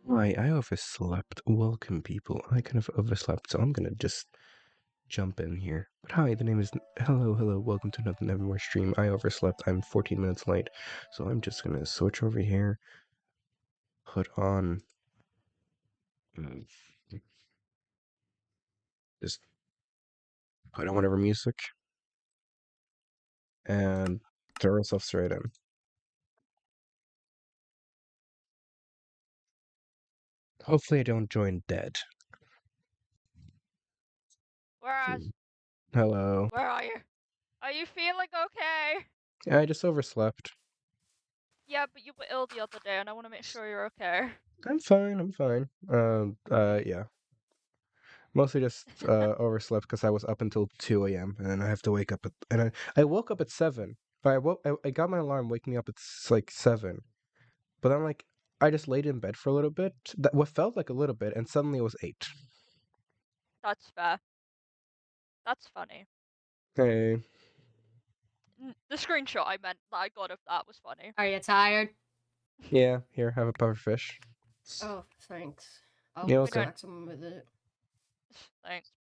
Hi, I overslept. Welcome, people. I kind of overslept, so I'm gonna just jump in here. But hi, the name is... Hello, welcome to another Nevermore stream. I overslept. I'm 14 minutes late, so I'm just gonna switch over here, put on... just put on whatever music, and throw ourselves straight in. Hopefully I don't join dead. Whereas, Hello. where are you? Are you feeling okay? Yeah, I just overslept. Yeah, but you were ill the other day, and I want to make sure you're okay. I'm fine. Yeah. Mostly just overslept because I was up until 2 a.m. and then I have to wake up at... And I woke up at 7. I got my alarm waking me up at like 7. But then like I just laid in bed for a little bit. What felt like a little bit, and suddenly it was 8. That's fair. That's funny. Hey. The screenshot I meant that I got of that was funny. Are you tired? Yeah, here, have a pufferfish. Oh, thanks. I'll Yeah, We welcome. don't. smack someone with it. Thanks.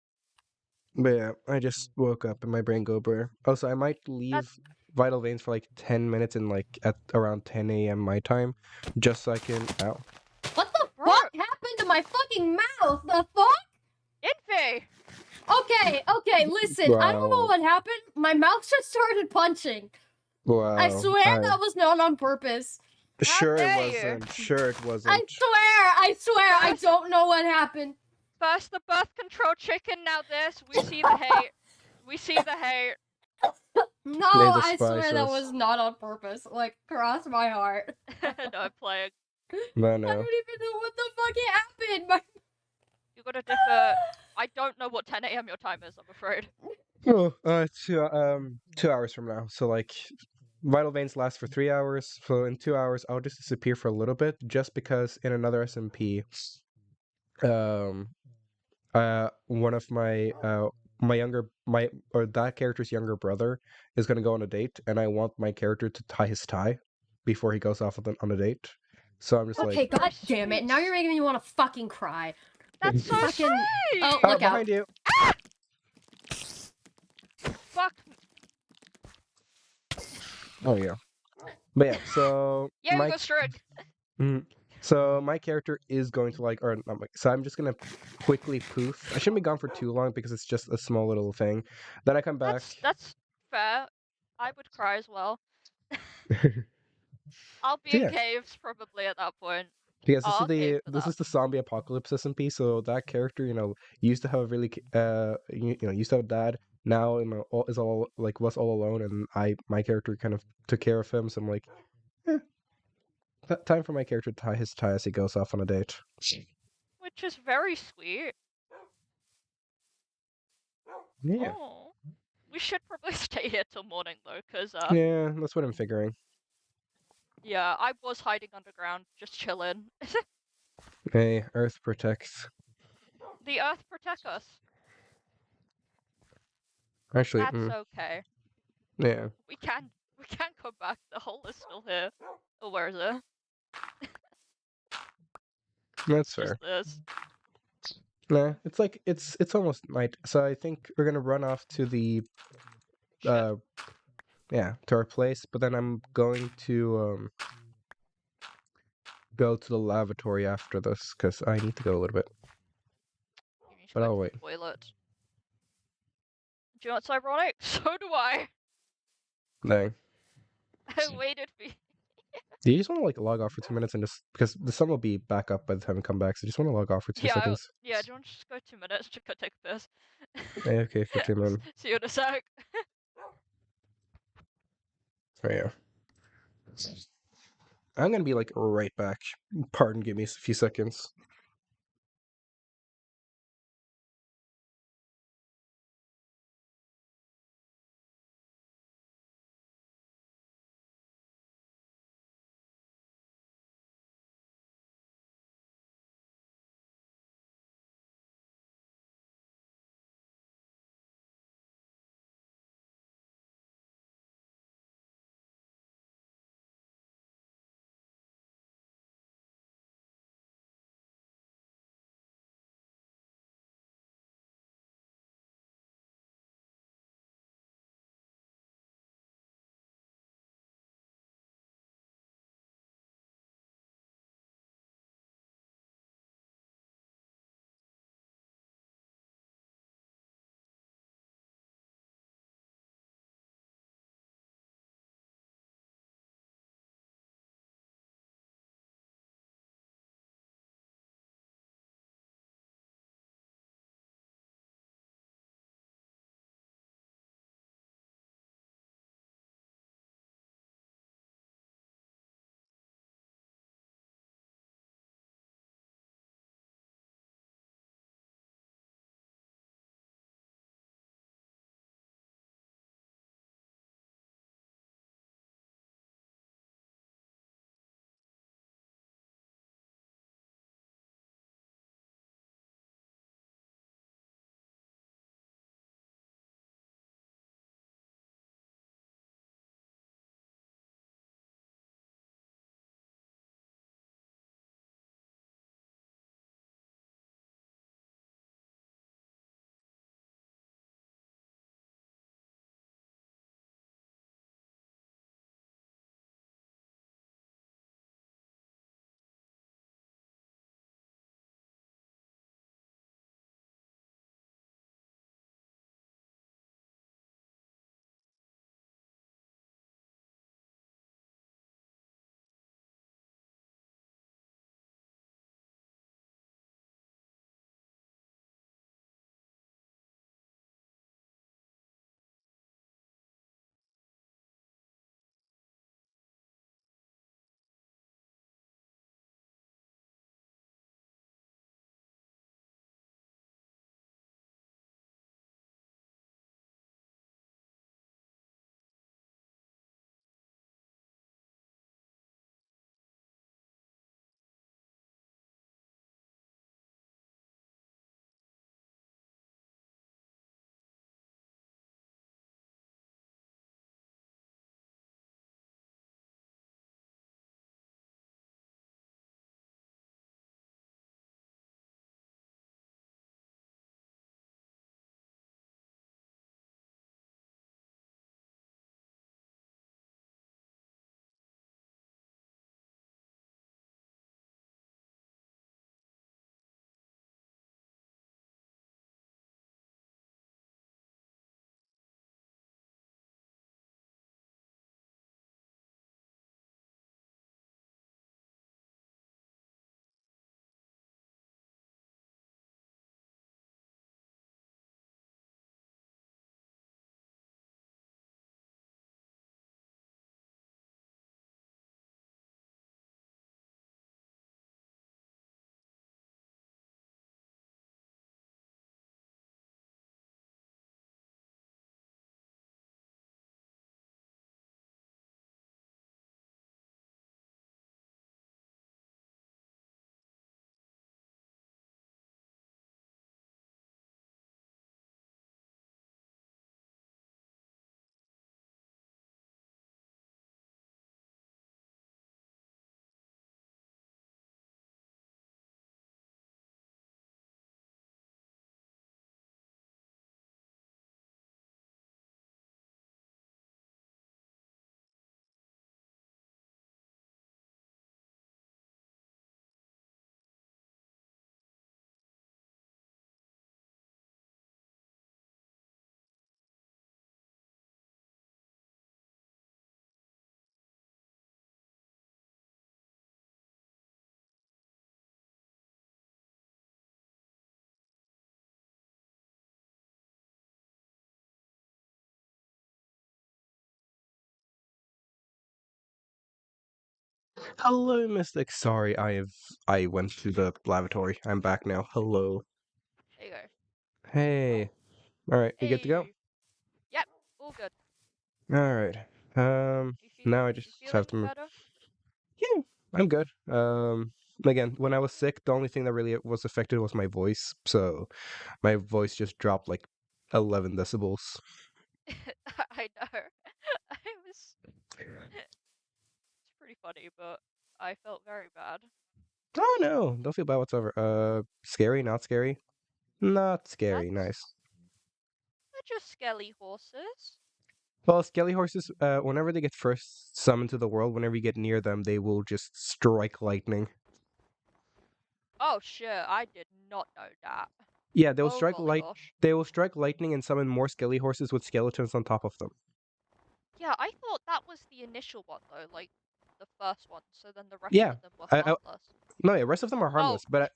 But yeah, I just woke up and my brain go blur. Also, I might leave Vital Veins for like 10 minutes and like at around 10 a.m. my time, just so I can... Ow. What the Bro. fuck happened to my fucking mouth? The fuck? Infy! Okay, listen. I don't know Wow. what happened. My mouth just started punching. Wow. I swear that was not on purpose. Sure it dare you. wasn't. Sure it wasn't. I swear, I don't know what happened. First the birth control chicken, now this. We see the hate. We see the hate. No, They I despise swear that us. was not on purpose. Like, cross my heart. No, I'm playing. No, I no. don't even know what the fuck happened. My... You gotta differ. I don't know what 10 a.m. your time is, I'm afraid. Oh, 2 hours from now. So like, Vital Veins last for 3 hours. So in 2 hours, I'll just disappear for a little bit, just because in another SMP, one of my that character's younger brother is gonna go on a date, and I want my character to tie his tie before he goes off on a date. So I'm just Okay, like, god damn it. Now you're making me want to fucking cry. That's so Fucking... sweet! Oh, oh, look out. behind you. Ah! Fuck. Oh yeah. But yeah, so Yeah, my we go string. so my character is going to like, or not, so I'm just gonna quickly poof. I shouldn't be gone for too long because it's just a small little thing. Then I come back. That's fair. I would cry as well. I'll be So in yeah, caves probably at that point. because Oh, I'll cave for this that. is the zombie apocalypse SMP. So that character, used to have a really used to have a dad. Now is all like was all alone, and my character kind of took care of him. So I'm like, time for my character to tie his tie as he goes off on a date. Which is very sweet. Yeah. Oh. We should probably stay here till morning though, cause Yeah, that's what I'm figuring. yeah, I was hiding underground, just chilling. Hey, Earth protects. The earth protect us. Actually, That's okay. yeah, We can come back. The hole is still here. Oh, where is it? that's Just fair. this. Nah, it's like it's almost night, so I think we're gonna run off to the Shit. yeah, to our place. But then I'm going to go to the lavatory after this because I need to go a little bit. but go I'll to wait. the toilet. Do you know what's ironic? So do I. Dang. I waited for you. Do you just want to like log off for 2 minutes and just because the sun will be back up by the time we come back, so just want to log off for 2 seconds. Yeah, do you want to just go 2 minutes to go take a piss? AFK for 2 minutes. See you in a sec. Oh yeah. I'm gonna be like right back. Pardon, give me a few seconds. Hello, Mystic. Sorry, I went to the lavatory. I'm back now. Hello. There you go. Hey. All right, we good to go? Hey. Yep. All good. All right. Now I just You have feeling to move. better? Yeah, I'm good. Again, when I was sick, the only thing that really was affected was my voice. So my voice just dropped like 11 decibels. I know. I was. It's pretty funny, but I felt very bad. Oh no, don't feel bad whatsoever. Scary, not scary? Not scary, That's. nice. They're just skelly horses. Well, skelly horses, whenever they get first summoned to the world, whenever you get near them, they will just strike lightning. Oh shit! I did not know that. Yeah, Oh golly gosh. they will strike lightning and summon more skelly horses with skeletons on top of them. Yeah, I thought that was the initial one though, like the first one. So then the rest Yeah, of them were I harmless. no, yeah, rest of them are Oh, harmless, but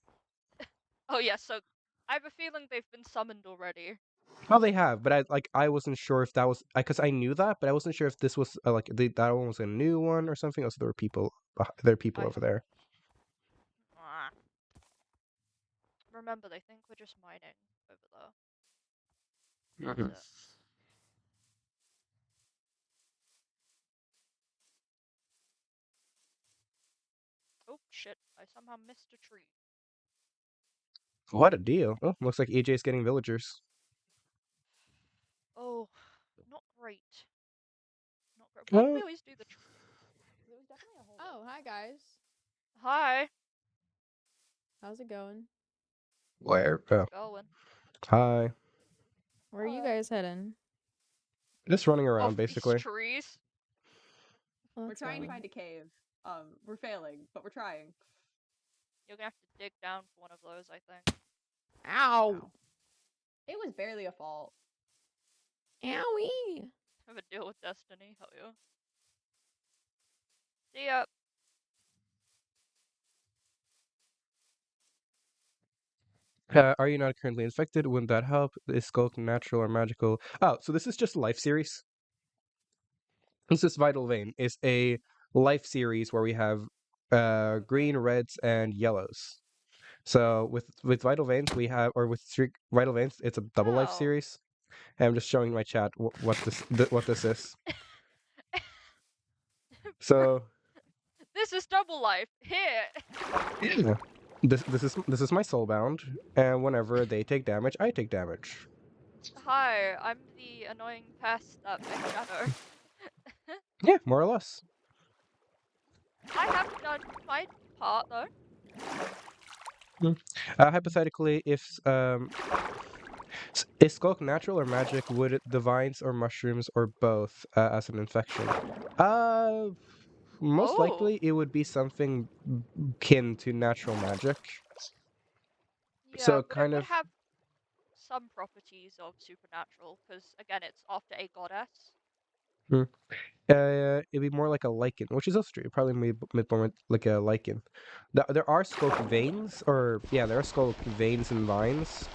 oh yeah. So I have a feeling they've been summoned already. well, they have, but I wasn't sure if that was because I knew that, but I wasn't sure if this was that one was a new one or something. Also, there are people I over there. ah. Remember, they think we're just mining over there. That's Mhm. it. Oh shit! I somehow missed a tree. What a deal! Oh, looks like EJ's getting villagers. Oh, not great. Not great. Why do we Well, always do the tree? There was definitely a hole there. Oh, hi guys. Hi. How's it going? where? It's Oh, going. hi. Where are you guys heading? Just running around, Off these basically. trees. Oh, We're that's trying to fine. find a cave. We're failing, but we're trying. You're gonna have to dig down for one of those, I think. Ow! It was barely a fault. Owie! Have a deal with destiny, hell yeah. See ya. Are you not currently infected? Wouldn't that help? Is sculk natural or magical? Oh, so this is just a life series. This is Vital Vein. It's a life series where we have green, reds, and yellows. So with Vital Veins, we have, or with Streak Vital Veins, it's a double life Oh. series. And I'm just showing my chat what this is. So This is double life. Here. yeah, this is my soulbound, and whenever they take damage, I take damage. Hi, I'm the annoying pest that makes shadow. Yeah, more or less. I have done my part though. Hypothetically, if is skulk natural or magic? Would it divines or mushrooms or both as an infection? Most Oh. likely it would be something kin to natural magic. Yeah, So but it kind would of have some properties of supernatural, because again, it's after a goddess. it'd be more like a lichen, which is also true. Probably more like a lichen. There are skulk veins, or yeah, there are skulk veins and vines.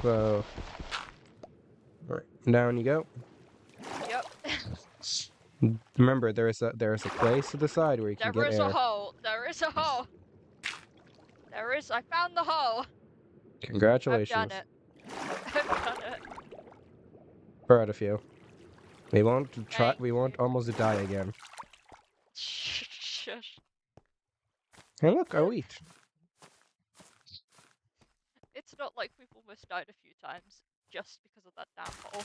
So, all right, down you go. Yep. Remember, there is a place to the side where you can There get is a air. hole. There is a hole. There is. I found the hole. Congratulations. I've done it. I've done it. Proud of you. We won't try. Thank We won't you. almost die again. Shush. Hey, look, a wheat. It's not like we've almost died a few times just because of that damn hole.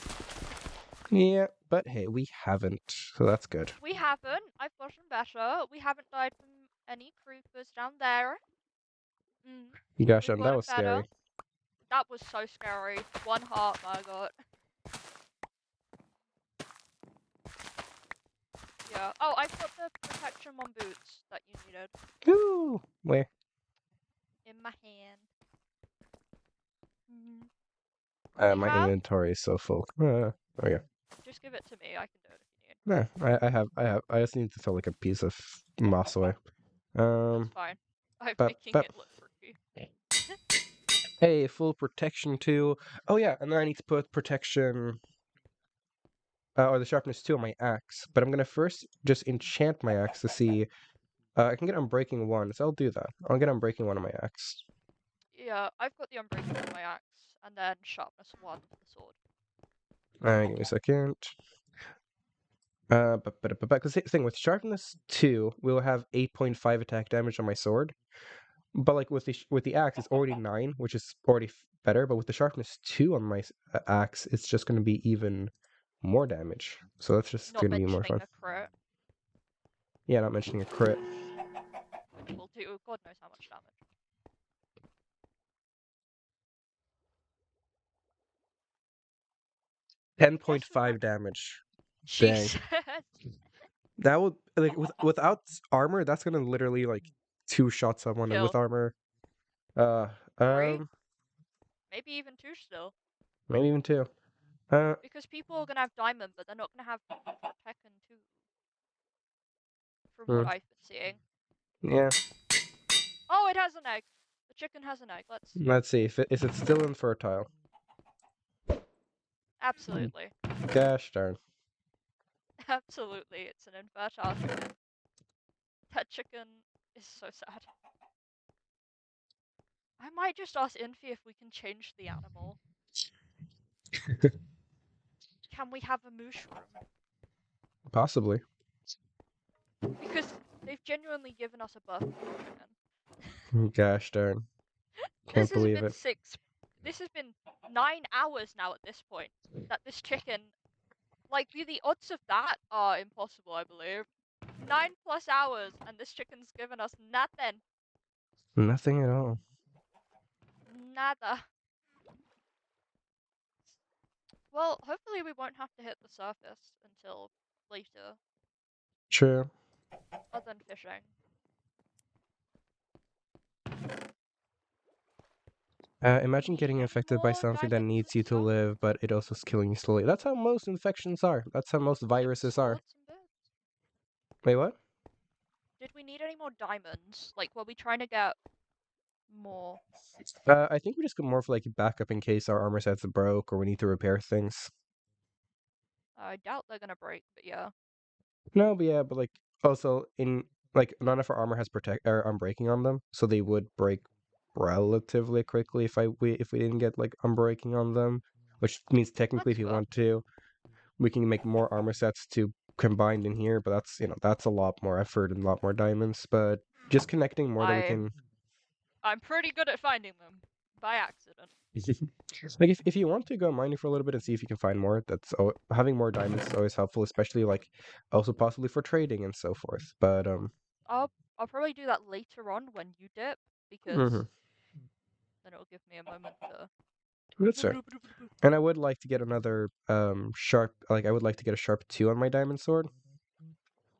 Yeah, but hey, we haven't, so that's good. We haven't. I've gotten better. We haven't died from any creepers down there. Gosh, We've that gotten was better. scary. That was so scary. 1 heart, my god. Yeah. Oh, I've got the protection on boots that you needed Ooh, where? in my hand. My have? inventory is so full. Oh yeah. Just give it to me. I can do it if you need. No, I have. I just need to throw like a piece of moss away. That's fine. I'm making But it look pretty. hey, full protection 2. Oh yeah, and then I need to put protection or the sharpness 2 on my axe. But I'm gonna first just enchant my axe to see I can get Unbreaking 1, so I'll do that. I'll get Unbreaking 1 on my axe. Yeah, I've got the Unbreaking on my axe, and then Sharpness 1 for the sword. Give me a second. Because the thing with Sharpness 2, we'll have 8.5 attack damage on my sword. But like with the axe, it's already 9, which is already better. But with the Sharpness 2 on my axe, it's just going to be even more damage. So that's just Not going to be more mentioning fun. the crit, Yeah, not mentioning a crit. which will do God knows how much damage. 10.5 damage. Dang. Jesus. That would like without armor, that's gonna literally like 2 shot someone, and with Kill. armor, 3? Maybe even 2 still. maybe even 2. Because people are gonna have diamond, but they're not gonna have Tekken 2. From what Hmm, I've been seeing. yeah. Oh, it has an egg. The chicken has an egg. Let's see if is it still infertile. Absolutely. Gosh darn. Absolutely, it's an infertile chicken. That chicken is so sad. I might just ask Infi if we can change the animal. Can we have a mushroom? Possibly. Because they've genuinely given us a birth control chicken. Gosh darn. Can't This has believe been it. 6. This has been 9 hours now at this point. That this chicken. Like, the odds of that are impossible, I believe. 9+ hours, and this chicken's given us nothing. Nothing at all. Nada. Well, hopefully we won't have to hit the surface until later, True. other than fishing. Imagine Need getting any infected by more something that diamonds needs and you to stuff? live, but it also is killing you slowly. That's how most infections are. That's how most Like viruses are. swords and bits? Wait, what? Did we need any more diamonds? Like, were we trying to get more? I think we just got more for like backup in case our armor sets broke or we need to repair things. I doubt they're gonna break, but yeah. No, but yeah, but like also in like none of our armor has protect or unbreaking on them, so they would break relatively quickly if we didn't get like unbreaking on them, which means technically That's if you fair. want to, we can make more armor sets to combine in here, but that's that's a lot more effort and a lot more diamonds. But just connecting more that we can. I'm pretty good at finding them by accident. Like if you want to go mining for a little bit and see if you can find more, having more diamonds is always helpful, especially like also possibly for trading and so forth. But I'll probably do that later on when you dip, because mhm, then it'll give me a moment to. that's fair. And I would like to get another sharp, like I would like to get a sharp 2 on my diamond sword.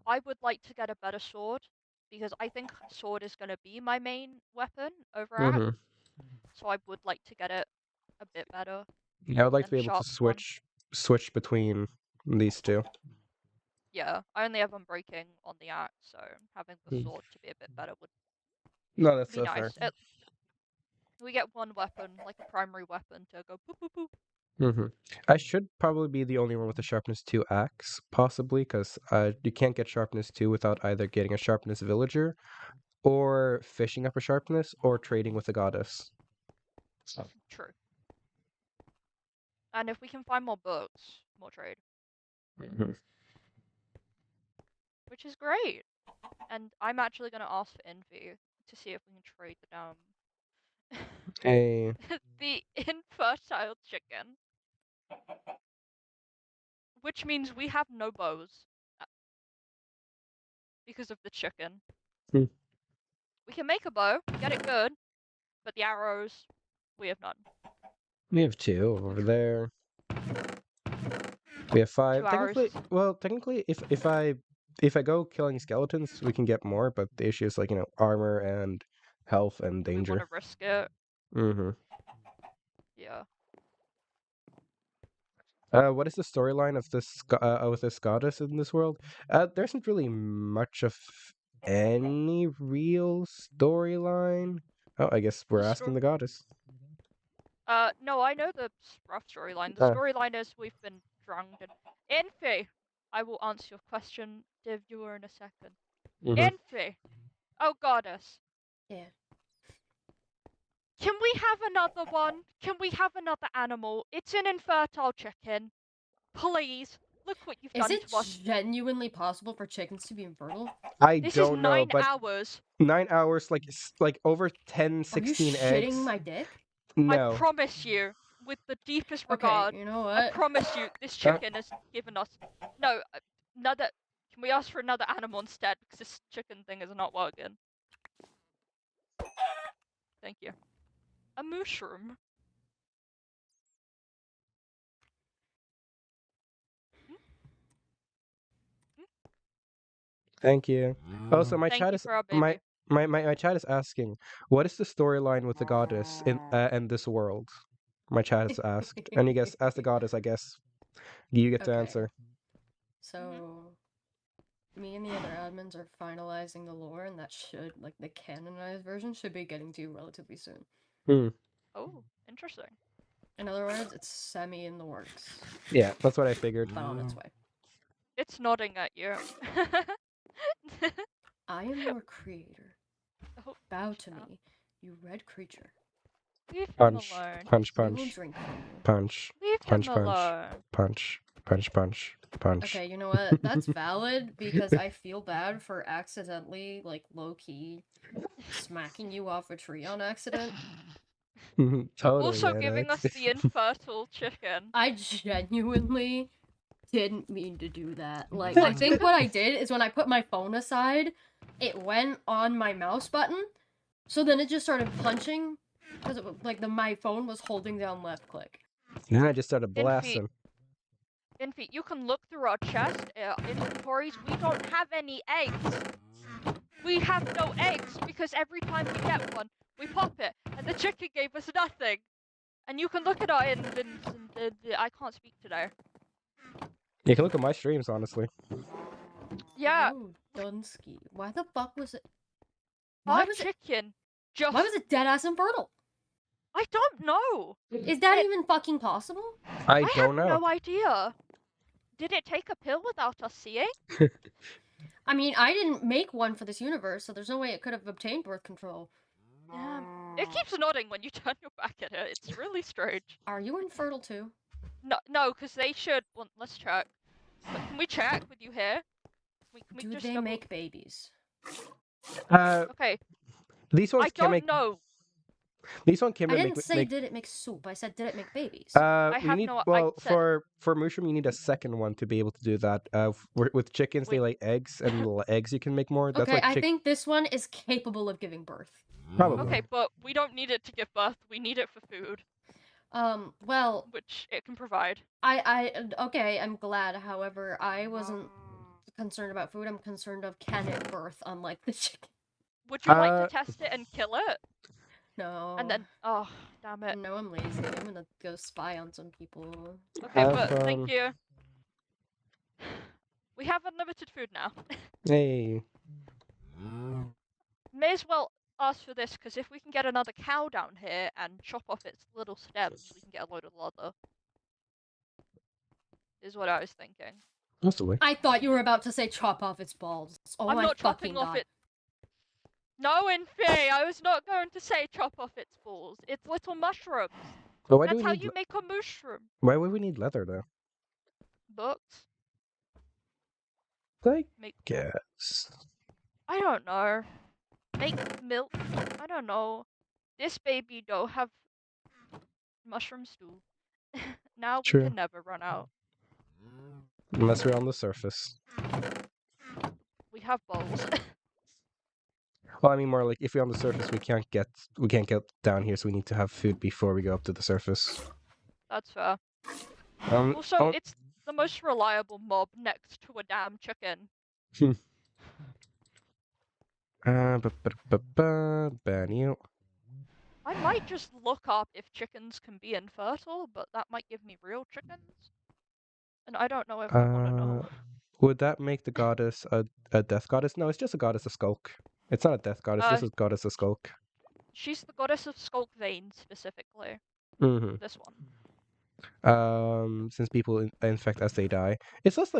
I would like to get a better sword, because I think sword is gonna be my main weapon over axe. Mm-hmm. So I would like to get it a bit better Yeah, I would like to than be a able to sharp one. switch between these two. Yeah, I only have Unbreaking on the axe, so having the Hmm. sword to be a bit better would No, that's be so fair. nice. We get one weapon, like a primary weapon, to go boop boop boop. Mm-hmm. I should probably be the only one with a sharpness 2 axe, possibly, because you can't get sharpness 2 without either getting a sharpness villager, or fishing up a sharpness, or trading with a goddess. True. And if we can find more books, more trade, Mm-hmm. which is great. And I'm actually gonna ask for Envy to see if we can trade the Hey, the infertile chicken, which means we have no bows because of the chicken. Hmm. We can make a bow, get it good, but the arrows, we have none. We have 2 over there. We have 5. 2 arrows. Technically, if I go killing skeletons, we can get more. But the issue is like armor and health and We want danger. to risk it. Mm-hmm. Yeah. What is the storyline of this with this goddess in this world? There isn't really much of any real storyline. Oh, I guess we're asking the goddess. No, I know the rough storyline. The Uh, storyline is we've been drowned in. Envy! I will answer your question, dear viewer, in a second. mhm. Envy! Oh, goddess. Yeah. Can we have another one? Can we have another animal? It's an infertile chicken. Please. Look what you've Is done it to us. genuinely possible for chickens to be infertile? I This is don't know, 9 but hours. 9 hours, like over 10, Are you 16 shitting eggs. my dick? I No. promise you, with the deepest Okay, regard, you know I what? promise you, this chicken has given us. No, another. Can we ask for another animal instead? Because this chicken thing is not working. Thank you. A mushroom. Thank you. Also, my Thank chat you is for our my baby. my chat is asking, what is the storyline with the goddess in this world? My chat has asked, and you guess, as the goddess, I guess you get to Okay. answer. So, me and the other admins are finalizing the lore, and that should, like, the canonized version should be getting to you relatively soon. Hmm. Oh, interesting. In other words, it's semi in the works, Yeah, that's what I figured. but on its way. It's nodding at you. I am your creator. Oh, Bow to snap. me, you red creature. Leave him Punch, alone. punch, We will punch, drink from you. punch, Leave punch, him punch, alone. punch, punch, punch, punch. Okay, you know what? That's valid because I feel bad for accidentally, like, low-key smacking you off a tree on accident. Totally. Also Yeah, giving us the infertile chicken. I genuinely didn't mean to do that. Like, I think what I did is when I put my phone aside, it went on my mouse button, so then it just started punching, because like my phone was holding down left click. And then I just started Infy, blasting. Infy, you can look through our chest, inventories. We don't have any eggs. We have no eggs because every time we get one, we pop it, and the chicken gave us nothing. And you can look at our invents, and I can't speak today. You can look at my streams, honestly. Yeah, Oh, Dunsky. Why the fuck was it? our Why was it? chicken just. Why was it dead ass infertile? I don't know. Is that It- even fucking possible? I I don't have know. no idea. Did it take a pill without us seeing? I mean, I didn't make one for this universe, so there's no way it could have obtained birth control. It keeps nodding when you turn your back at it. It's really strange. Are you infertile too? No, because they should. Well, let's check. Can we check with you here? Can we Do just they double... make babies? Okay, These ones I can don't make. know. These one can I make. didn't say make did it make soup. I said did it make babies? I you have need no. I well said for mushroom you need a second one to be able to do that. With chickens they Wait. lay eggs, and eggs you can make more. That's Okay, like I think this one is capable of giving birth. probably. okay, but we don't need it to give birth. We need it for food, Well, which it can provide. okay, I'm glad. However, I wasn't concerned about food. I'm concerned of can it birth, unlike the chicken. Would you like to test it and kill it? No. And then, oh, damn it. No, I'm lazy. I'm gonna go spy on some people. Okay, Have but thank fun. you. We have unlimited food now. Hey. May as well ask for this, because if we can get another cow down here and chop off its little stems, we can get a load of leather. Is what I was thinking. Possibly. I thought you were about to say chop off its balls. Oh I'm my not fucking chopping off god. it. No, Infey, I was not going to say chop off its balls. It's little mushrooms. But why do That's we how need? you make a mushroom. Why would we need leather though? Books? I Make. guess. I don't know. Make milk? I don't know. This baby don't have mushroom stew. Now we True. can never run out. Unless we're on the surface. We have bowls. Well, I mean more like if we're on the surface, we can't get down here, so we need to have food before we go up to the surface. That's fair. Um. Also, oh, it's the most reliable mob next to a damn chicken. ban you. I might just look up if chickens can be infertile, but that might give me real chickens. And I don't know if I want to know. Would that make the goddess a death goddess? No, it's just a goddess of sculk. It's not a death goddess. This is goddess of sculk. She's the goddess of skulk vein, specifically. Mm-hmm. This one. Since people infect as they die, it's less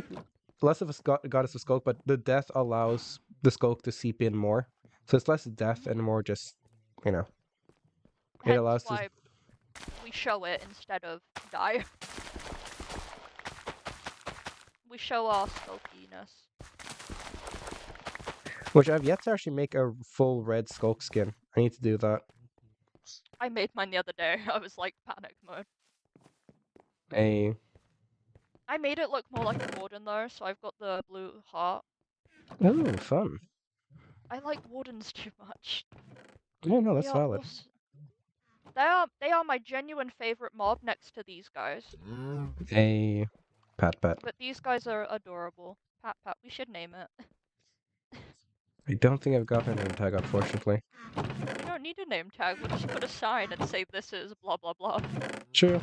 of a goddess of skulk, but the death allows the skulk to seep in more. So it's less death and more just, you know, it Hence allows to. why we show it instead of die. We show our skulkiness. Which I've yet to actually make a full red skulk skin. I need to do that. I made mine the other day. I was like panic mode. I made it look more like a warden though, so I've got the blue heart. Oh, fun. I like wardens too much. Yeah, no, They that's are valid. they are my genuine favorite mob next to these guys. Pat. But these guys are adorable. Pat Pat, we should name it. I don't think I've got a name tag, unfortunately. We don't need a name tag, we'll just put a sign and say this is blah blah blah. True.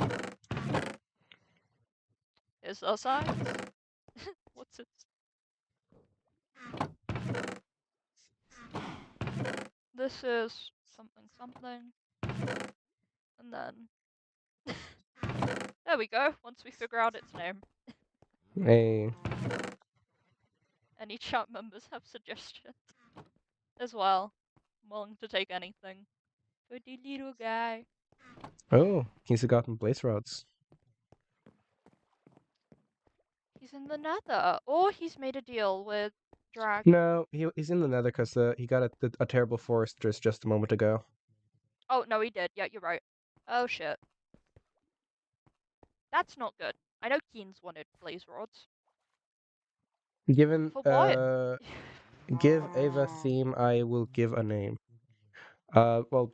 Is there signs? What's it? This is something something. And then there we go, once we figure out its name. Any chat members have suggestions as well. I'm willing to take anything. For the little guy. Oh, he's gotten blaze rods. He's in the nether. Or he's made a deal with Drag. No, he's in the nether because he got a terrible foresters just a moment ago. Oh, no, he did. Yeah, you're right. Oh, shit. That's not good. I know Keen's wanted blaze rods. Given For what? give Ava theme, I will give a name. Well,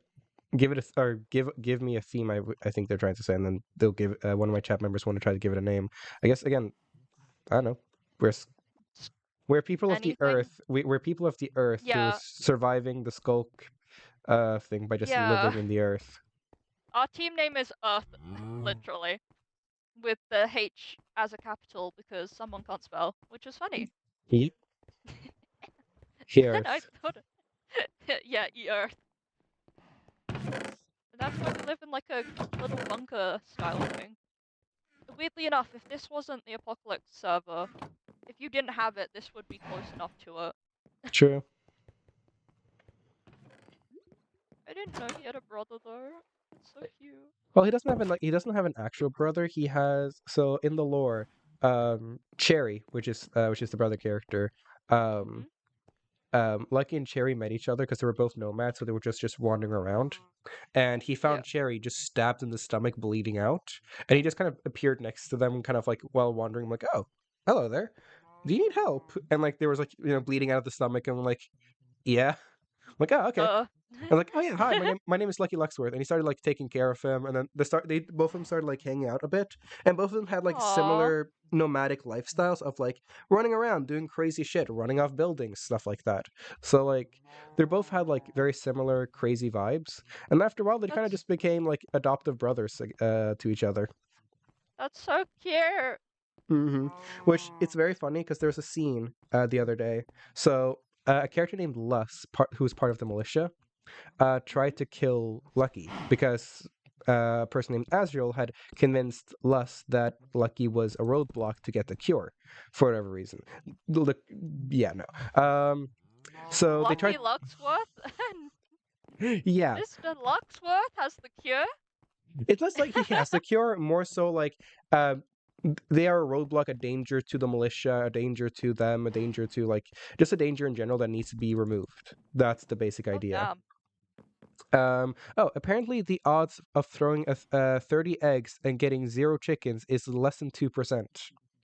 give it give me a theme. I think they're trying to say, and then they'll give one of my chat members want to try to give it a name. I guess again, I don't know. We're people of the Anything? earth. We're people of the earth who Yeah. are surviving the skulk thing by just Yeah. living in the earth. Our team name is Earth, literally. With the H as a capital because someone can't spell, which is funny. Yep. Here. I thought it. Yeah, Earth. That's why we live in like a little bunker style thing. Weirdly enough, if this wasn't the Apocalypse server, if you didn't have it, this would be close enough to it. True. I didn't know he had a brother though. It's so cute. Well, he doesn't have an actual brother. He has in the lore, Cherry, which is the brother character. Lucky and Cherry met each other because they were both nomads, so they were just wandering around. And he found Cherry just stabbed in the stomach, bleeding out, and he just kind of appeared next to them, kind of like while wandering, like, "Oh, hello there. Do you need help?" And like there was like bleeding out of the stomach, and I'm like, "Yeah." I'm like, "Oh, okay." I'm like, "Oh yeah, hi. My name is Lucky Luxworth," and he started like taking care of him, and then they both of them started like hanging out a bit, and both of them had like similar nomadic lifestyles of like running around, doing crazy shit, running off buildings, stuff like that. So like they both had like very similar crazy vibes, and after a while they kind of just became like adoptive brothers to each other. That's so cute. Which it's very funny because there was a scene the other day. So a character named Lus, who was part of the militia, tried to kill Lucky because a person named Azrael had convinced Lus that Lucky was a roadblock to get the cure for whatever reason. Yeah, no. So Lucky they tried. Luxworth? Yeah. Mr. Luxworth has the cure? It's less like he has the cure, more so like they are a roadblock, a danger to the militia, a danger to them, a danger to like just a danger in general that needs to be removed. That's the basic idea. Apparently the odds of throwing 30 eggs and getting 0 chickens is less than 2%.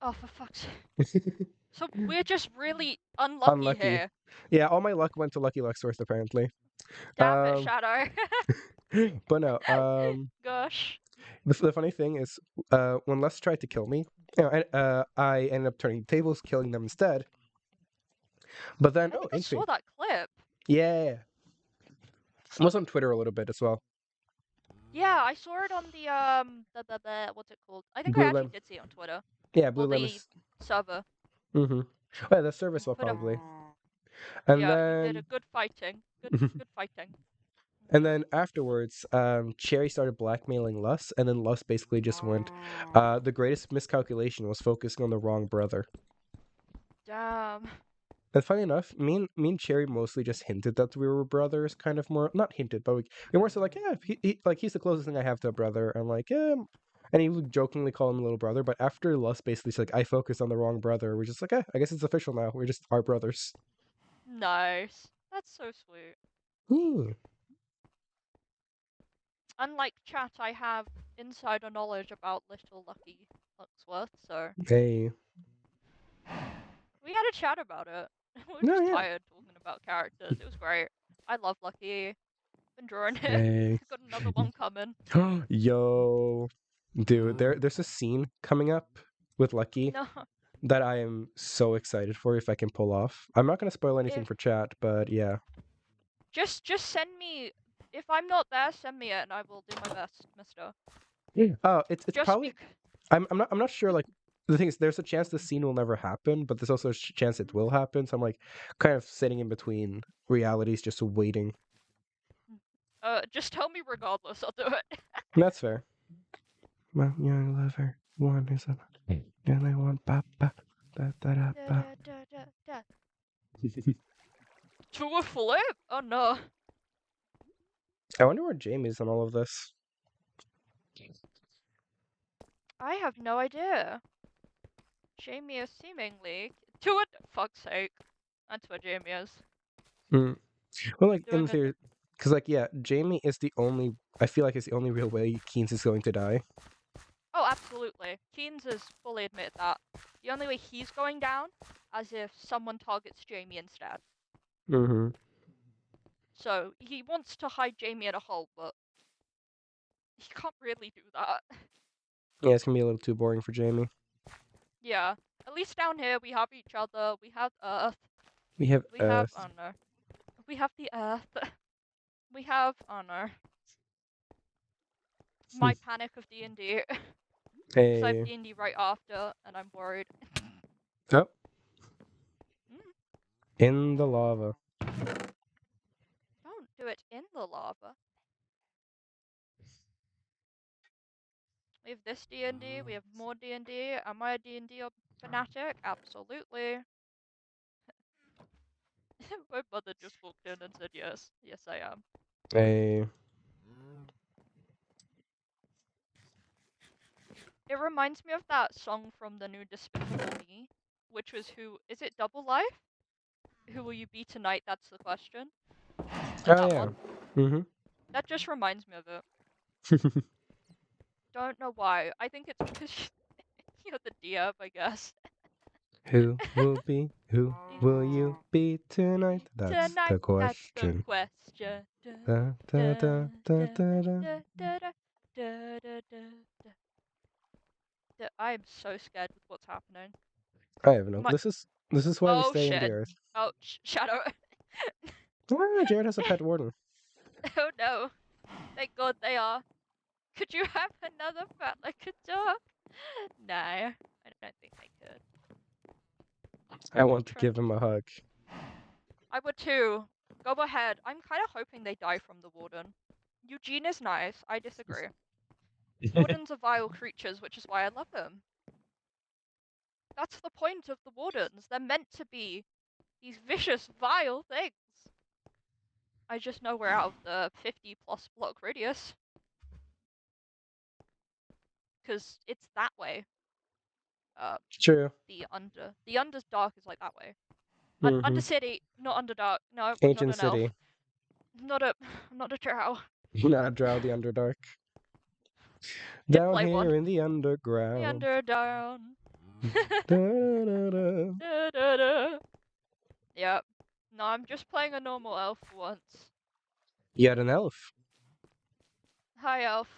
Oh, for fuck's sake. So we're just really unlucky here. Yeah, all my luck went to Lucky Luxworth, apparently. Damn it, Shadow. But no, Gosh. the funny thing is, when Les tried to kill me, I ended up turning the tables, killing them instead. But then, I saw that clip. Yeah. It was on Twitter a little bit as well. Yeah, I saw it on the what's it called? I think Blue I actually did see it on Twitter. Yeah, Blue Lemons. Server. Mm-hmm. Oh, yeah, the server as well, probably. And yeah, then... you did a good fighting. Good fighting. And then afterwards, Cherry started blackmailing Lus, and then Lus basically just went, the greatest miscalculation was focusing on the wrong brother. Damn. And funny enough, me and Cherry mostly just hinted that we were brothers, kind of more not hinted, but we more so like, yeah, like he's the closest thing I have to a brother. I'm like, yeah, and he would jokingly call him little brother. But after Lust basically said, like, I focused on the wrong brother, we're just like, I guess it's official now. We're just our brothers. Nice. That's so sweet. Hmm. Unlike chat, I have insider knowledge about little Lucky Luxworth, so Hey, we had a chat about it. We were no, just yeah, tired talking about characters. It was great. I love Lucky. Been drawing it. hey, Got another one coming. yo, dude, there's a scene coming up with Lucky No, that I am so excited for if I can pull off. I'm not gonna spoil anything if for chat, but yeah. just send me. If I'm not there, send me it, and I will do my best, Mister. Oh, it's Just probably I'm not sure. Like the thing is, there's a chance the scene will never happen, but there's also a chance it will happen. So I'm like kind of sitting in between realities, just waiting. just tell me regardless. I'll do it. That's fair. My young lover, one is a and I want papa. Da, da, da, Da, ba. da, da, da, da. To a flip? Oh no. I wonder where Jamie's in all of this. I have no idea. Jamie is seemingly to a fuck's sake. That's where Jamie is. Mm. Well, like in Doing theory, because like yeah, Jamie is the only. I feel like it's the only real way Keynes is going to die. Oh, absolutely. Keynes has fully admitted that. The only way he's going down, as if someone targets Jamie instead. Mm-hmm. So he wants to hide Jamie in a hole, but he can't really do that. Yeah, it's gonna be a little too boring for Jamie. Yeah. At least down here we have each other. We have Earth. We have We have honor. We have the Earth. We have honor. My panic of D&D. Because I have Hey. D&D right after, and I'm worried. Oh, Mm, in the lava. don't do it in the lava. We have this D&D, we have more D&D. Am I a D&D fanatic? Absolutely. My mother just walked in and said yes. Yes, I am. Hey. It reminds me of that song from the new Despicable Me, which was who... Is it Double Life? Who will you be tonight? That's the question. Oh That yeah. one. Mm-hmm. That just reminds me of it. Don't know why. I think it's because you're the DM, I guess. Who will you be tonight? That's Tonight, the that's the question. question. Da, da, da, da, da, da. I'm so scared with what's happening. I have no. My This is why we oh stay in the shit. earth. Oh, Shadow. Ah, Jared has a pet warden. Oh no. Thank God they are. Could you have another pet like a dog? No, I don't think they could. I want to Try- give him a hug. I would too. Go ahead. I'm kind of hoping they die from the warden. Eugene is nice. I disagree. Wardens are vile creatures, which is why I love them. That's the point of the wardens. They're meant to be these vicious, vile things. I just know we're out of the 50 plus block radius. Because it's that way. True. The under's dark is like that way. Mm-hmm. Undercity, not underdark. No, I'm not Ancient an elf. city. Not a drow. Not drow the underdark. Did Down play here one. in the The underground. underdown. Da, da, da. Da, da, da. Yep. No, I'm just playing a normal elf for once. Yet an elf. Hi, elf.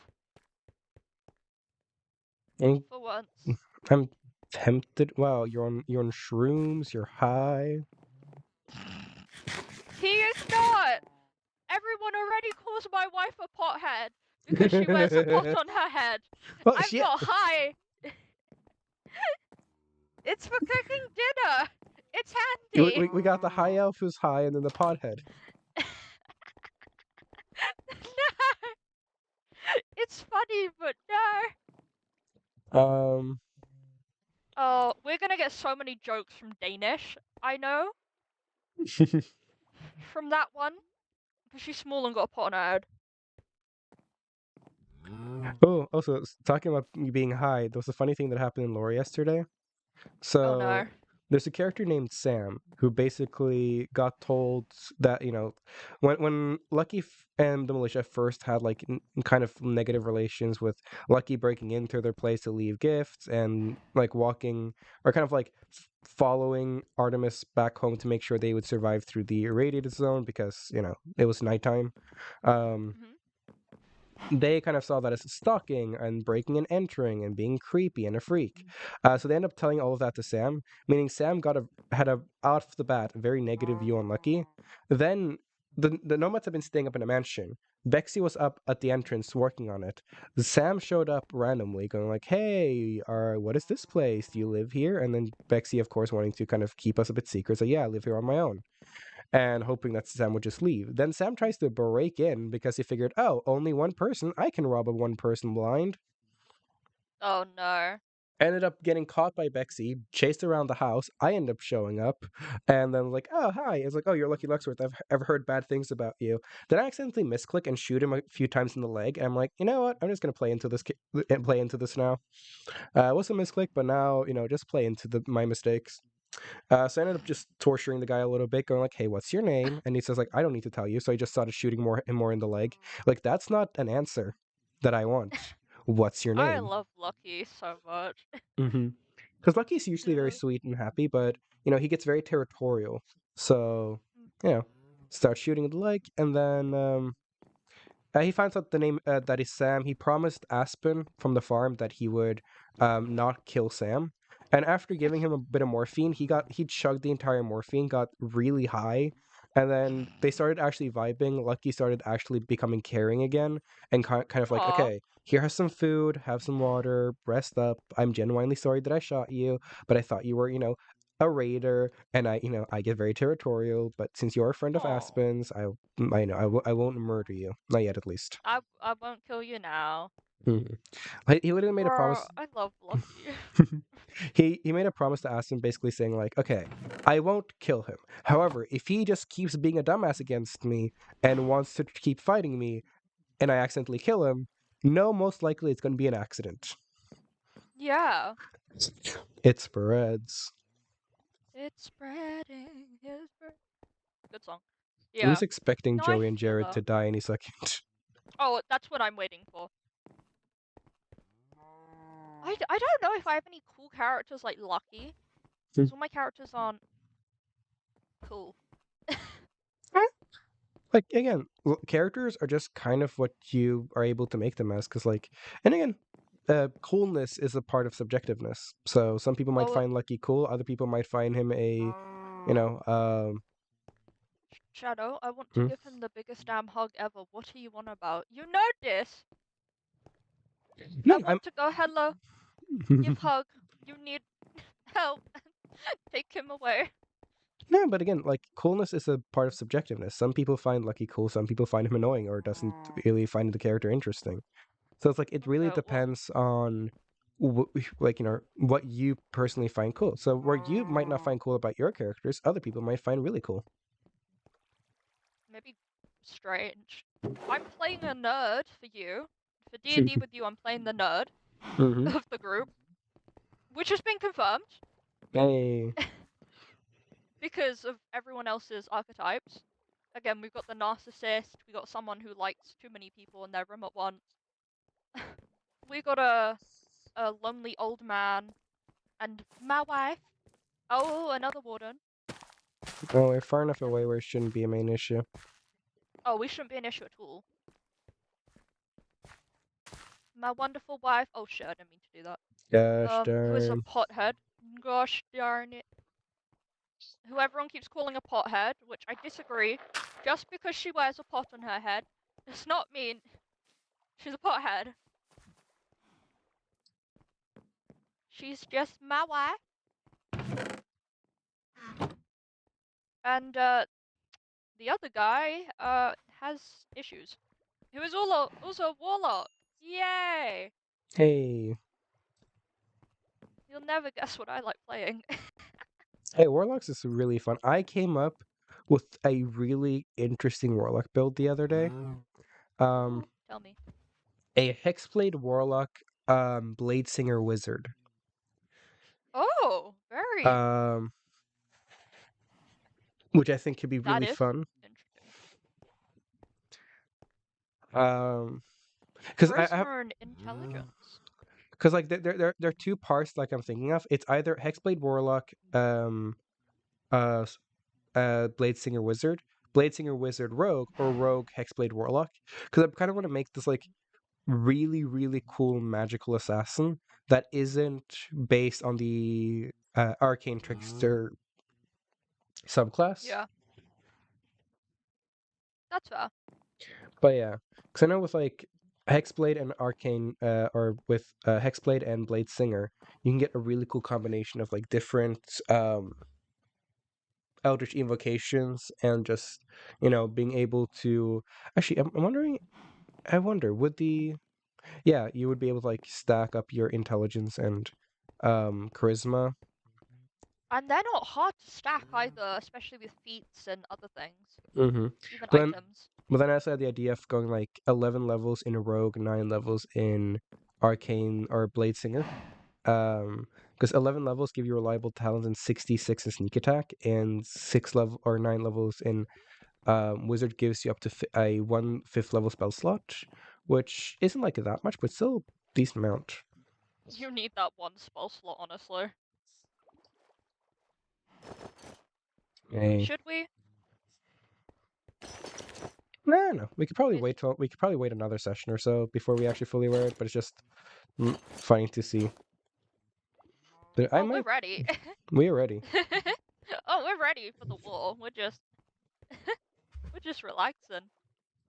I'm, For once. I'm tempted. Wow, you're on shrooms. You're high. He is not! Everyone already calls my wife a pothead because she wears a pot on her head. Oh I'm shit! not high. It's for cooking dinner. It's handy. We got the high elf who's high, and then the pothead. No. It's funny, but no. Um. Oh, we're gonna get so many jokes from Danish. I know. from that one, because she's small and got a pot on her head. Oh, also talking about me being high, there was a funny thing that happened in lore yesterday. Oh So no. there's a character named Sam who basically got told that when Lucky and the militia first had like kind of negative relations with Lucky breaking into their place to leave gifts and like walking or kind of like following Artemis back home to make sure they would survive through the irradiated zone because it was nighttime. Mhm. They kind of saw that as stalking and breaking and entering and being creepy and a freak. So they end up telling all of that to Sam, meaning Sam had a off the bat a very negative view on Lucky. Then the nomads have been staying up in a mansion. Bexy was up at the entrance working on it. Sam showed up randomly, going like, "Hey, what is this place? Do you live here?" And then Bexy, of course, wanting to kind of keep us a bit secret, said, "Yeah, I live here on my own." And hoping that Sam would just leave. Then Sam tries to break in because he figured, oh, only one person, I can rob a one person blind. Oh no. Ended up getting caught by Bexy, chased around the house. I end up showing up, and then like, oh hi. It's like, oh, you're Lucky Luxworth. I've heard bad things about you. Then I accidentally misclick and shoot him a few times in the leg. And I'm like, you know what? I'm just gonna play into this now. It was a misclick, but now just play into my mistakes. So I ended up just torturing the guy a little bit, going like, "Hey, what's your name?" And he says like, "I don't need to tell you." So I just started shooting more and more in the leg. Like that's not an answer that I want. What's your I name? love Lucky so much. Mm-hmm. Because Lucky's usually very Yeah. sweet and happy, but he gets very territorial. So Mm. start shooting in the leg, and then he finds out the name that is Sam. He promised Aspen from the farm that he would not kill Sam. And after giving him a bit of morphine, he chugged the entire morphine, got really high, and then they started actually vibing. Lucky started actually becoming caring again, and kind of like, Aw. okay, here has some food, have some water, rest up. I'm genuinely sorry that I shot you, but I thought you were, a raider, and I get very territorial. But since you're a friend of Aw. Aspen's, I won't murder you, not yet at least. I won't kill you now. Mhm. He literally made a Bro, promise. I love Lucky. He made a promise to Aspen, basically saying like, okay, I won't kill him. However, if he just keeps being a dumbass against me and wants to keep fighting me, and I accidentally kill him, no, most likely it's going to be an accident. Yeah. It spreads. It's spreading. It's good song. Who's Yeah. expecting No, I Joey and feel Jared that. to die any second? Oh, that's what I'm waiting for. I don't know if I have any cool characters like Lucky. Because all my characters aren't cool. Like again, characters are just kind of what you are able to make them as, because and again, coolness is a part of subjectiveness. So some people might Oh, find Lucky cool, other people might find him a, you know, Shadow, I want to hmm? give him the biggest damn hug ever. What are you on about? You know this. I No, I'm. want to go hello, give hug. You need help. Take him away. No, but again, like coolness is a part of subjectiveness. Some people find Lucky cool, some people find him annoying or doesn't really find the character interesting. So it's like it really Okay, well, depends on what you personally find cool. So where you might not find cool about your characters, other people might find really cool. maybe strange. I'm playing a nerd for you. For D&D with you, I'm playing the nerd Mm-hmm. of the group, which has been confirmed Hey. because of everyone else's archetypes. Again, we've got the narcissist, we got someone who likes too many people in their room at once. We got a lonely old man and my wife. Oh, another warden. Oh, we're far enough And away where it shouldn't be a main issue. oh, we shouldn't be an issue at all. My wonderful wife. Oh shit, I didn't mean to do that. Gosh Who is a darn. pothead. Gosh darn it. Who everyone keeps calling a pothead, which I disagree. Just because she wears a pot on her head does not mean she's a pothead. She's just my wife. And the other guy has issues. Who is also a warlock. Yay! Hey. You'll never guess what I like playing. Hey, Warlocks is really fun. I came up with a really interesting warlock build the other day. Ooh, tell me. A Hexblade warlock, blade singer wizard. Oh, very. Which I think could be That really is fun. interesting. Because I have, Charisma and intelligence. because like there are two parts like I'm thinking of. It's either Hexblade warlock, blade singer wizard, blade singer wizard rogue, or rogue Hexblade warlock. Because I kind of want to make this like really really cool magical assassin that isn't based on the arcane trickster subclass. Yeah. That's fair. But yeah, because I know with like Hexblade and Arcane, or with Hexblade and Blade Singer, you can get a really cool combination of like different Eldritch invocations and just being able to. Actually, I'm wondering. I wonder would you would be able to like stack up your intelligence and charisma. And they're not hard to stack either, especially with feats and other things. Mm-hmm. Even But then, items. but then I also had the idea of going like 11 levels in Rogue, 9 levels in Arcane or Blade Singer. Because 11 levels give you reliable talents and 66 in sneak attack, and 6 level or 9 levels in Wizard gives you up to a 1/5 level spell slot, which isn't like that much, but still decent amount. You need that one spell slot, honestly. Hey. Should we? No. We could probably Wait. wait another session or so before we actually fully wear it, but it's just funny to see. We're ready. We are ready. Oh, we're ready for the war. We're just relaxing.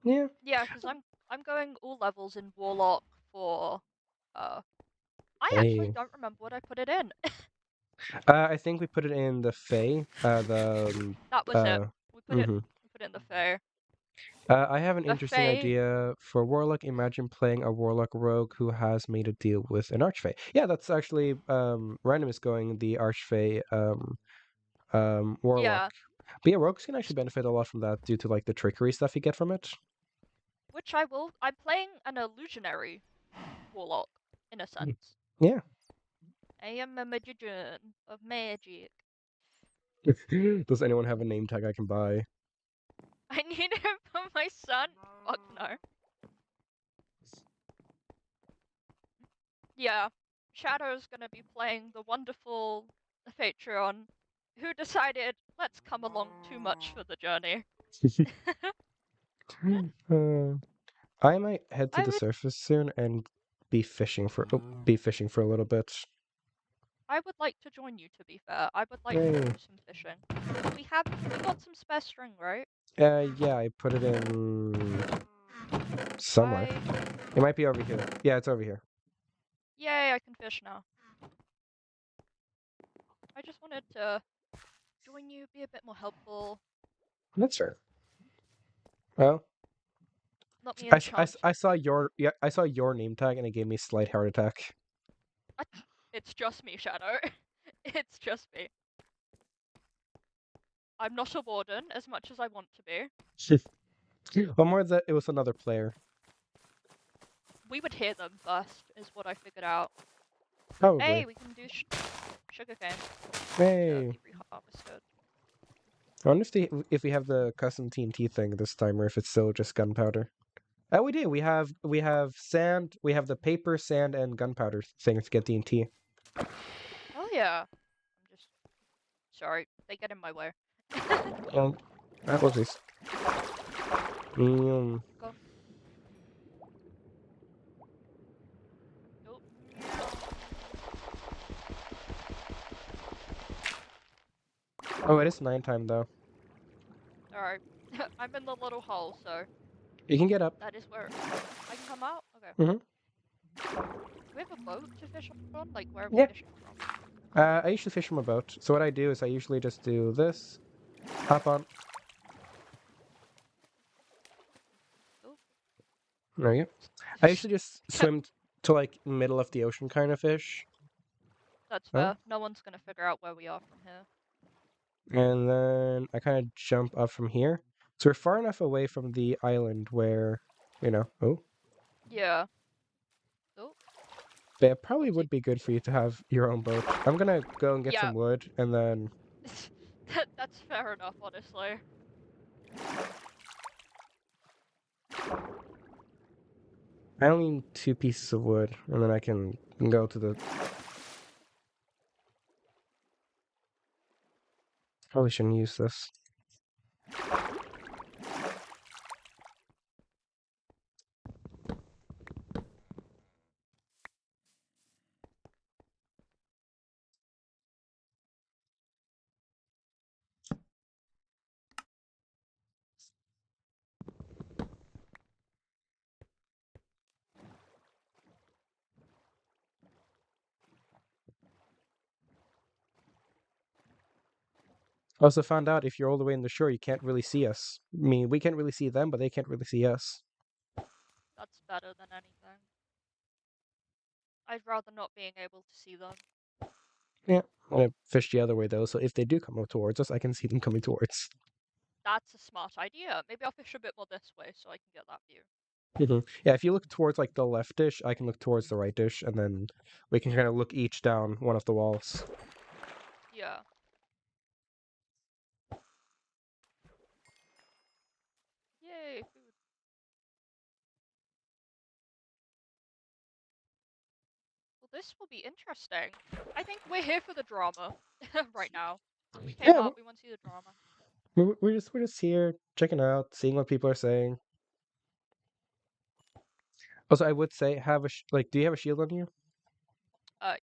Yeah. Yeah, because I'm going all levels in Warlock for I actually Hey. don't remember what I put it in. I think we put it in the Fey. That was it. We put it in the Fae. I have an A interesting Fae. idea for Warlock. Imagine playing a Warlock Rogue who has made a deal with an Archfey. Yeah, that's actually Random is going the Archfey Warlock. Yeah. But yeah, Rogues can actually benefit a lot from that due to like the trickery stuff you get from it. Which I will. I'm playing an illusionary Warlock, in a sense. Yeah. I am a magician of magic. Does anyone have a name tag I can buy? I need it for my son. Fuck no. Yeah, Shadow's gonna be playing the wonderful Patreon, who decided let's come along too much for the journey. I might head to I the would surface soon and be fishing for a little bit. I would like to join you. To be fair, I would like Yay. to do some fishing. We got some spare string, right? Yeah, I put it in somewhere. It might be over here. Yeah, it's over here. Yay! I can fish now. I just wanted to join you, be a bit more helpful. That's fair. Well, Not me I enchant. saw your name tag and it gave me a slight heart attack. It's just me, Shadow. It's just me. I'm not a warden as much as I want to be. Well, more that it was another player. We would hear them first, is what I figured out. Probably. Hey, we can do sugarcane. Hey. Be reharvested. I wonder if we have the custom TNT thing this time, or if it's still just gunpowder. Oh, we do. We have sand. We have the paper, sand, and gunpowder thing to get TNT. Oh yeah. I'm just sorry. They get in my way. Apologies. Go. Nope. Oh, it is nighttime though. Alright. I'm in the little hole, so You can get up. that is where I can come out? Okay. Mhm. Do we have a boat to fish on? Like, where are we Yeah. fishing from? I usually fish from a boat. So what I do is I usually just do this, hop on. Oop. There you go. I usually just swim to like middle of the ocean kind of fish. That's Huh? fair. No one's gonna figure out where we are from here. and then I kind of jump up from here. So we're far enough away from the island where, oh, Yeah. Oh, but it probably oopsie. would be good for you to have your own boat. I'm gonna go and get Yeah. some wood, and then That's fair enough, honestly. I only need 2 pieces of wood, and then I can go to the. Probably shouldn't use this. Also found out if you're all the way in the shore, you can't really see us. I mean, we can't really see them, but they can't really see us. That's better than anything. I'd rather not being able to see them. Yeah, I'm gonna fish the other way though, so if they do come up towards us, I can see them coming towards. That's a smart idea. Maybe I'll fish a bit more this way so I can get that view. Yeah, if you look towards like the left dish, I can look towards the right dish, and then we can kind of look each down one of the walls. Yeah. Yay, food. Well, this will be interesting. I think we're here for the drama right now. We came Yeah, up, we want to see the drama. we're just here checking out, seeing what people are saying. Also, I would say do you have a shield on you?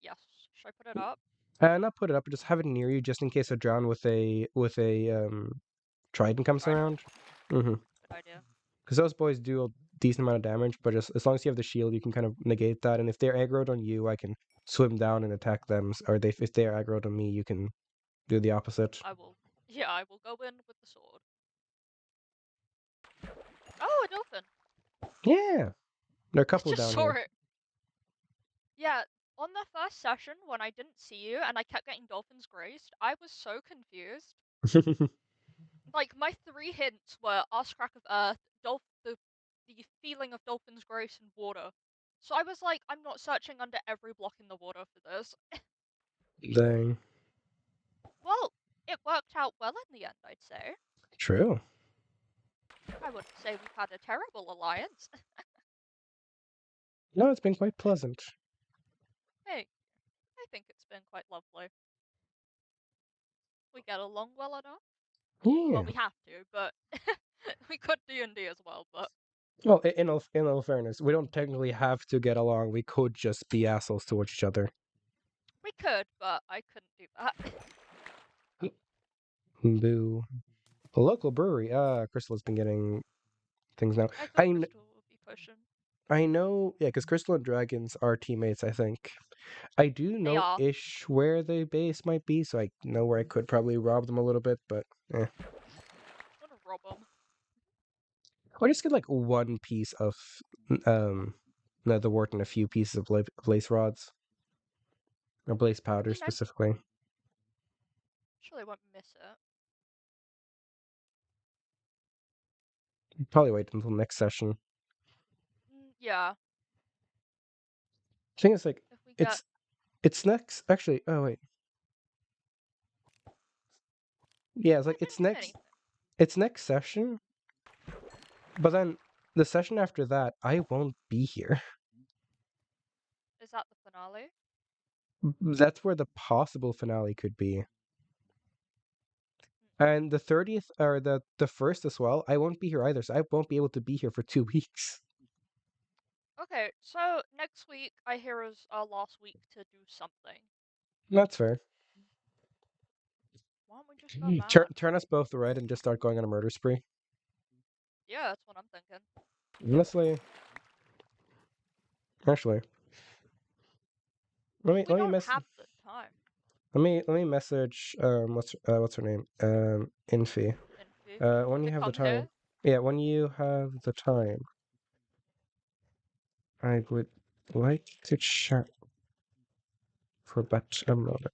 Yes. Should I put it up? Not put it up, but just have it near you just in case a drown with a trident comes Trident. around. Mm-hmm. Good idea. Because those boys do a decent amount of damage, but just as long as you have the shield, you can kind of negate that. And if they're aggroed on you, I can swim down and attack them. Or if they're aggroed on me, you can do the opposite. I will. Yeah, I will go in with the sword. Oh, a dolphin! Yeah, there are a I couple just down saw here. it. Yeah, on the first session when I didn't see you and I kept getting dolphins grazed, I was so confused. Like my 3 hints were ass crack of earth, the feeling of dolphins grace and water. So I was like, I'm not searching under every block in the water for this. Dang. Well, it worked out well in the end, I'd say. True. I wouldn't say we've had a terrible alliance. No, it's been quite pleasant. Hey, I think it's been quite lovely. We get along well enough. Yeah. Well, we have to, but we could D&D as well, but Well, in all fairness, we don't technically have to get along. We could just be assholes towards each other. we could, but I couldn't do that. Boo. A local brewery. Crystal has been getting things now. I thought I Crystal would be pushing. I know, yeah, because Crystal and Dragons are teammates, I think. I do They know are. ish where the base might be, so I know where I could probably rob them a little bit, but eh. I'm gonna rob them. Or just get like one piece of nether wart and a few pieces of blaze rods. Or blaze I powder mean, I'm specifically. sure they won't miss it. Probably wait until next session. Yeah, Thing is, like, if we get... it's next. Actually, oh wait, yeah, it's I like didn't it's do next. anything. It's next session, but then the session after that, I won't be here. Is that the finale? That's where the possible finale could be. And the 30th or the first as well, I won't be here either, so I won't be able to be here for 2 weeks. Okay, so next week I hear is our last week to do something. That's fair. Why don't we just go mad? Turn us both red and just start going on a murder spree. Yeah, that's what I'm thinking. Honestly, actually, let me We let me don't mess have the time. let me message what's her name Infi. Infi. When you To have the come time, here? yeah, when you have the time, I would like to chat for about a moment.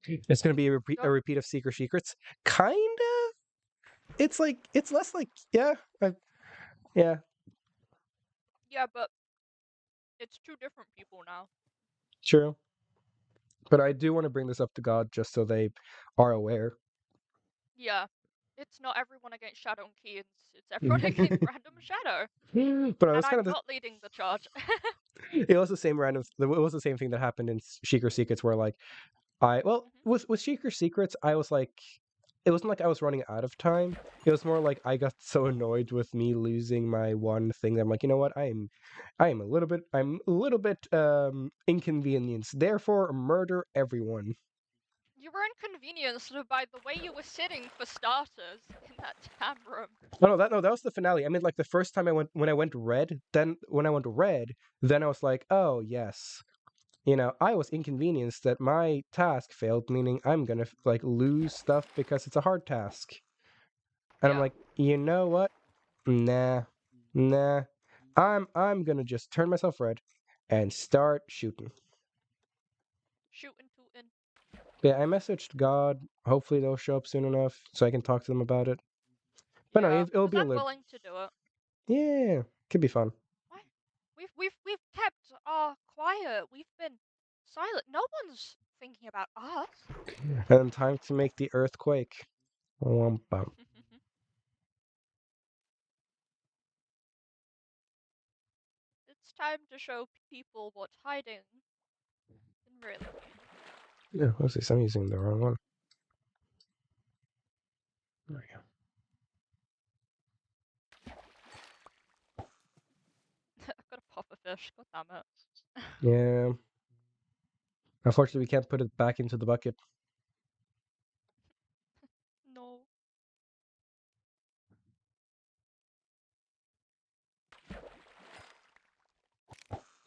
It's gonna be a Go. repeat of Secret Secrets. Kind of. It's like it's less like yeah, yeah. Yeah, but it's two different people now. True. But I do want to bring this up to God just so they are aware. Yeah. It's not everyone against Shadow and Key, it's everyone against Random Shadow. But I And was kind I'm of the, not leading the charge. it was the same random. It was the same thing that happened in Secret Secrets, where like with Secret Secrets, I was like, it wasn't like I was running out of time. It was more like I got so annoyed with me losing my one thing that I'm like, you know what, I'm a little bit inconvenienced. Therefore, murder everyone. You were inconvenienced by the way you were sitting for starters in that damn room. Oh, no, that was the finale. I mean, like the first time when I went red, then when I went red, then I was like, oh yes, you know, I was inconvenienced that my task failed, meaning I'm gonna like lose stuff because it's a hard task. And I'm Yeah. like, you know what? Nah, nah. I'm gonna just turn myself red and start shooting. Shooting, tooting. Yeah, I messaged God. Hopefully they'll show up soon enough so I can talk to them about it. But no, Yeah. it'll Because be a I'm little. willing to do it. Yeah, could be fun. Why? We've kept quiet. We've been silent. No one's thinking about us. And time to make the earthquake. Womp bump. It's time to show people what hiding can really mean. Yeah, what's this? I'm using the wrong one. There we go. I've got a puffer fish. God damn it. Yeah. Unfortunately, we can't put it back into the bucket. No.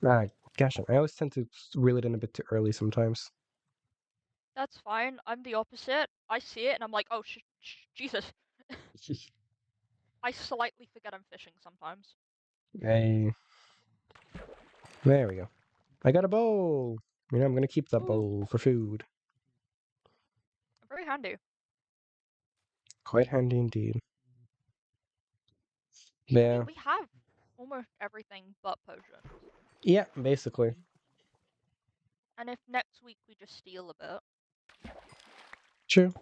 Ah, gosh, I always tend to reel it in a bit too early sometimes. That's fine. I'm the opposite. I see it and I'm like, oh, Jesus. I slightly forget I'm fishing sometimes. Hey. There we go. I got a bowl. You know, I'm gonna keep that Ooh. bowl for food. Very handy. Quite handy indeed. I mean, Yeah. we have almost everything but potions. Yeah, basically. And if next week we just steal a bit, True.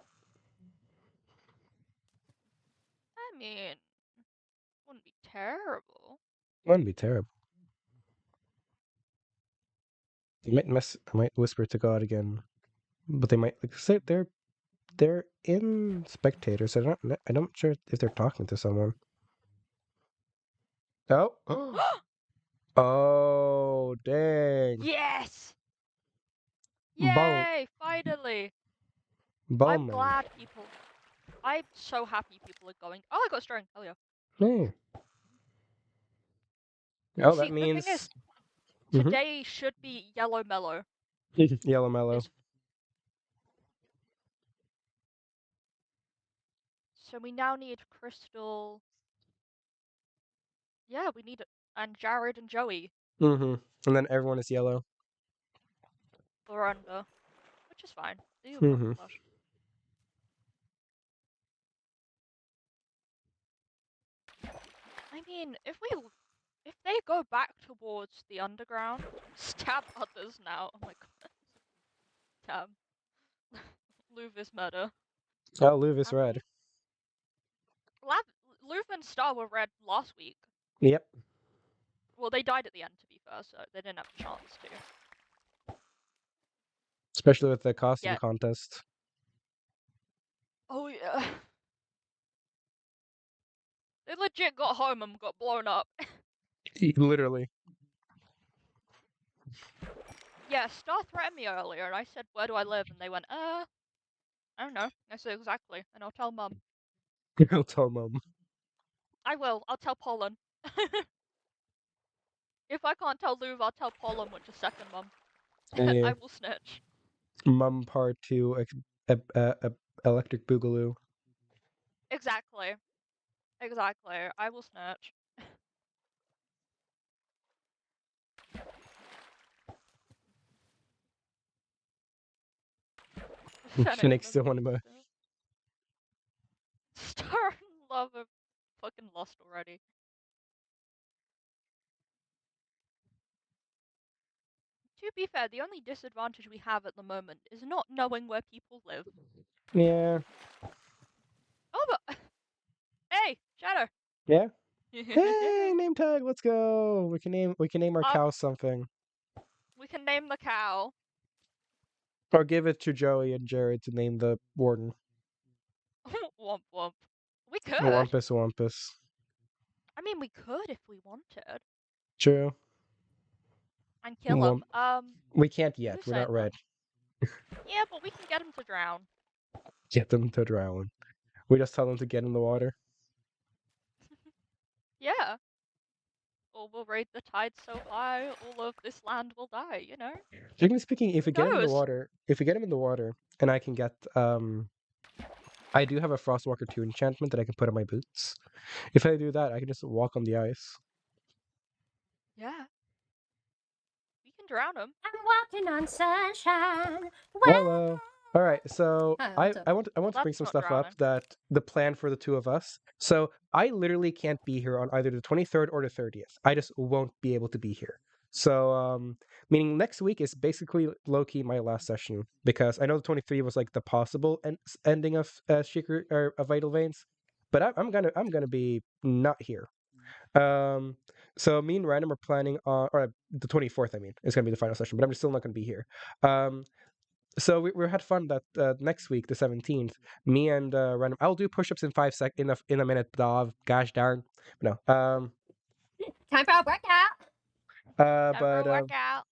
I mean, wouldn't be terrible. Wouldn't be terrible. I might whisper to God again, but they might like say they're in spectators. I'm not sure if they're talking to someone. Oh. Oh, dang. Yes! Bone. Yay! Finally! I'm Bowman. glad people. I'm so happy people are going. Oh, I got a string. Hell yeah. Hey. Oh, See, that the thing is, means today should be yellow mellow. Yellow Mellow. So we now need Crystal. Yeah, we need and Jared and Joey And then everyone is yellow. Lorenda, which is fine. They do Mm-hmm. flush. I mean, if they go back towards the underground, stab others now. Oh my god. Damn. Luva's murder. Oh, Luv is How red. many? Luva and Star were red last week. Yep. Well, they died at the end, to be fair, so they didn't have a chance to. Especially with the costume Yeah. contest. Oh yeah. They legit got home and got blown up. Literally. Yeah, Star threatened me earlier, and I said, "Where do I live?" And they went, I don't know." I said, "Exactly," and I'll tell Mum. I'll tell Mom. I will. I'll tell Pollen. If I can't tell Louv, I'll tell Pollen, which is second Mum. Yeah. I will snitch. Mum part 2 electric boogaloo. Exactly. Exactly. I will snitch. Phoenix still want to. Star and Love are fucking lost already. To be fair, the only disadvantage we have at the moment is not knowing where people live. Yeah. Oh, but hey, Shadow. Yeah. Hey, name tag. Let's go. We can name our cow something, We can name the cow. or give it to Joey and Jared to name the warden. Womp womp. We could. Wampus Wampus. I mean, we could if we wanted. True. And kill him. We can't yet. who's We're saying not red. Yeah, but we can get him to drown. Get them to drown. We just tell them to get in the water. Yeah. Or we'll raid the tide so high, all of this land will die, you know? Generally speaking, if we get him in the knows? water, and I can get I do have a Frostwalker 2 enchantment that I can put on my boots. If I do that, I can just walk on the ice. Yeah. We can drown him. I'm walking on sunshine. Hello. All right, so Hi, I what's up? I want to bring that's some not stuff drowning. up that the plan for the two of us. So I literally can't be here on either the 23rd or the 30th. I just won't be able to be here. So meaning next week is basically low key my last session because I know the 23 was like the possible ending of Secret or of Vital Veins, but I'm gonna be not here. So me and Random are planning on, or the 24th. I mean, is gonna be the final session, but I'm still not gonna be here. So we had fun that next week, the 17th. Me and Random, I'll do push-ups in 5 in a minute. Gosh darn, no. Time for a workout. Time for a But workout.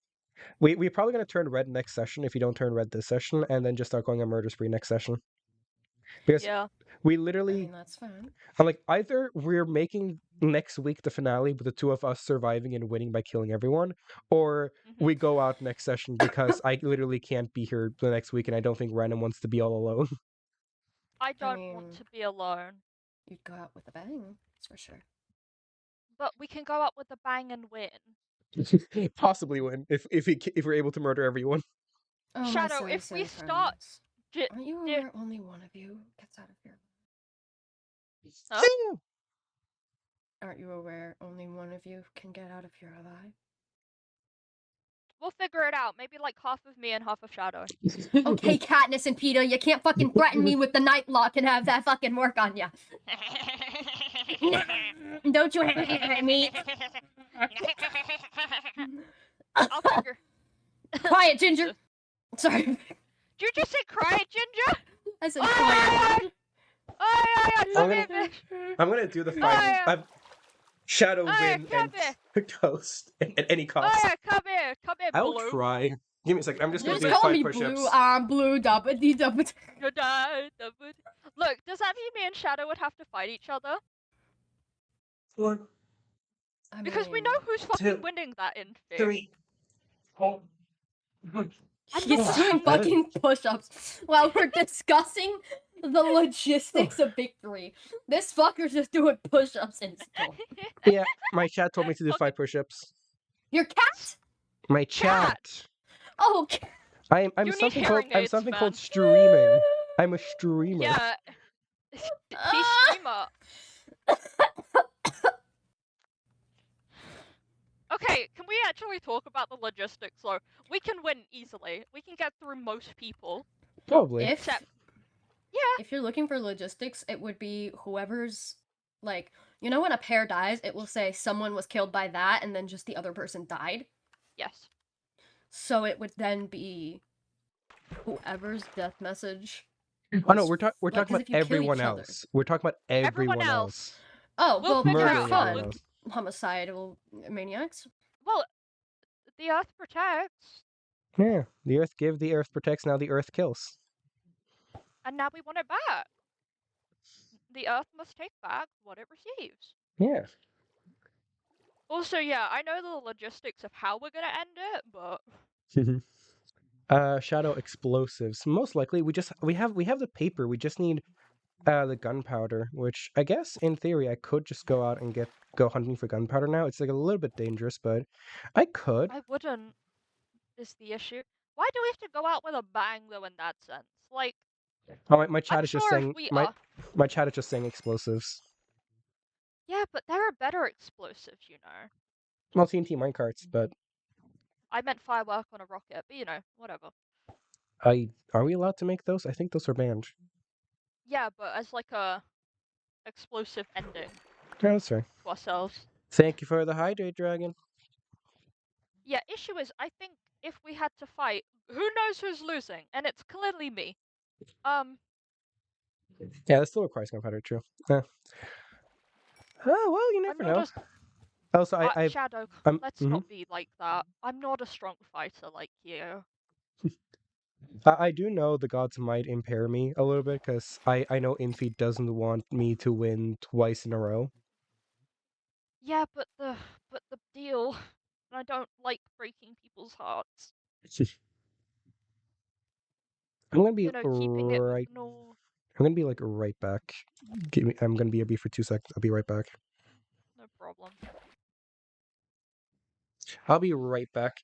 we're probably gonna turn red next session if you don't turn red this session, and then just start going on murder spree next session. Because Yeah. we I literally, mean, that's fine. I'm like, either we're making next week the finale with the two of us surviving and winning by killing everyone, or we go out next session because I literally can't be here the next week, and I don't think Random wants to be all alone. I don't want mean- to be alone. You'd go out with a bang, that's for sure. But we can go out with a bang and win. Possibly win if we're able to murder everyone. Oh, my Shadow, silly, if we silly start friends. j- Aren't you j- aware only one of you gets out of here? Huh? Aren't you aware only one of you can get out of here alive? We'll figure it out. Maybe like half of me and half of Shadow. Okay, Katniss and Peter, you can't fucking threaten me with the night lock and have that fucking work on ya. Don't you hate me? I'll figure. Quiet, Ginger. Sorry, Did you just say cry, Ginger? I said Oi, quiet. oi, oi. Oi, come here, gonna- bitch. I'm gonna do the Oi, fight. Shadow Oi, win come and Ghost at any cost. Oi, come here, I'll Blue. try. Give me a second. I'm just You gonna just do call 5 me push-ups. blue. I'm blue. Double. You died, Look, does that mean me and Shadow would have to fight each other? I Because we mean, know who's fucking two, winning that in fear. 3, 4. he's doing fucking push-ups while we're discussing the logistics of victory. This fucker's just doing push-ups in school. Yeah, my chat told me to do 5 push-ups. Your cat? My chat. Cat. Oh, I'm You need something hearing called aids, called man. streaming. I'm a streamer. Yeah. He's streamer. Okay, can we actually talk about the logistics though? We can win easily. We can get through most people. Probably. If Except, if you're looking for logistics, it would be whoever's like, you know, when a pair dies, it will say someone was killed by that, and then just the other person died. yes. So it would then be whoever's death message. Oh no, was- we're talking 'cause about if you kill everyone each other- else. We're talking about everyone Everyone else. else. Oh, We'll well, figure they're Murdering out. fun. everyone else. Homicidal maniacs. Well, the Earth protects, Yeah, the Earth give, the Earth protects. Now the Earth kills. and now we want it back. The Earth must take back what it receives. Yeah. Also, yeah, I know the logistics of how we're gonna end it, but Shadow explosives. Most likely, we have the paper. We just need the gunpowder, which I guess in theory I could just go out and go hunting for gunpowder now. It's like a little bit dangerous, but I could. I wouldn't. Is the issue? Why do we have to go out with a bang though? In that sense, like, Oh, my chat I'm is just sure if saying we my chat is just saying explosives. yeah, but there are better explosives, you know. Well, TNT minecarts, but I meant firework on a rocket, but you know, whatever. are we allowed to make those? I think those are banned. Yeah, but as like a explosive ending Yeah, that's fair. to ourselves. Thank you for the hydrate, dragon. Yeah, issue is I think if we had to fight, who knows who's losing, and it's clearly me. Yeah, that still requires gunpowder, true. Yeah. Oh well, you I'm never not know. a Also, I Shadow. Let's mhm. not be like that. I'm not a strong fighter like you. I do know the gods might impair me a little bit because I know Infi doesn't want me to win twice in a row. Yeah, but the deal, I don't like breaking people's hearts. I'm gonna be You know, keeping it right. no I'm gonna be like right back. I'm gonna be a bee for 2 seconds. I'll be right back. no problem. I'll be right back.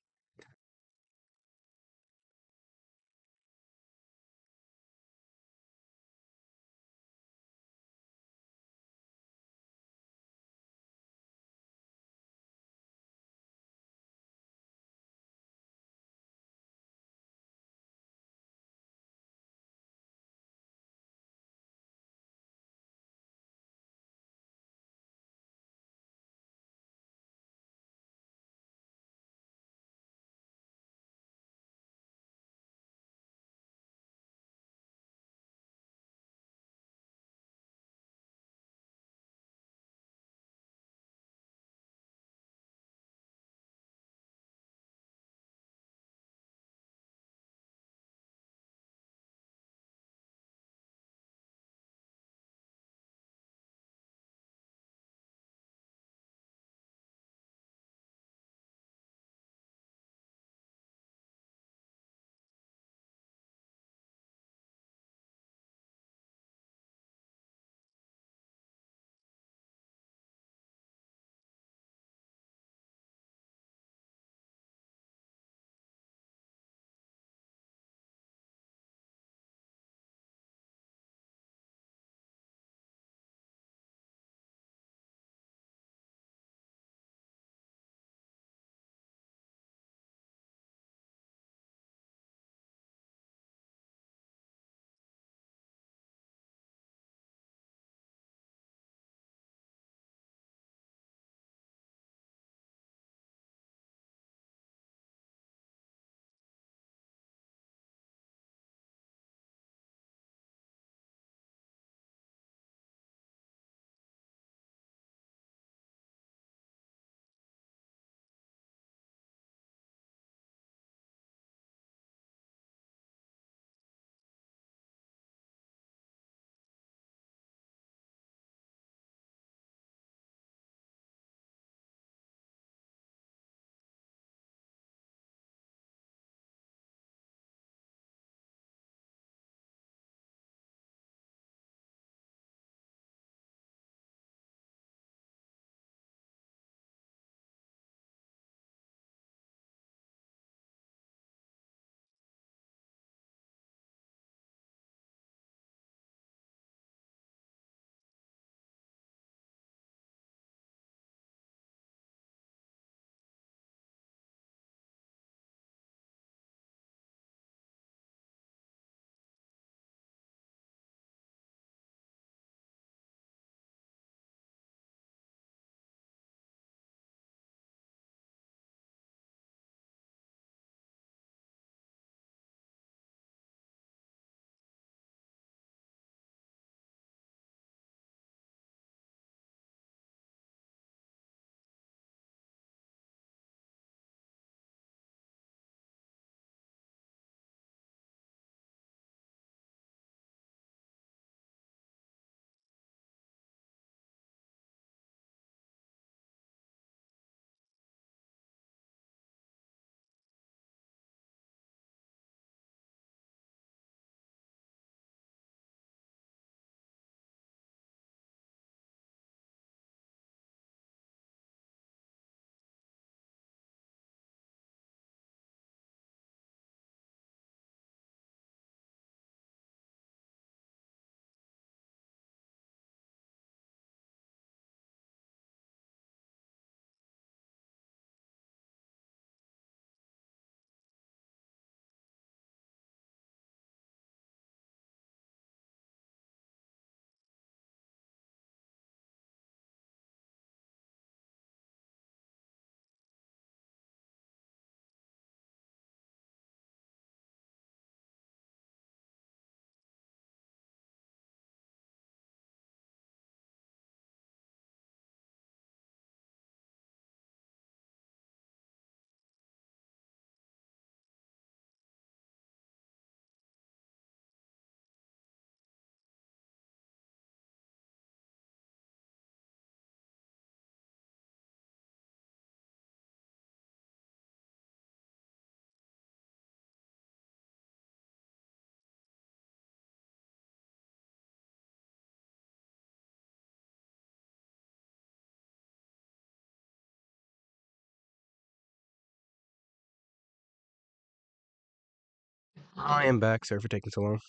I am back. Sorry for taking so long.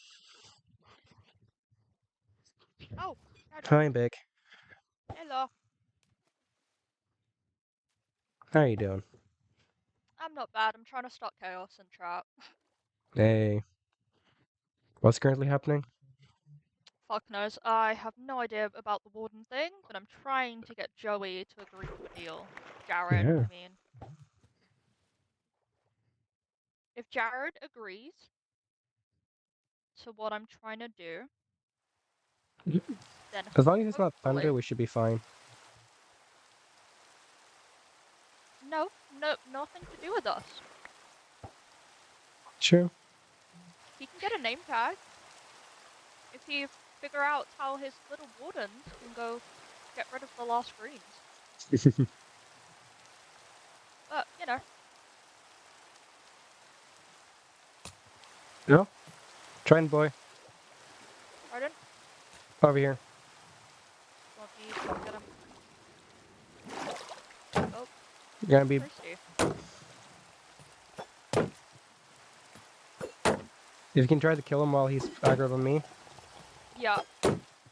Oh, hello. Hi, I'm back. Hello. How are you doing? I'm not bad. I'm trying to stop chaos and trap. Hey. What's currently happening? Fuck knows. I have no idea about the warden thing, but I'm trying to get Joey to agree to a deal. Jared, Yeah. I mean. If Jared agrees to what I'm trying to do, then As long as it's not hopefully... thunder, we should be fine. No, nothing to do with us. True. He can get a name tag. If he figure out how his little wardens can go get rid of the lost greens. But, you know. No? Trident boy. Pardon? Over here. Want me to get him? Oh, You're gonna be. thirsty. If you can try to kill him while he's aggroed on me. Yeah.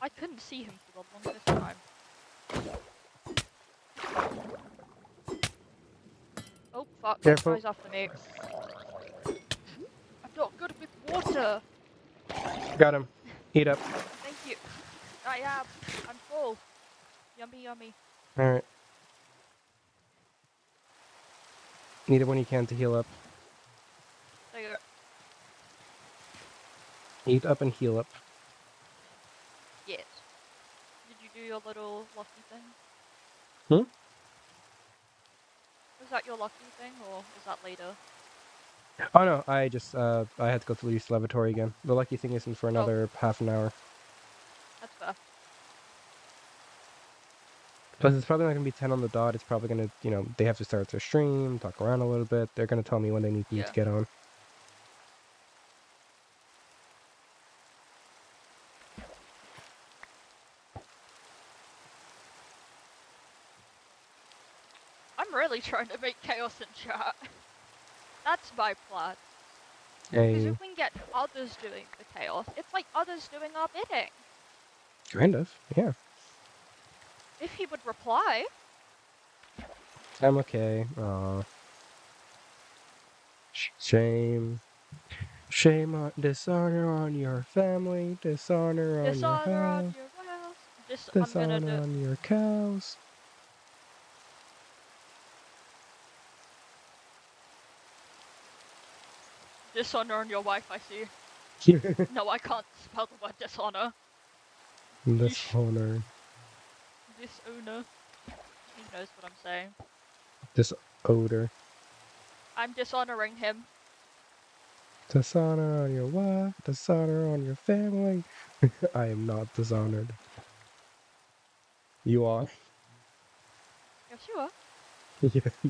I couldn't see him for the longest time. Oh, fuck. Careful. Guy's after me. I'm not good with water. Got him. Eat up. Thank you. I am. I'm full. Yummy, yummy. Alright. Eat it when you can to heal up. There you go. Eat up and heal up. Yes. Did you do your little lucky thing? Hmm? Was that your lucky thing, or is that later? Oh no, I just I had to go to the East Lavatory again. The lucky thing isn't for another half an hour. That's fair. Plus it's probably not gonna be 10 on the dot. It's probably gonna, you know, they have to start their stream, talk around a little bit. They're gonna tell me when they need me to Yeah. get on. I'm really trying to make chaos in chat. That's my plan. Because Hey, if we can get others doing the chaos, it's like others doing our bidding. kind of, yeah. If he would reply. I'm okay. Aw. Shame. Shame on dishonor on your family, dishonor on your Dishonor on house, your house. I'm gonna dishonor do. on your cows. Dishonor on your wife, I see. No, I can't spell the word dishonor. Dishonor. Dishonor. He knows what I'm saying. Disodor. I'm dishonoring him. Dishonor on your wife, dishonor on your family. I am not dishonored. You are. Yes, you are.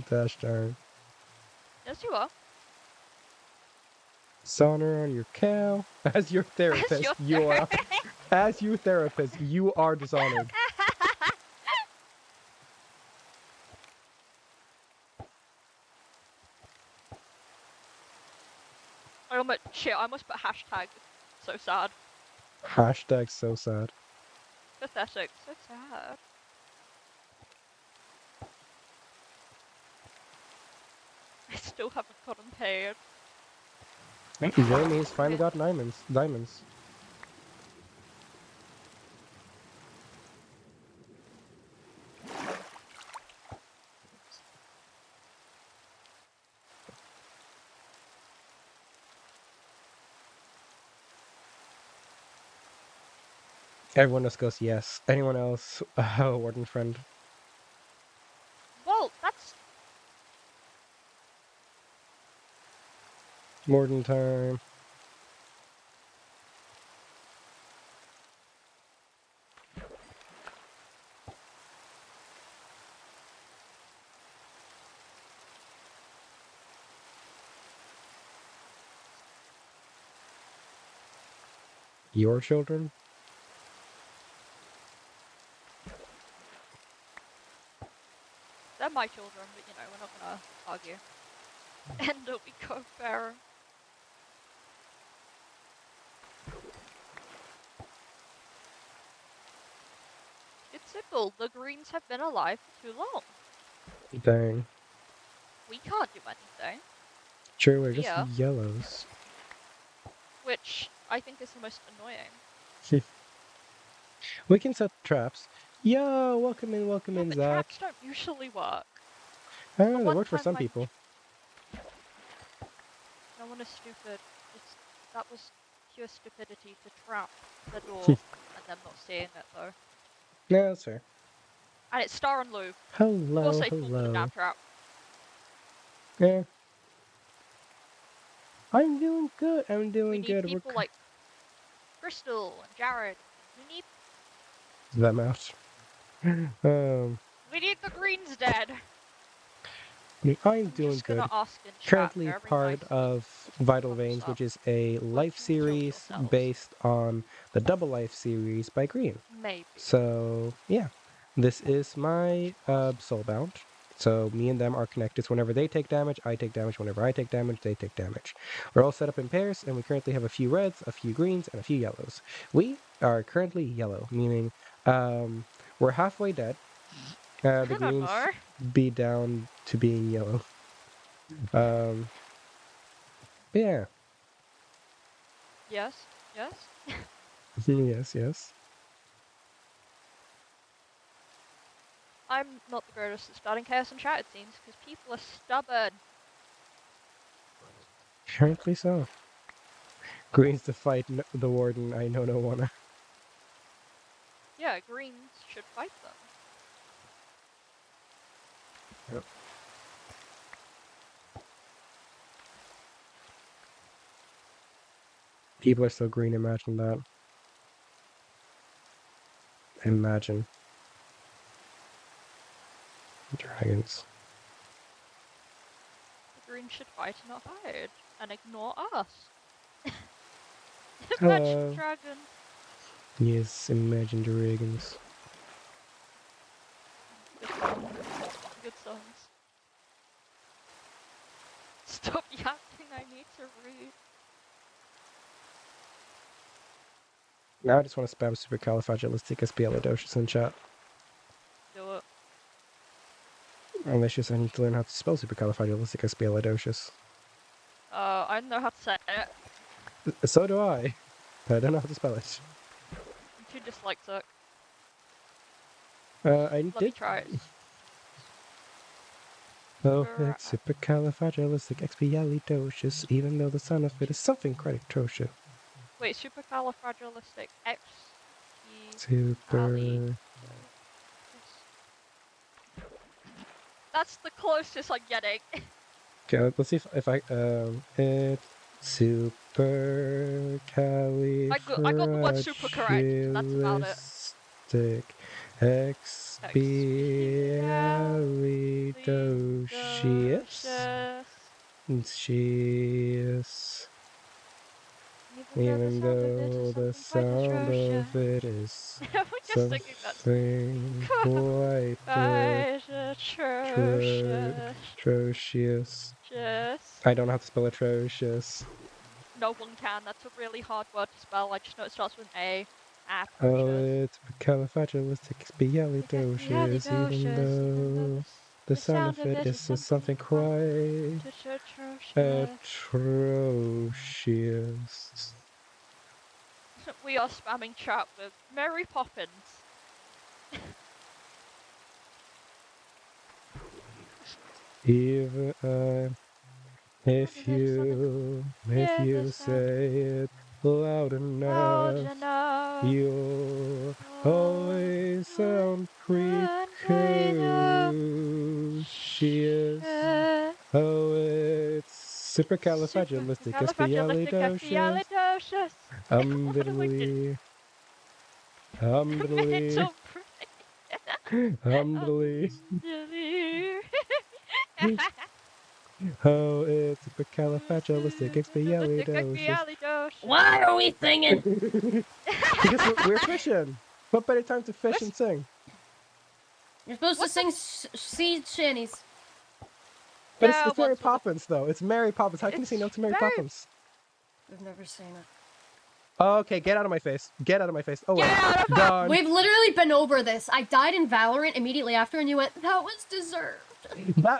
Dash darn. Yes, you are. Dishonor on your cow. As your therapist, your you are. As your therapist, you are dishonored. Shit, I must put hashtag. So sad. Hashtag so sad. Pathetic. So sad. I still haven't gotten paid. Jeremy's finally got diamonds. Everyone else goes yes. Anyone else? Warden friend. Well, that's Warden time. Your children? they're my children, but you know, we're not gonna argue. And we go fair. Simple. The greens have been alive for too long. Dang. We can't do anything. True, we're just Yeah. yellows. Which I think is the most annoying. We can set traps. Yo, welcome in, Yeah, but Zach. traps don't usually work. I don't know, The they one work for time some when people. no one is stupid. That was pure stupidity to trap the door and them not seeing it though. Yeah, that's fair. And it's Star and Lou. Of Hello, course they fall for the hello. damn trap. Yeah. I'm doing good. I'm We doing need good. people like Crystal and Jared. We need them out. we need the greens dead. I'm I'm doing just good. gonna ask in chat Currently very part nicely. of Vital Thumbs Veins, up. which is a Would life you kill series yourselves? based on the Double Life series by Green. Maybe. So yeah, this is my Soulbound. So me and them are connected. So whenever they take damage, I take damage. Whenever I take damage, they take damage. We're all set up in pairs, and we currently have a few reds, a few greens, and a few yellows. We are currently yellow, meaning we're halfway dead. I The don't greens know. be down to being yellow. Um, yeah. Yes. Yes. Yes, yes. I'm not the greatest at starting chaos in chat, it seems, because people are stubborn. Apparently so. Greens to fight the warden. I know no one. Yeah, greens should fight them. Yep. People are so green. Imagine that. Imagine. Dragons. The greens should fight and not hide, and ignore us. Imagine Hello. dragons. Yes, imagine dragons. Good songs. Good songs. Stop yapping, I need to read. Now I just want to spam supercalifragilisticexpialidocious in chat. Do it. Unless just I need to learn how to spell supercalifragilisticexpialidocious. I don't know how to say it. So do I. I don't know how to spell it. I'm too dyslexic. I Let me did. try it. Oh, it's supercalifragilisticexpialidocious, even though the sound of it is something quite atrocious. Wait, supercalifragilistic X Super. That's the closest I'm getting. Okay, let's see if I it's I got the word super correct. That's about it. Expialidocious. She's even though the sound of it is We're just singing that. something quite atrocious. Just. I don't know how to spell atrocious. No one can. That's a really hard word to spell. I just know it starts with an A. Oh, Atrocious. it's califragilisticexpialidocious, even though the sound of it is something quite atrocious. We are spamming chat with Mary Poppins. Even if you say it loud enough, you'll always sound precocious. Oh, it's supercalifragilisticexpialidocious. Umdiddly. Mental Umdiddly. Oh, it's supercalifragilisticexpialidocious. Why are we singing? Because we're fishing. What better time to fish and sing? You're supposed to What sing Seed Shanties. But Yeah, it's Mary what's with the- Poppins, though. It's Mary Poppins. How can you say no to Mary Poppins? I've never seen it. Okay, get out of my face. Get out of my face. Oh, wait. Get out of Done. We've literally been over this. I died in Valorant immediately after, and you went, "That was deserved."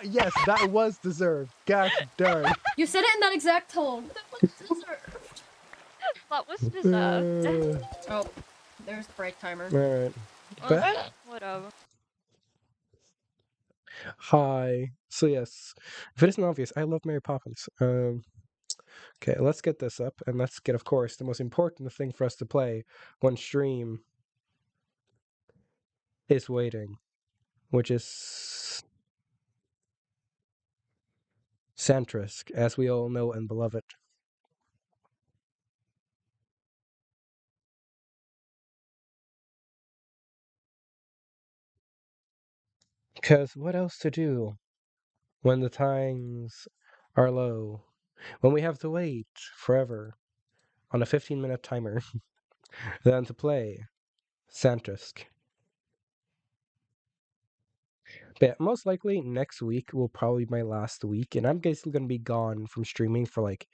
Yes, that was deserved. Gosh darn. You said it in that exact tone. That was deserved. That was deserved. Oh, there's the break timer. Alright. But Whatever. hi. So yes, if it isn't obvious, I love Mary Poppins. Okay, let's get this up, and let's get, of course, the most important thing for us to play when stream is waiting, which is Santrisk, as we all know and beloved. it. Because what else to do when the times are low? When we have to wait forever on a 15-minute timer than to play Santrisk. But yeah, most likely next week will probably be my last week, and I'm basically going to be gone from streaming for like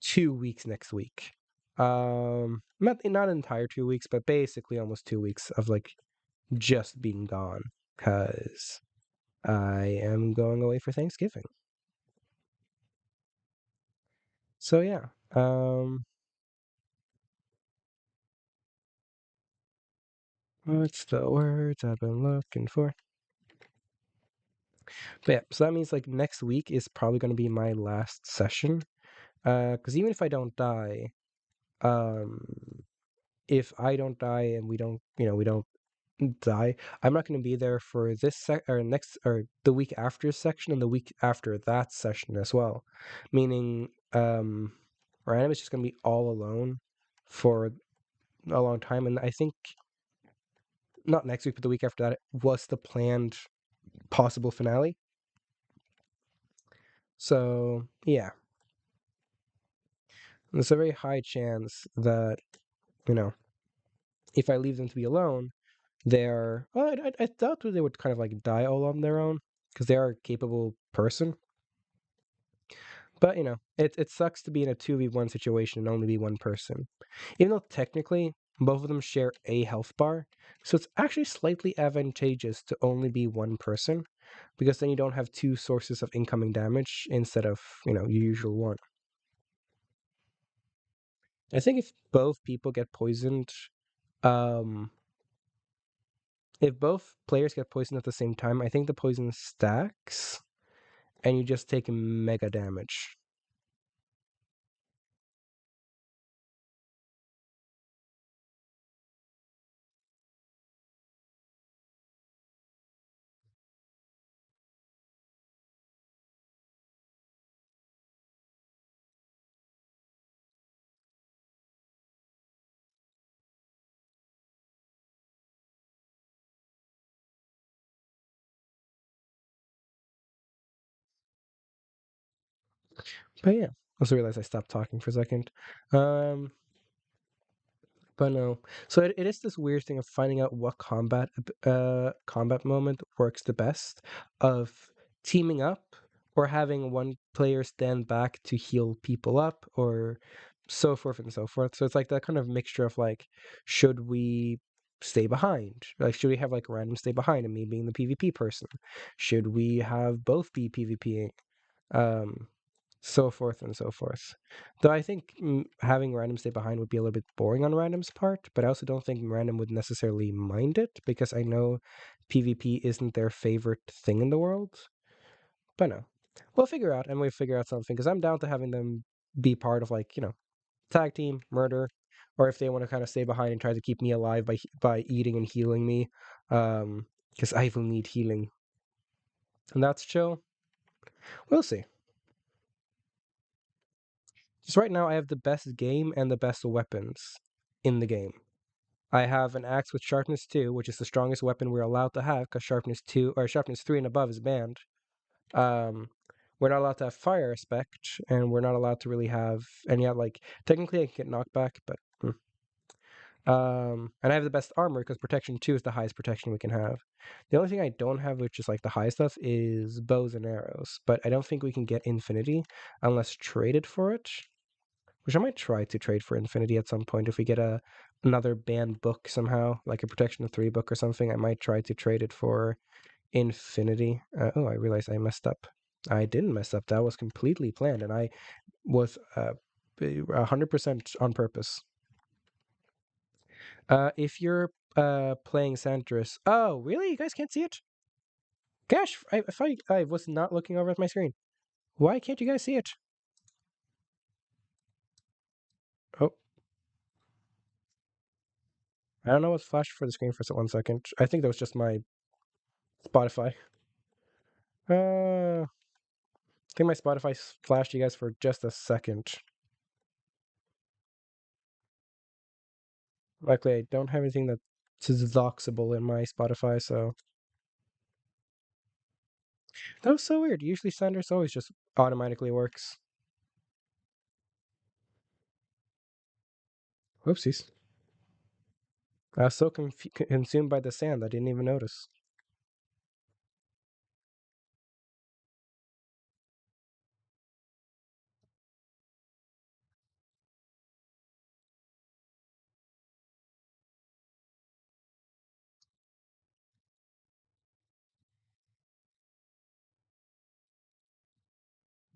2 weeks next week. Not an entire 2 weeks, but basically almost 2 weeks of like just being gone, because I am going away for Thanksgiving. So yeah, what's the words I've been looking for? But yeah, so that means like next week is probably going to be my last session. Because even if I don't die, um, if I don't die and we don't die, I'm not going to be there for this or next or the week after section and the week after that session as well. Meaning, Random is just going to be all alone for a long time, and I think not next week, but the week after that was the planned possible finale. So yeah, there's a very high chance that if I leave them to be alone, they're well, I doubt that they would kind of like die all on their own because they are a capable person. But it sucks to be in a 2v1 situation and only be one person. Even though technically both of them share a health bar, so it's actually slightly advantageous to only be one person because then you don't have two sources of incoming damage instead of your usual one. I think if both people get poisoned, um, if both players get poisoned at the same time, I think the poison stacks, and you just take mega damage. But yeah, I also realized I stopped talking for a second. But no. So it is this weird thing of finding out what combat moment works the best, of teaming up or having one player stand back to heal people up, or so forth and so forth. So it's like that kind of mixture of like, should we stay behind? Like, should we have like random stay behind and me being the PvP person? Should we have both be PvPing? Um, so forth and so forth. Though I think having random stay behind would be a little bit boring on random's part, but I also don't think random would necessarily mind it because I know PvP isn't their favorite thing in the world. But no, we'll figure out and we'll figure out something because I'm down to having them be part of like tag team murder, or if they want to kind of stay behind and try to keep me alive by eating and healing me, because I will need healing, and that's chill. We'll see. Just right now, I have the best game and the best weapons in the game. I have an axe with sharpness 2, which is the strongest weapon we're allowed to have because sharpness 2 or sharpness 3 and above is banned. We're not allowed to have fire aspect, and we're not allowed to really have any like technically I can get knockback, but and I have the best armor because protection 2 is the highest protection we can have. The only thing I don't have, which is like the high stuff, is bows and arrows, but I don't think we can get infinity unless traded for it. which I might try to trade for Infinity at some point. If we get another banned book somehow, like a Protection of 3 book or something, I might try to trade it for Infinity. Oh, I realized I messed up. I didn't mess up. That was completely planned, and I was 100% on purpose. If you're playing Sandris, oh really? You guys can't see it? Gosh, I was not looking over at my screen. Why can't you guys see it? Oh, I don't know what's flashed for the screen for 1 second. I think that was just my Spotify. I think my Spotify flashed you guys for just a second. Luckily, I don't have anything that's doxable in my Spotify, so that was so weird. Usually, Sanders always just automatically works. Whoopsies. I was so consumed by the sand, I didn't even notice.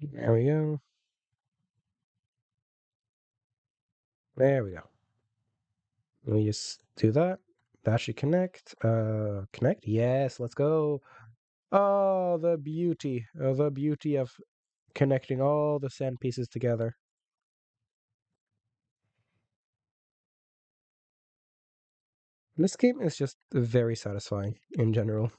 There we go. There we go. Let me just do that. That should connect. Connect? Yes, let's go. Oh, the beauty. The beauty of connecting all the sand pieces together. This game is just very satisfying in general.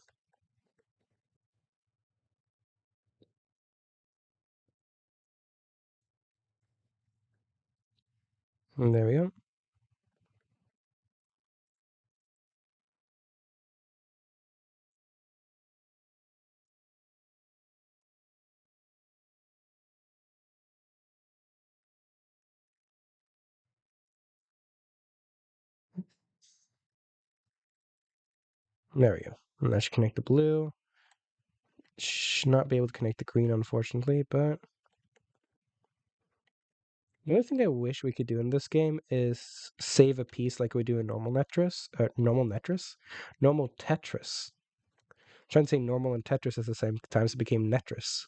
And there we go. There we go. And that should connect the blue. Should not be able to connect the green, unfortunately, but the only thing I wish we could do in this game is save a piece like we do in normal Tetris. Normal Tetris. I'm trying to say normal and Tetris at the same time, so it became Netris.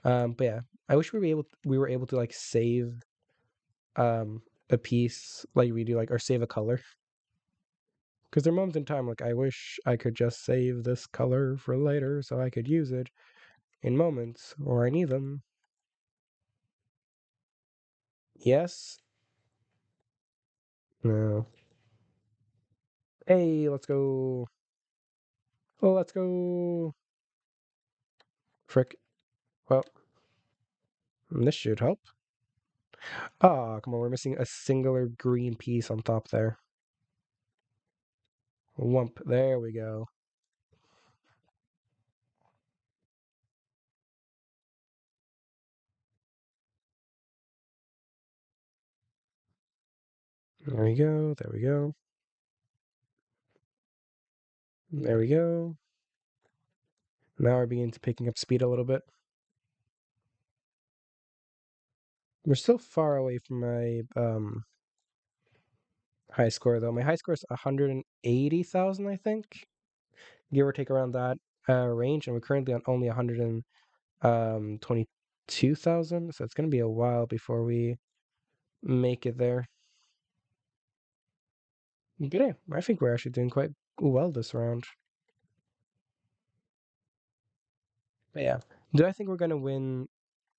But yeah, I wish we were able to like save a piece like we do, like, or save a color. Because there are moments in time like I wish I could just save this color for later so I could use it in moments or I need them. Yes. No. Hey, let's go. Oh, let's go. Frick. Well, this should help. Ah, come on, we're missing a singular green piece on top there. Wump. There we go. There we go. There we go. There we go. Now we're beginning to picking up speed a little bit. We're still far away from my high score though. My high score is 180,000, I think, give or take around that range, and we're currently on only 122,000. So it's gonna be a while before we make it there. But yeah, I think we're actually doing quite well this round. But yeah, do I think we're gonna win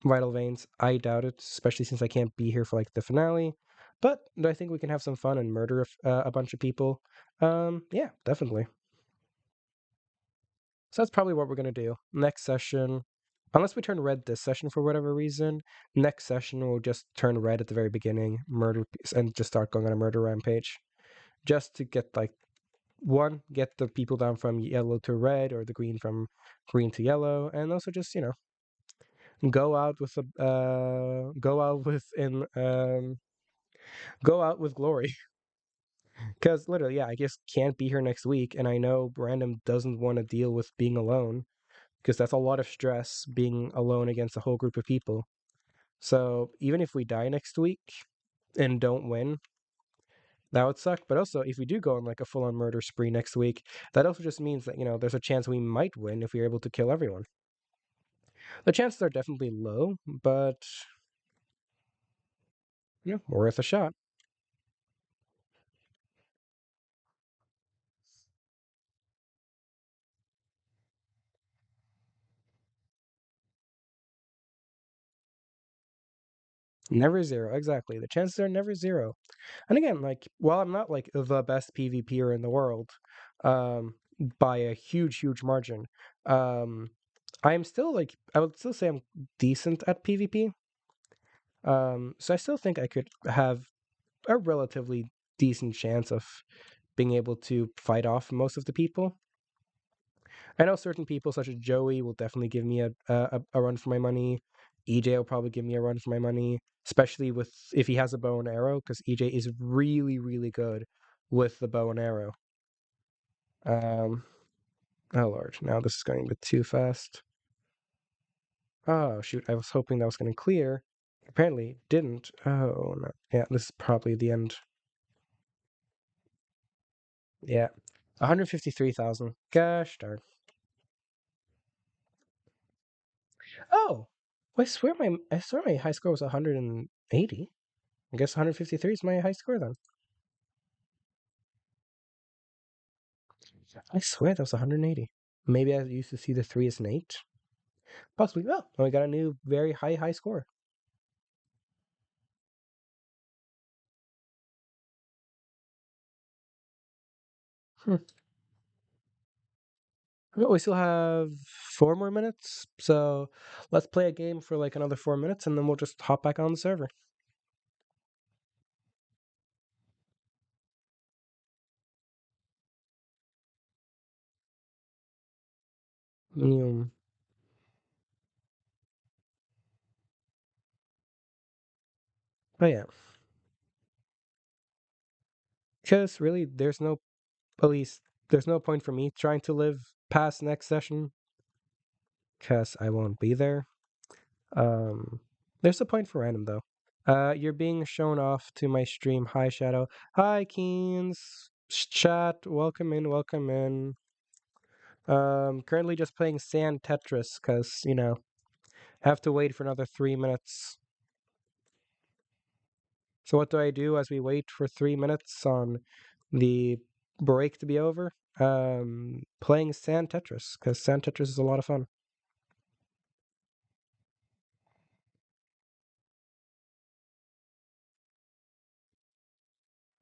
Vital Veins? I doubt it, especially since I can't be here for like the finale. But do I think we can have some fun and murder a bunch of people? Yeah, definitely. So that's probably what we're gonna do next session. Unless we turn red this session for whatever reason, next session we'll just turn red at the very beginning, murder and just start going on a murder rampage, just to get like get the people down from yellow to red or the green from green to yellow, and also just go out with go out with glory. Because literally, yeah, I just can't be here next week, and I know Random doesn't want to deal with being alone because that's a lot of stress being alone against a whole group of people. So even if we die next week and don't win, that would suck. But also, if we do go on like a full-on murder spree next week, that also just means that, there's a chance we might win if we're able to kill everyone. The chances are definitely low, but worth a shot. Never zero, exactly. The chances are never zero. And again, like, while I'm not like the best PvPer in the world, um, by a huge, huge margin, um, I'm still like I would still say I'm decent at PvP. So I still think I could have a relatively decent chance of being able to fight off most of the people. I know certain people, such as Joey, will definitely give me a run for my money. EJ will probably give me a run for my money, especially with if he has a bow and arrow, because EJ is really, really good with the bow and arrow. Um, oh lord, now this is going a bit too fast. Oh shoot, I was hoping that was going to clear. Apparently, it didn't. Oh no, yeah, this is probably the end. Yeah, 153,000. Gosh darn. Oh, I swear my high score was 180. I guess 153 is my high score then. I swear that was 180. Maybe I used to see the 3 as an 8. Possibly. Oh, and we got a new very high score. Hmm. Well, we still have 4 more minutes, so let's play a game for like another 4 minutes, and then we'll just hop back on the server. Um, oh yeah, because really, at least there's no point for me trying to live past next session, because I won't be there. Um, there's a point for random though. You're being shown off to my stream. Hi, Shadow. Hi, Keens. Chat. Welcome in. Welcome in. Currently just playing Sand Tetris because have to wait for another 3 minutes. So what do I do as we wait for 3 minutes on the break to be over? Playing Sand Tetris because Sand Tetris is a lot of fun.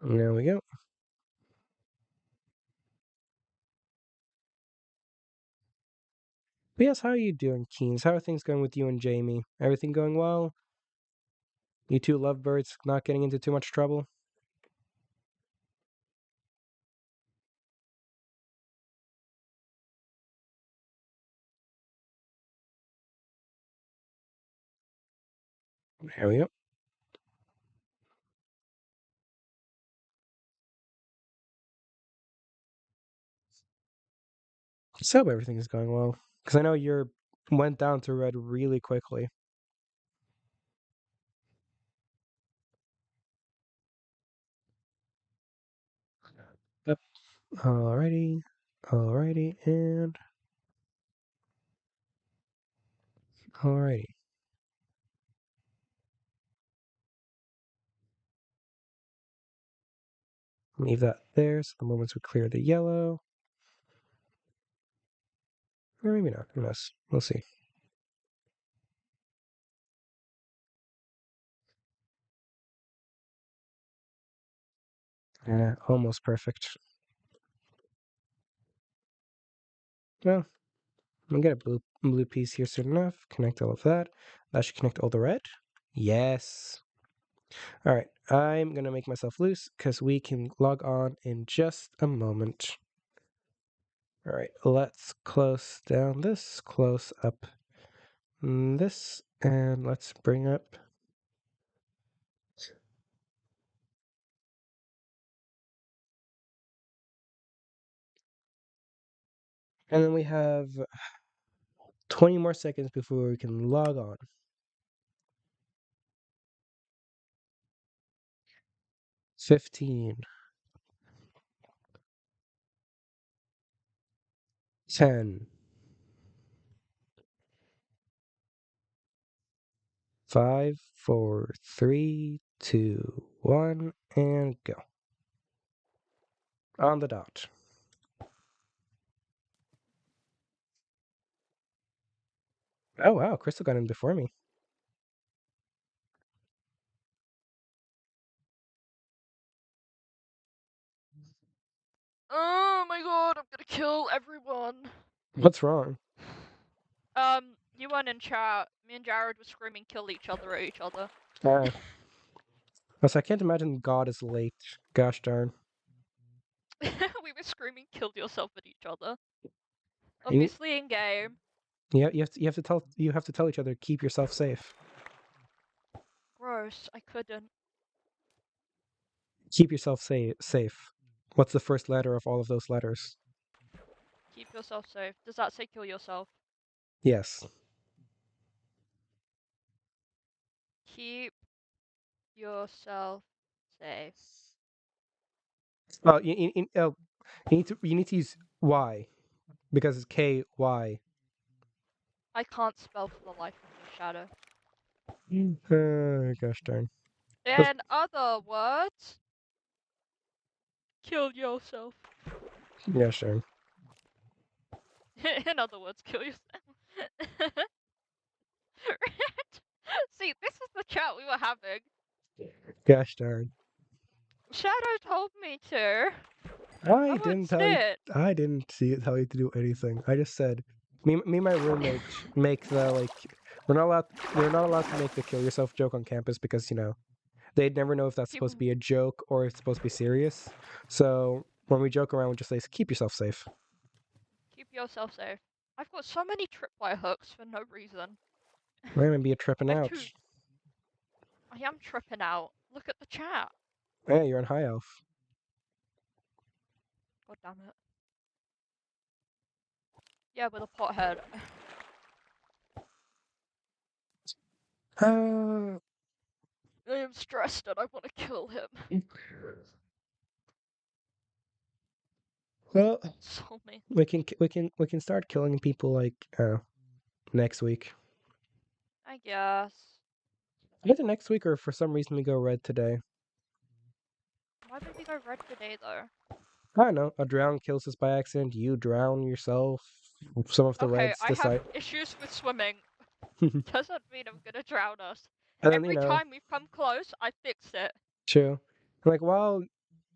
There we go. But yes, how are you doing, Keens? How are things going with you and Jamie? Everything going well? You two lovebirds not getting into too much trouble? There we go. So hope everything is going well. Because I know you went down to red really quickly. Yep. Alrighty. Alrighty, and alrighty. Leave that there so the moments we clear the yellow. Or maybe not. Who knows? We'll see. Almost perfect. Well, I'm gonna get a blue piece here soon enough. Connect all of that. That should connect all the red. Yes. Alright, I'm gonna make myself loose because we can log on in just a moment. Alright, let's close down this, close up this, and let's bring up and then we have 20 more seconds before we can log on. 15. 10. 5, 4, 3, 2, 1, and go. On the dot. Oh wow, Crystal got in before me. Oh my god, I'm gonna kill everyone. What's wrong? You weren't in chat. Me and Jared were screaming kill each other at each other. Also, I can't imagine God is late. Gosh darn. We were screaming kill yourself at each other. You need- Obviously in game. Yeah, you have to tell each other, keep yourself safe. Gross, I couldn't. Keep yourself safe. What's the first letter of all of those letters? Keep yourself safe. Does that say kill yourself? Yes. Keep yourself safe. Oh, you need to use Y because it's KY. I can't spell for the life of me, Shadow. Gosh darn. In other words, kill yourself. Yeah, sure. In other words, kill yourself. See, this is the chat we were having. Gosh darn. Shadow told me to. I wouldn't didn't tell you. sit. I didn't tell you to do anything. I just said, me and my roommate make the like. We're not allowed to make the kill yourself joke on campus because they'd never know if that's supposed to be a joke or if it's supposed to be serious. So when we joke around, we just say, "Keep yourself safe." Keep yourself safe. I've got so many tripwire hooks for no reason. Might even be a tripping I out. too. I am tripping out. Look at the chat. Hey, you're on high elf. God damn it. Yeah, with a pothead. I am stressed and I want to kill him. Well, So me. we can start killing people like next week. I guess. Either next week or for some reason we go red today. Why would we go red today though? I don't know. A drown kills us by accident. You drown yourself. Some of the Okay, reds I decide. have issues with swimming. Doesn't mean I'm gonna drown us. And then Every time we've come close, I fix it. true. Like while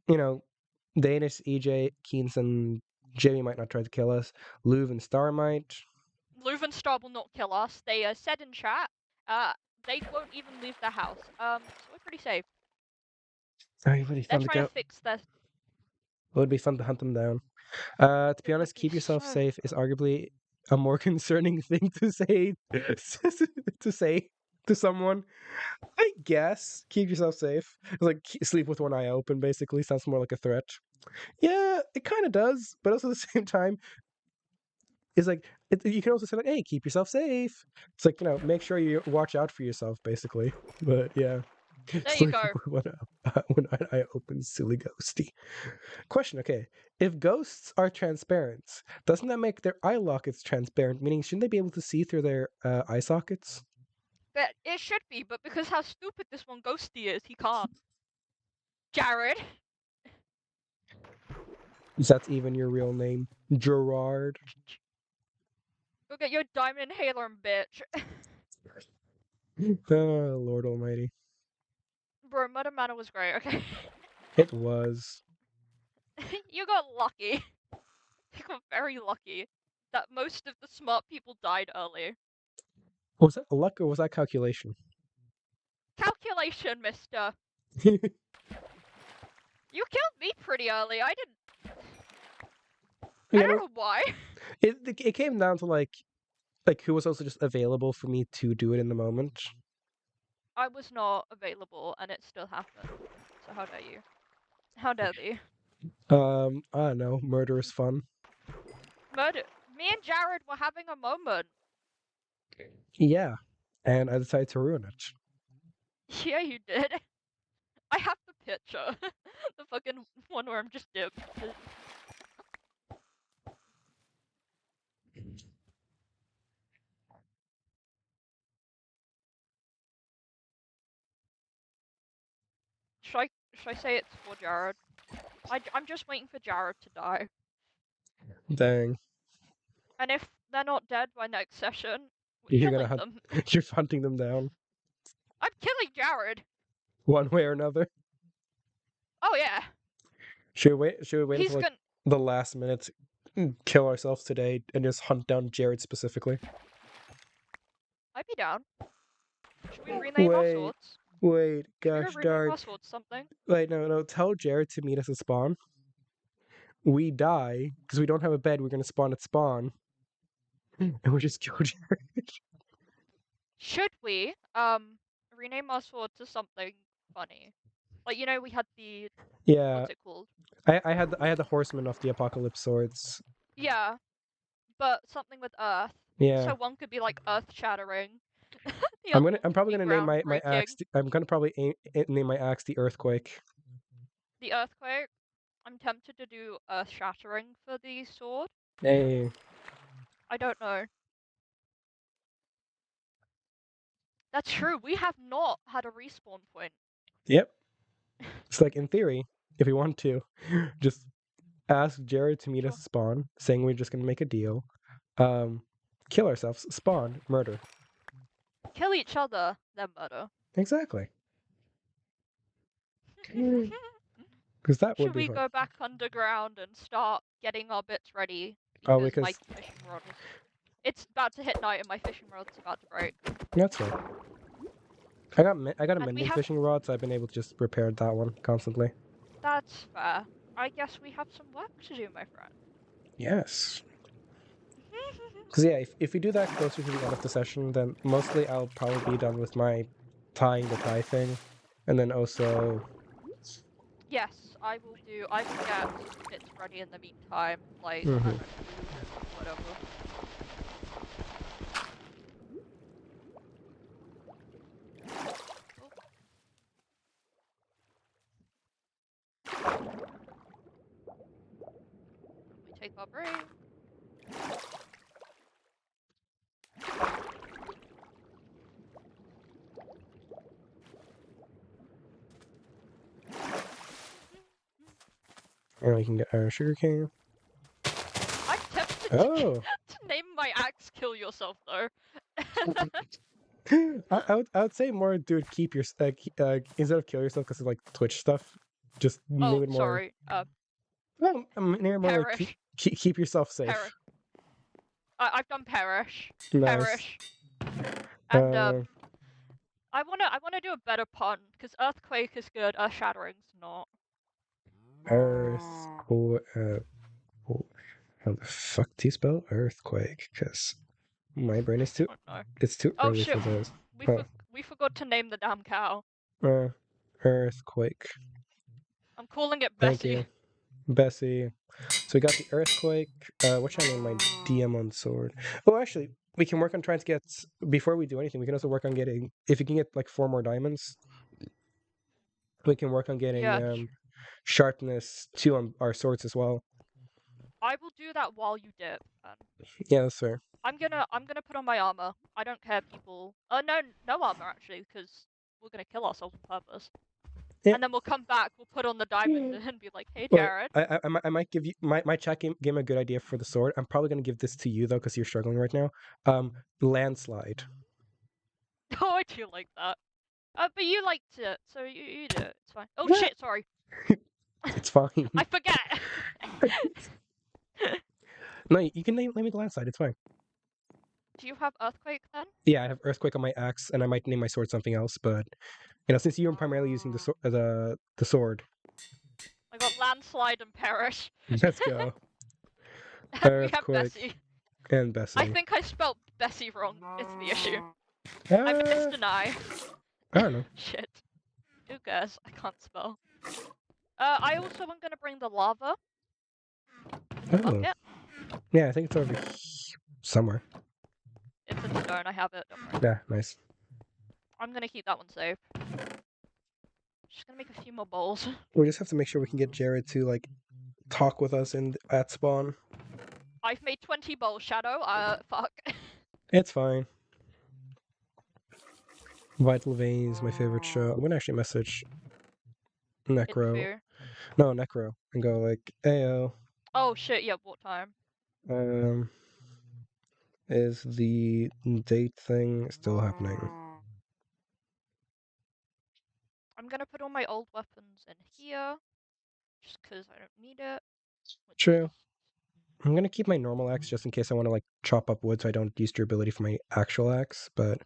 Danish, EJ, Keens, and Jimmy might not try to kill us, Luv and Star might. Luvenstar will not kill us. They said in chat, they won't even leave the house. So we're pretty safe. It would be They're fun to trying go. to fix their. It would be fun to hunt them down. To be It would honest, be keep yourself so safe is fun. arguably a more concerning thing to say to say to someone. I guess keep yourself safe. It's like sleep with one eye open. Basically, sounds more like a threat. Yeah, it kind of does, but also at the same time, it's like you can also say like, "Hey, keep yourself safe." It's like make sure you watch out for yourself, basically. But yeah, There you sleep go. with one eye open, silly ghosty. Question: okay, if ghosts are transparent, doesn't that make their eye lockets transparent? Meaning, shouldn't they be able to see through their eye sockets? But it should be, but because how stupid this one ghosty is, he can't. Jared. Is that even your real name, Gerard? Go get your diamond inhaler, bitch. Oh, Lord Almighty! Bro, Mother Manor was great, okay? It was. You got lucky. You got very lucky that most of the smart people died early. Was that luck or was that calculation? Calculation, mister. You killed me pretty early. I didn't. I don't know why. It came down to like who was also just available for me to do it in the moment. I was not available and it still happened. So how dare you? How dare thee? I don't know. Murder is fun. Murder. Me and Jared were having a moment. Yeah, and I decided to ruin it. Yeah, you did. I have the picture. The fucking one where I'm just dipped. Should I say it's for Jared? I'm just waiting for Jared to die. Dang. And if they're not dead by next session, we're You're gonna killing hunt. them. You're hunting them down I'm killing Jared. one way or another. Oh yeah. Should we wait? Should we wait He's until like gonna. the last minute to kill ourselves today and just hunt down Jared specifically? I'd be down. Should we rename our Wait, swords? wait, Should we gosh rename darn. our swords something? Wait, no. Tell Jared to meet us at spawn. We die because we don't have a bed. We're gonna spawn at spawn, and we just kill Jared. Should we rename our sword to something funny? Like we had the Yeah, what's it called? I had the horseman of the apocalypse swords. Yeah, but something with earth. Yeah, So one could be like earth shattering. The other one I'm could probably be gonna name my groundbreaking. axe. I'm gonna probably name my axe the earthquake. The earthquake. I'm tempted to do earth shattering for the sword. Hey, I don't know. That's true. We have not had a respawn point. yep. It's like in theory, if we want to, just ask Jared to meet us Sure. at spawn, saying we're just gonna make a deal. Kill ourselves, spawn, murder. Kill each other, then murder. Exactly. Because that would Should be we fun. go back underground and start getting our bits ready? Oh, My because fishing rod is. It's about to hit night and my fishing rod's about to break. that's fine. I got a And we mending have. fishing rod, so I've been able to just repair that one constantly. That's fair. I guess we have some work to do, my friend. Yes. Because yeah, if we do that closer to the end of the session, then mostly I'll probably be done with my tying the tie thing, and then also Yes, I will do. I will get some bits ready in the meantime, like Mhm. I don't know, food, whatever. We take our break. and we can get our sugar cane. I'm tempted Oh. to name my axe "Kill Yourself" though. I would say more, dude. Keep your instead of kill yourself because of like Twitch stuff. Just name Oh, it more. sorry. Well, name it more like Perish. keep yourself safe. Perish. I've done perish. Nice. Perish. And Uh, I wanna do a better pun because earthquake is good. Earth shattering's not. How the fuck do you spell earthquake? Because my brain is too. I don't know. It's too Oh early shit! for this. We forgot to name the damn cow. Earthquake. I'm calling it Thank Bessie. you, Bessie. So we got the earthquake. What should I name my DM on sword? Oh, actually, we can work on trying to get before we do anything. We can also work on getting if we can get like 4 more diamonds. We can work on getting Yeah. sharpness 2 on our swords as well. I will do that while you dip. Yeah, that's fair. I'm gonna put on my armor. I don't care, people. No armor actually, because we're gonna kill ourselves on purpose. Yeah. And then we'll come back. We'll put on the diamond and be like, "Hey, Wait, Jared." I might give you my chat gave me a good idea for the sword. I'm probably gonna give this to you though because you're struggling right now. Landslide. Oh, I do like that. But you liked it, so you do it. It's fine. Oh Yeah. shit! Sorry. It's fine. I forget. No, you can name it landslide. It's fine. Do you have earthquake then? Yeah, I have earthquake on my axe, and I might name my sword something else. But since you're primarily using the sword, I got landslide and perish. let's go. And we have Earthquake. Bessie. And Bessie. I think I spelled Bessie wrong. It's the issue. Uh, I missed an I. I don't know. Shit. Who cares? I can't spell. I also am gonna bring the lava Oh. bucket. Yeah, I think it's over somewhere. It's in stone. I have it. Don't worry. Yeah, nice. I'm gonna keep that one safe. Just gonna make a few more bowls. We just have to make sure we can get Jared to like talk with us at spawn. I've made 20 bowls, Shadow. Fuck. It's fine. Vital Vein is my favorite show. I'm gonna actually message Necro. Interfere. No, Necro, and go like, "Ayo, Oh shit, yeah, what time? is the date thing still happening?" I'm gonna put all my old weapons in here. Just because I don't need it. Which True. is- I'm gonna keep my normal axe just in case I want to like chop up wood so I don't use durability for my actual axe. But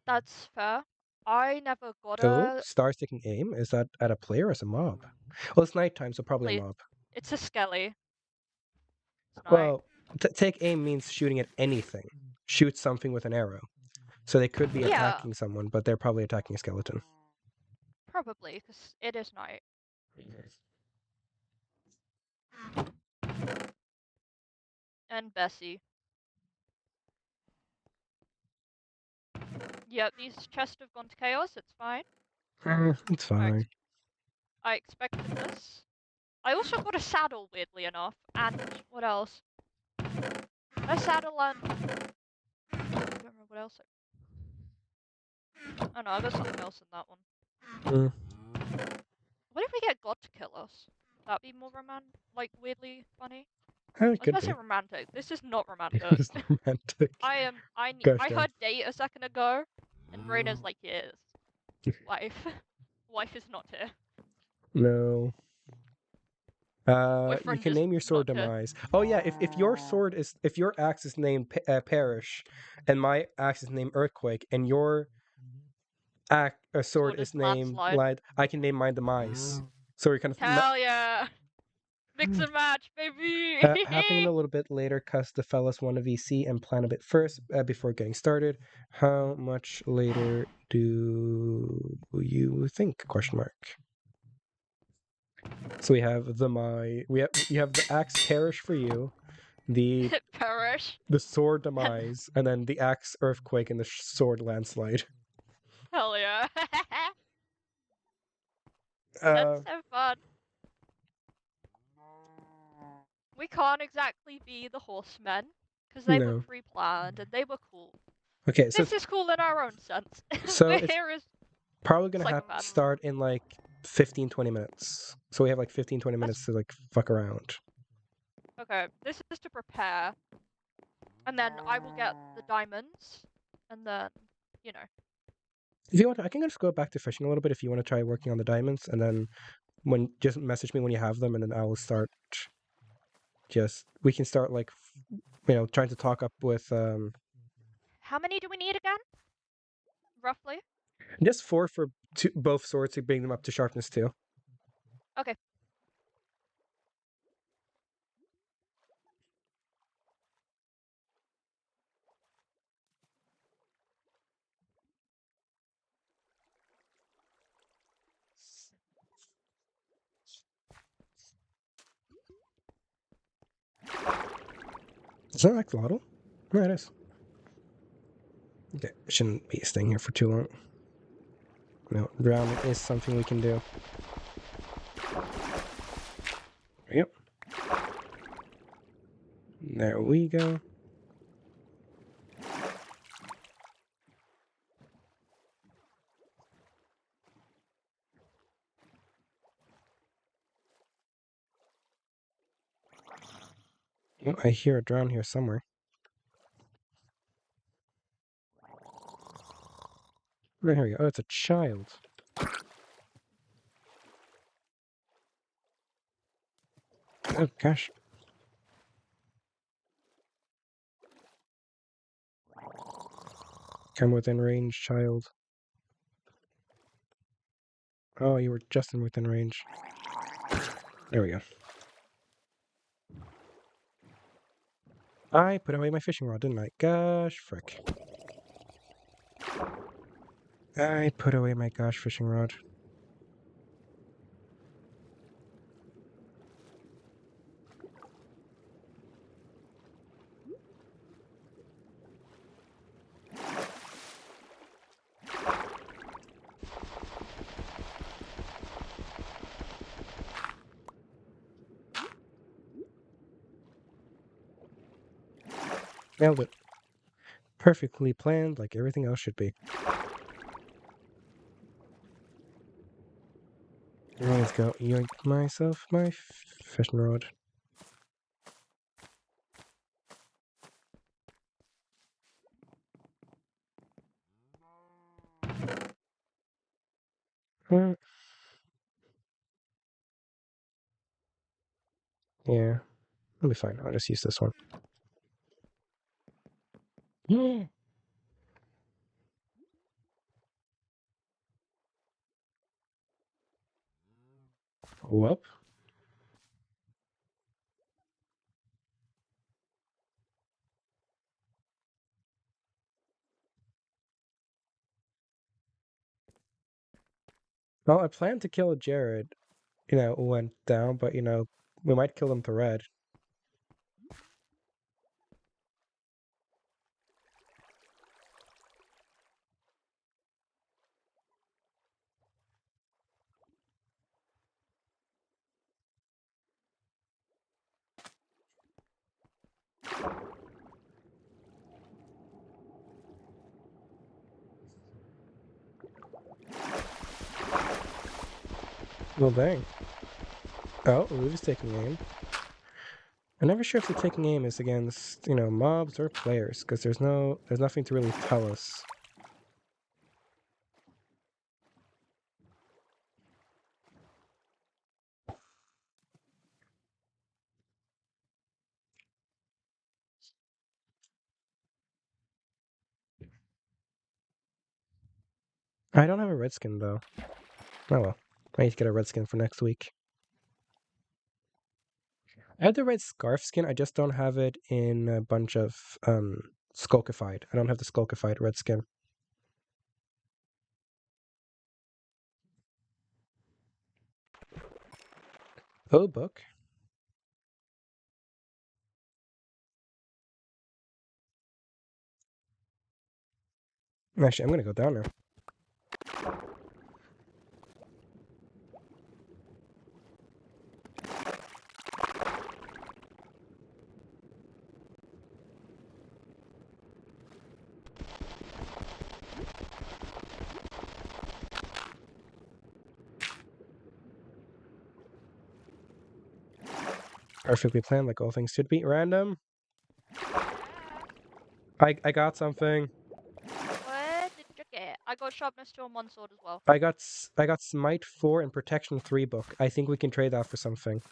That's fair. I never got oh, a... stars taking aim. Is that at a player or as a mob? Well, it's nighttime, so probably a Please. mob. It's a skelly. It's night. Well, take aim means shooting at anything. Shoot something with an arrow. So they could be Yeah. attacking someone, but they're probably attacking a skeleton. Probably, because it is night. And Bessie. Yep, these chests have gone to chaos, it's fine. It's fine. I expected this. I also got a saddle, weirdly enough. And what else? A saddle and... I don't remember what else. Oh no, I got something else in that one. Mm. What if we get God to kill us? That'd be more like, weirdly funny. It I was could about to be. say romantic. This is not romantic. It's romantic. I Gosh, heard date a second ago, and Brina's like, yes. Wife. Wife is not here. No. You Boyfriend can is name your sword not here. Demise. Oh yeah, if your axe is named Perish, and my axe is named Earthquake, and your sword is named Landslide. I can name mine Demise. So we're kind of Hell yeah! Mix and match, baby! happening a little bit later, cause the fellas want a VC and plan a bit first before getting started. How much later do you think? Question mark. So we have you have the axe Perish for you, the Perish. sword Demise, and then the axe Earthquake and the sword Landslide. Hell yeah. That's so fun. We can't exactly be the horsemen, because they were No. pre-planned and they were cool. Okay, so This is cool in our own sense. So We're it's here as probably gonna have psychopaths. start in like 15-20 minutes. So we have like 15-20 minutes to like fuck around. Okay, this is to prepare. And then I will get the diamonds. And then, you know. If you want, I can just go back to fishing a little bit if you want to try working on the diamonds, and then just message me when you have them, and then I will start. We can start like, trying to talk up with How many do we need again? Roughly? just 4 for both swords to bring them up to sharpness 2. Okay. Is that axolotl? No, it is. Okay, shouldn't be staying here for too long. No, drowning is something we can do. Yep. There we go. Oh, I hear a drown here somewhere. Oh, here we go. Oh, it's a child. Oh, gosh. Come within range, child. Oh, you were just within range. There we go. I put away my fishing rod, didn't I? Gosh, frick. I put away my gosh fishing rod. Nailed it. Perfectly planned, like everything else should be. Let's go yoink myself my fishing rod. Hmm. Yeah, it'll be fine. I'll just use this one. Yeah. Whoop. Well, I planned to kill Jared, went down, but, we might kill them to red. Well, dang. Oh, Luke's taking aim. I'm never sure if the taking aim is against, mobs or players, because there's nothing to really tell us. I don't have a red skin, though. Oh well. I need to get a red skin for next week. I have the red scarf skin, I just don't have it in a bunch of skulkified. I don't have the skulkified red skin. Oh, book. Actually, I'm gonna go down now. Perfectly planned, like all things should be. Random. I got something. What did you get? I got sharpness 2 on one sword as well. I got Smite 4 and Protection 3 book. I think we can trade that for something.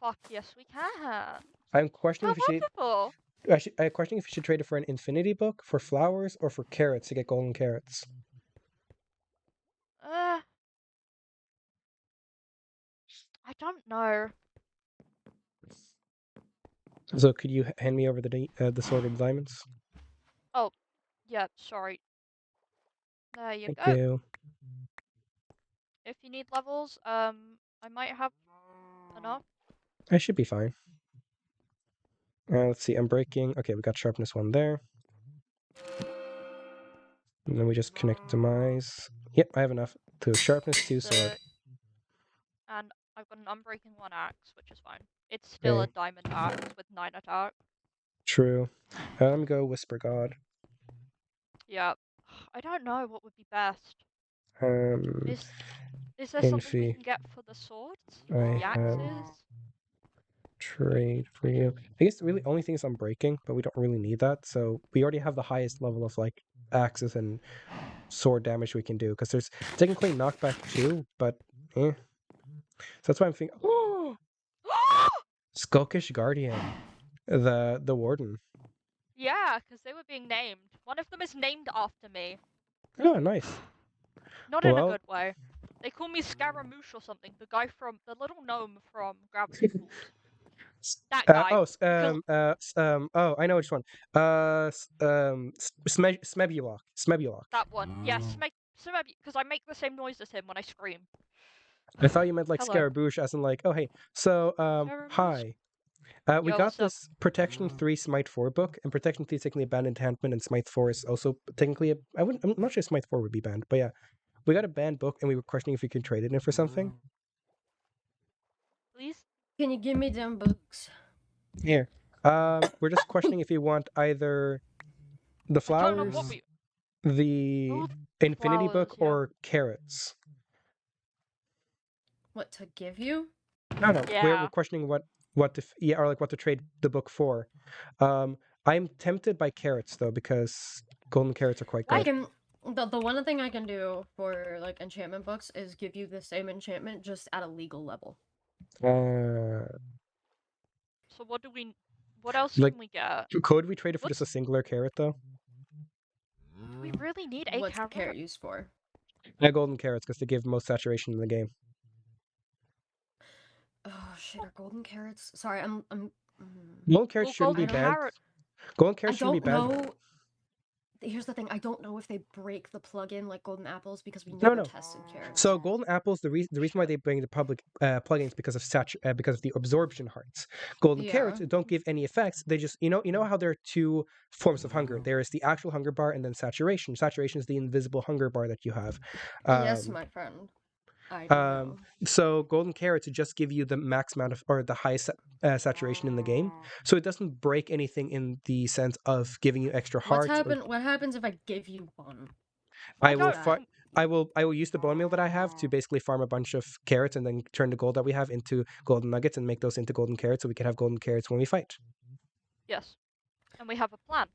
Fuck yes, we can. I'm questioning How if we should. wonderful! I'm questioning if we should trade it for an Infinity book, for flowers, or for carrots to get golden carrots. I don't know. So could you hand me over the sword of diamonds? Oh, yeah, sorry. There you Thank go. you. If you need levels, I might have enough. I should be fine. Let's see. I'm breaking. Okay, we got sharpness 1 there. And then we just connect demise. Yep, I have enough to sharpness 2 sword. And I've got an unbreaking 1 axe, which is fine. It's still a Okay. diamond axe with 9 attack. True. Let me go Whisper God. Yeah. I don't know what would be best. Um, Is there something we Infi. can get for the swords? I The have axes? trade for you. I guess the really only thing is unbreaking, but we don't really need that. So we already have the highest level of like axes and sword damage we can do, because there's technically knockback too, but So that's why I'm thinking. Oh, Skulkish Guardian, the warden. Yeah, because they were being named. One of them is named after me. Oh, nice. Not in a Well, good way. They call me Scaramouche or something. The guy from the little gnome from Gravity Falls. That guy. oh, I know which one. Smebulok. Smebulok. That one. Yes, because I make the same noise as him when I scream. I thought you meant like Hello. Scaramouche, as in like, oh hey, so Scaramouche? hi. We Yo, got what's up? this Protection 3 Smite 4 book, and Protection 3 is technically a banned enchantment, and Smite 4 is also technically I'm not sure Smite 4 would be banned, but yeah. We got a banned book, and we were questioning if we could trade it in for something. Please? Can you give me them books? Here. We're just questioning if you want either the I don't know what flowers, we. the Oh, Infinity Book, flowers, yeah. or carrots. What to give you? No, we're Yeah. questioning what to or like what to trade the book for. I'm tempted by carrots though because golden carrots are quite I good. can. The one thing I can do for like enchantment books is give you the same enchantment just at a legal level. So what do we? What else Like, can we get? could we trade it for just a What's- singular carrot though? Do we really need a What's the carrot? carrot used for? Golden carrots because they give most saturation in the game. Oh shit! Are golden carrots? Sorry, I'm. Golden carrots Well, shouldn't be golden bad. carrot. Golden I carrots shouldn't be don't bad. know. Here's the thing. I don't know if they break the plugin like golden apples because we No, never no. tested carrots. So golden apples, the reason why they bring the public plugins because of because of the absorption hearts. Golden carrots Yeah. don't give any effects. They just you know how there are two forms of hunger. There is the actual hunger bar and then saturation. Saturation is the invisible hunger bar that you have. Yes, my friend. I do know. So golden carrots just give you the max amount of or the highest saturation in the game. So it doesn't break anything in the sense of giving you extra hearts. What happens if I give you one? I will don't- I will use the bone meal that I have to basically farm a bunch of carrots and then turn the gold that we have into golden nuggets and make those into golden carrots so we can have golden carrots when we fight. Yes. And we have a plan.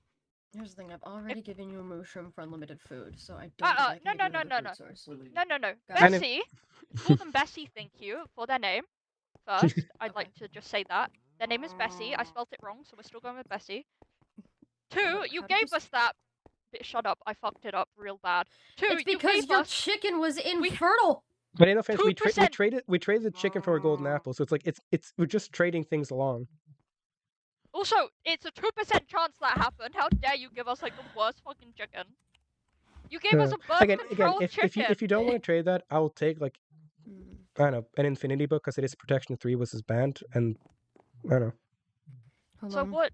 Here's the thing. I've already given you a mushroom for unlimited food, so I don't think I No, can no, give you no, another no, food source. No. And if- Bessie. Call them Bessie, thank you, for their name. First, I'd Okay. like to just say that. Their name is Bessie. I spelt it wrong, so we're still going with Bessie. Two, Wait, you how did you gave us that. Shut up, I fucked it up real bad. Two, It's you because gave your us. chicken was infertile. But in offense, we 2%. traded the chicken for a golden apple, so it's like it's we're just trading things along. Also, it's a 2% chance that happened. How dare you give us like the worst fucking chicken? You gave us a birth Again, control chicken. if you don't want to trade that, I will take like Mm. I don't know an Infinity Book because it is Protection 3 was his band, and I don't know. Hold So on. what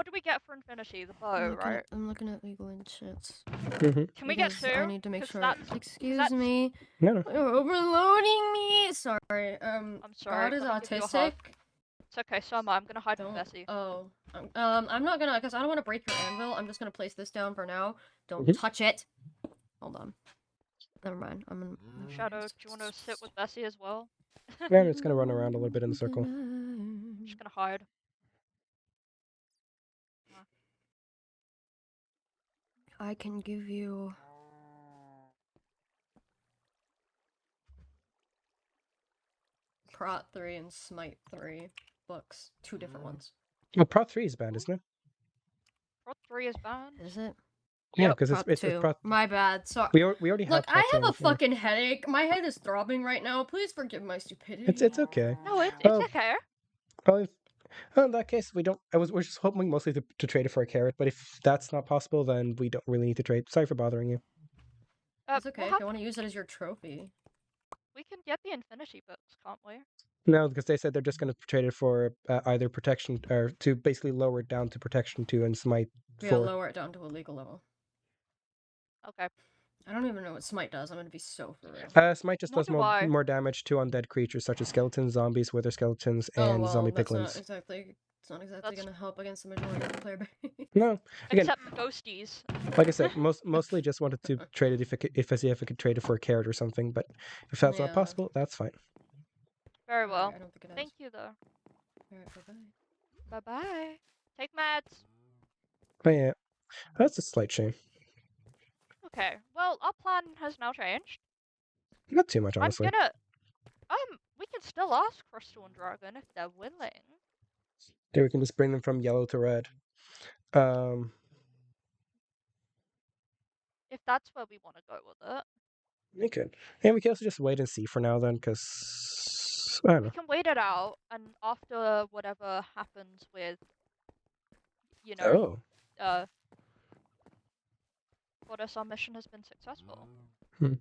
do we get for Infinity? The bow, right? I'm looking at legal enchants. Can we get Because two? I need to make 'Cause sure. that's- Excuse that's- me. No. You're overloading me. Sorry. I'm sorry. God is let me give you a autistic. hug. It's okay, so am I. I'm gonna hide from Don't. Bessie. Oh. I'm not gonna, cause I don't want to break your anvil. I'm just gonna place this down for now. Don't Mhm. touch it. Hold on. Never mind. I'm gonna. Shadow, do you want to sit with Bessie as well? Yeah, I'm just gonna run around a little bit in the circle. I'm just gonna hide. I can give you. Prot 3 and Smite 3 books. Two different ones. Well, Prot 3 is banned, isn't it? Prot 3 is banned. Is it? Yeah, Yep, because Prot it's 2. Prot. My bad. Sorry. We already have. Look, Prot I 2 have on a the floor. fucking headache. My head is throbbing right now. Please forgive my stupidity. It's okay. No, it's Oh. okay. Well, in that case, we don't. We're just hoping mostly to trade it for a carrot. But if that's not possible, then we don't really need to trade. Sorry for bothering you. It's okay We'll if have you want to use it as your trophy. we can get the Infinity books, can't we? No, because they said they're just going to trade it for either protection or to basically lower it down to protection 2 and smite Yeah, 4. lower it down to a legal level. Okay. I don't even know what Smite does. I'm gonna be so for real. Smite just Nor does do I. more damage to undead creatures such as skeletons, zombies, wither skeletons, Oh and well, zombie that's not piglins. exactly. It's not exactly That's- gonna help against the majority of the player base. No, again, Except the ghosties. like I said, mostly just wanted to trade it if I could trade it for a carrot or something. But if that's not Yeah. possible, that's fine. Very well. I don't think it is. Thank you though. Alright, bye-bye. Bye bye. Take meds. But yeah, that's a slight shame. Okay. Well, our plan has now changed. Not too much, honestly. I'm gonna. We can still ask Crystal and Dragon if they're willing. Yeah, we can just bring them from yellow to red. If that's where we want to go with it. We could. And we can also just wait and see for now then, because I don't We know. can wait it out, and after whatever happens with, you know, Oh, Goddess, our mission has been successful. Hmm.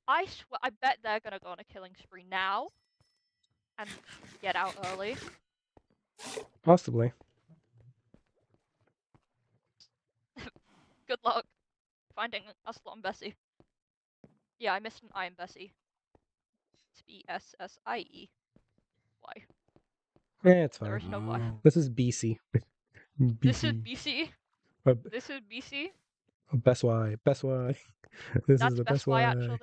I bet they're gonna go on a killing spree now, and get out early. possibly. Good luck finding a slot on Bessie. Yeah, I missed an I in Bessie. It's Bessie. Why? It's There is fine. no why. This is BC. This is BC. BC. Uh, This is BC. Best Y. Best Y. This is That's the Best best Buy Y. actually.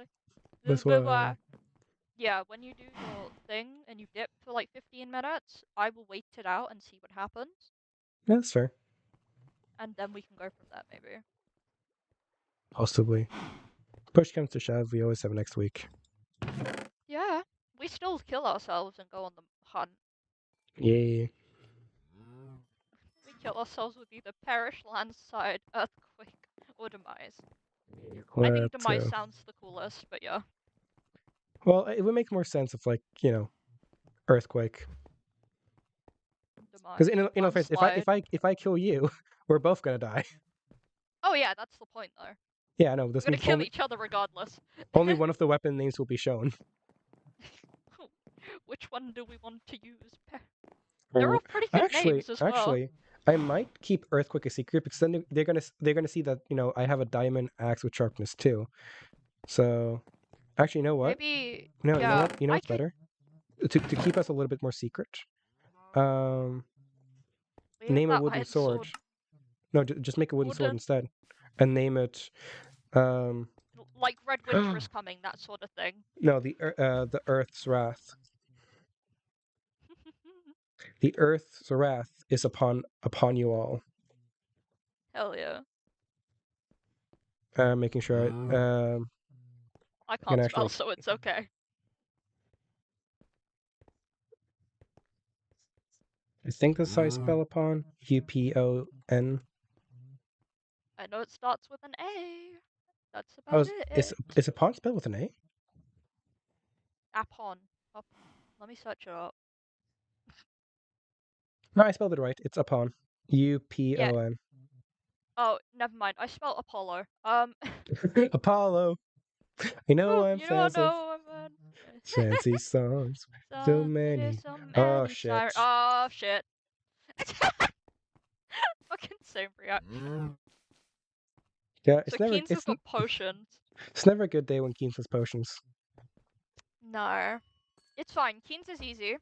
This is Best Best Y. Buy. Yeah, when you do your thing and you dip for like 15 minutes, I will wait it out and see what happens, Yeah, that's fair. and then we can go from there maybe. Possibly. Push comes to shove, we always have next week. Yeah, we still kill ourselves and go on the hunt. Yay. We kill ourselves with either perish, landslide, earthquake, or demise. I think Let's demise go. sounds the coolest, but yeah. Well, it would make more sense if, like, earthquake. Because Demise. if I kill you, we're both gonna die. Oh yeah, that's the point though. Yeah, I know. We're This gonna means kill each other regardless. only one of the weapon names will be shown. Which one do we want to use? They're all pretty good names as well. Actually, I might keep earthquake a secret because then they're gonna see that I have a diamond axe with sharpness too. So, actually, you know what? Maybe. No, Yeah, you know I what's could. better? To keep us a little bit more secret. We have Name a that wooden iron sword. No, just make a wooden sword instead, and name it. Like Red Winter is coming, that sort of thing. No, the Earth's Wrath. The Earth's Wrath is upon you all. Hell yeah. Making sure I can can't actually spell, so it's okay. I think that's how I spell upon. UPON. I know it starts with an A. That's Oh, about it. is upon spelled with an A? Apon. Let me search it up. No, I spelled it right. It's upon. UPON. Yeah. Oh, never mind. I spelled Apollo. Apollo. I know I'm You don't fancy. know I'm Fancy songs. So many. Oh shit. Oh shit. Fucking same reaction. Yeah, So Keen's has got potions. It's never a good day when Keen's has potions. No. It's fine. Keen's is easy.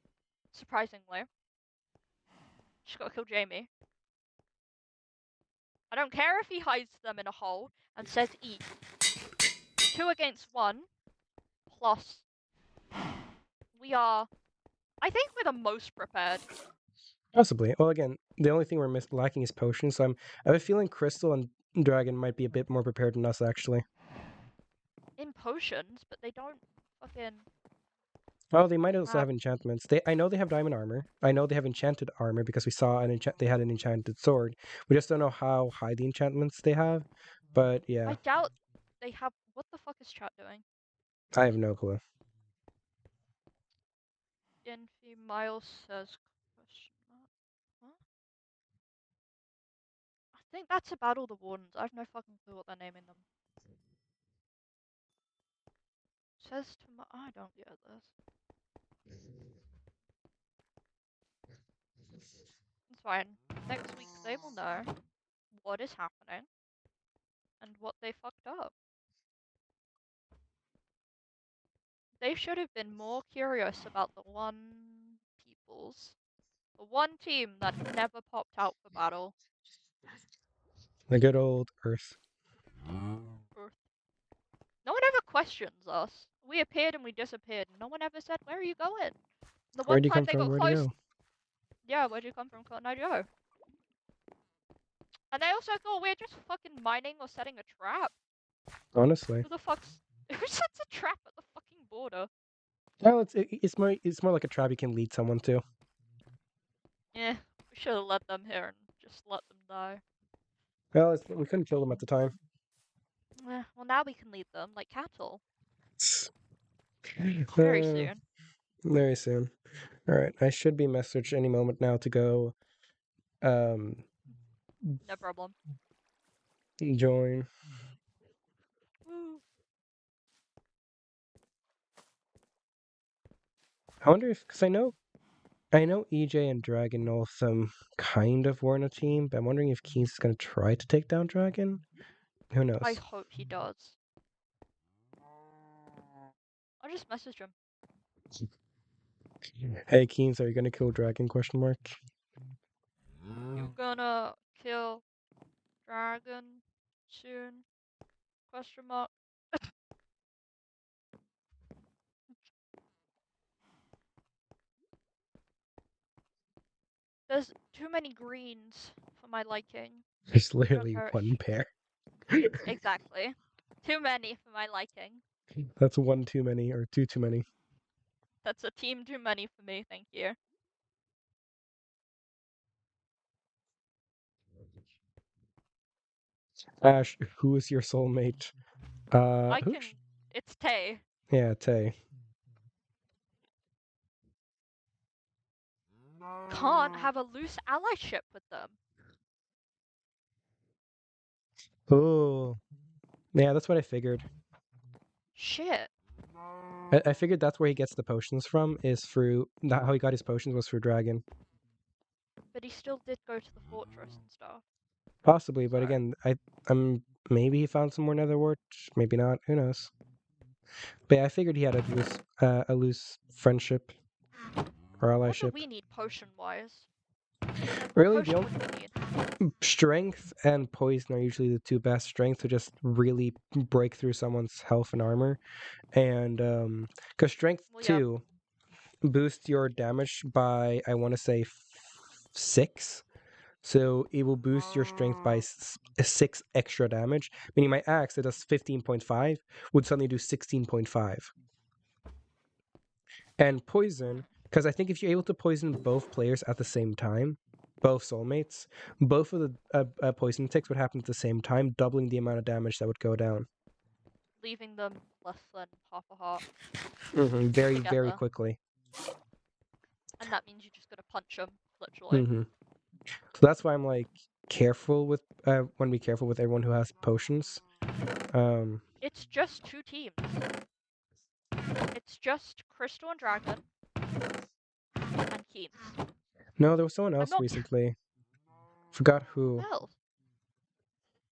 Surprisingly. Just gotta kill Jamie. I don't care if he hides them in a hole and says eat. 2 against 1. Plus. We are... I think we're the most prepared. Possibly. Well, again, the only thing we're lacking is potions, so I have a feeling Crystal and Dragon might be a bit more prepared than us, actually. In potions, but they don't fucking... Oh, they might also have enchantments. I know they have diamond armor. I know they have enchanted armor because we saw they had an enchanted sword. We just don't know how high the enchantments they have. But yeah, I doubt they have... What the fuck is chat doing? I have no clue. Infi Miles says... What? I think that's about all the wardens. I have no fucking clue what they're naming them. Says to my... I don't get this. It's fine. Next week they will know what is happening and what they fucked up. They should have been more curious about the one team that never popped out for battle. The good old Earth. Earth. No one ever questions us. We appeared and we disappeared. No one ever said, "Where are you going?" The one Where'd you time come they from? got Where'd close. you go? Yeah, where'd you come from, Cotton Eye Joe? And they also thought we're just fucking mining or setting a trap. Honestly. Who the fuck's... Who sets a trap at the fucking border? Well, it's more like a trap you can lead someone to. Yeah, we should have let them here and just let them die. Well, we couldn't kill them at the time. Well, now we can lead them like cattle. Very soon. Very soon. All right, I should be messaged any moment now to go. No problem. Join. Woo. I wonder if, because I know EJ and Dragon, all of them kind of were in a team, but I'm wondering if Keen's is going to try to take down Dragon. Who knows? I hope he does. I'll just message him. Hey, Keens, are you gonna kill dragon? ? You gonna kill dragon soon? Question mark. There's too many greens for my liking. There's Go literally perish. one pair. Exactly. Too many for my liking. That's one too many, or two too many. That's a team too many for me, thank you. Ash, who is your soulmate? I who? can. It's Tay. Yeah, Tay. Can't have a loose allyship with them. Oh, yeah, that's what I figured. Shit. I figured that's where he gets the potions from. Is through how he got his potions was through dragon. But he still did go to the fortress and stuff. Possibly, but So. again, I'm maybe he found some more nether wart. Maybe not. Who knows? But yeah, I figured he had a loose friendship or What do allyship. we need potion-wise? Really, What the potion only would we need? strength and poison are usually the two best. Strength to just really break through someone's health and armor, and because strength Well, yeah. 2 boosts your damage by I want to say 6. So it will boost your strength by 6 extra damage. Meaning my axe that does 15.5 would suddenly do 16.5. And poison, because I think if you're able to poison both players at the same time, both soulmates, both of the poison ticks would happen at the same time, doubling the amount of damage that would go down. Leaving them less than half a heart. Very, very Together. quickly. And that means you just gotta punch them, literally. So that's why I'm like careful with want to be careful with everyone who has potions. It's just 2 teams. It's just Crystal and Dragon and Keens. No, there was someone I'm else not recently. Forgot who. Well,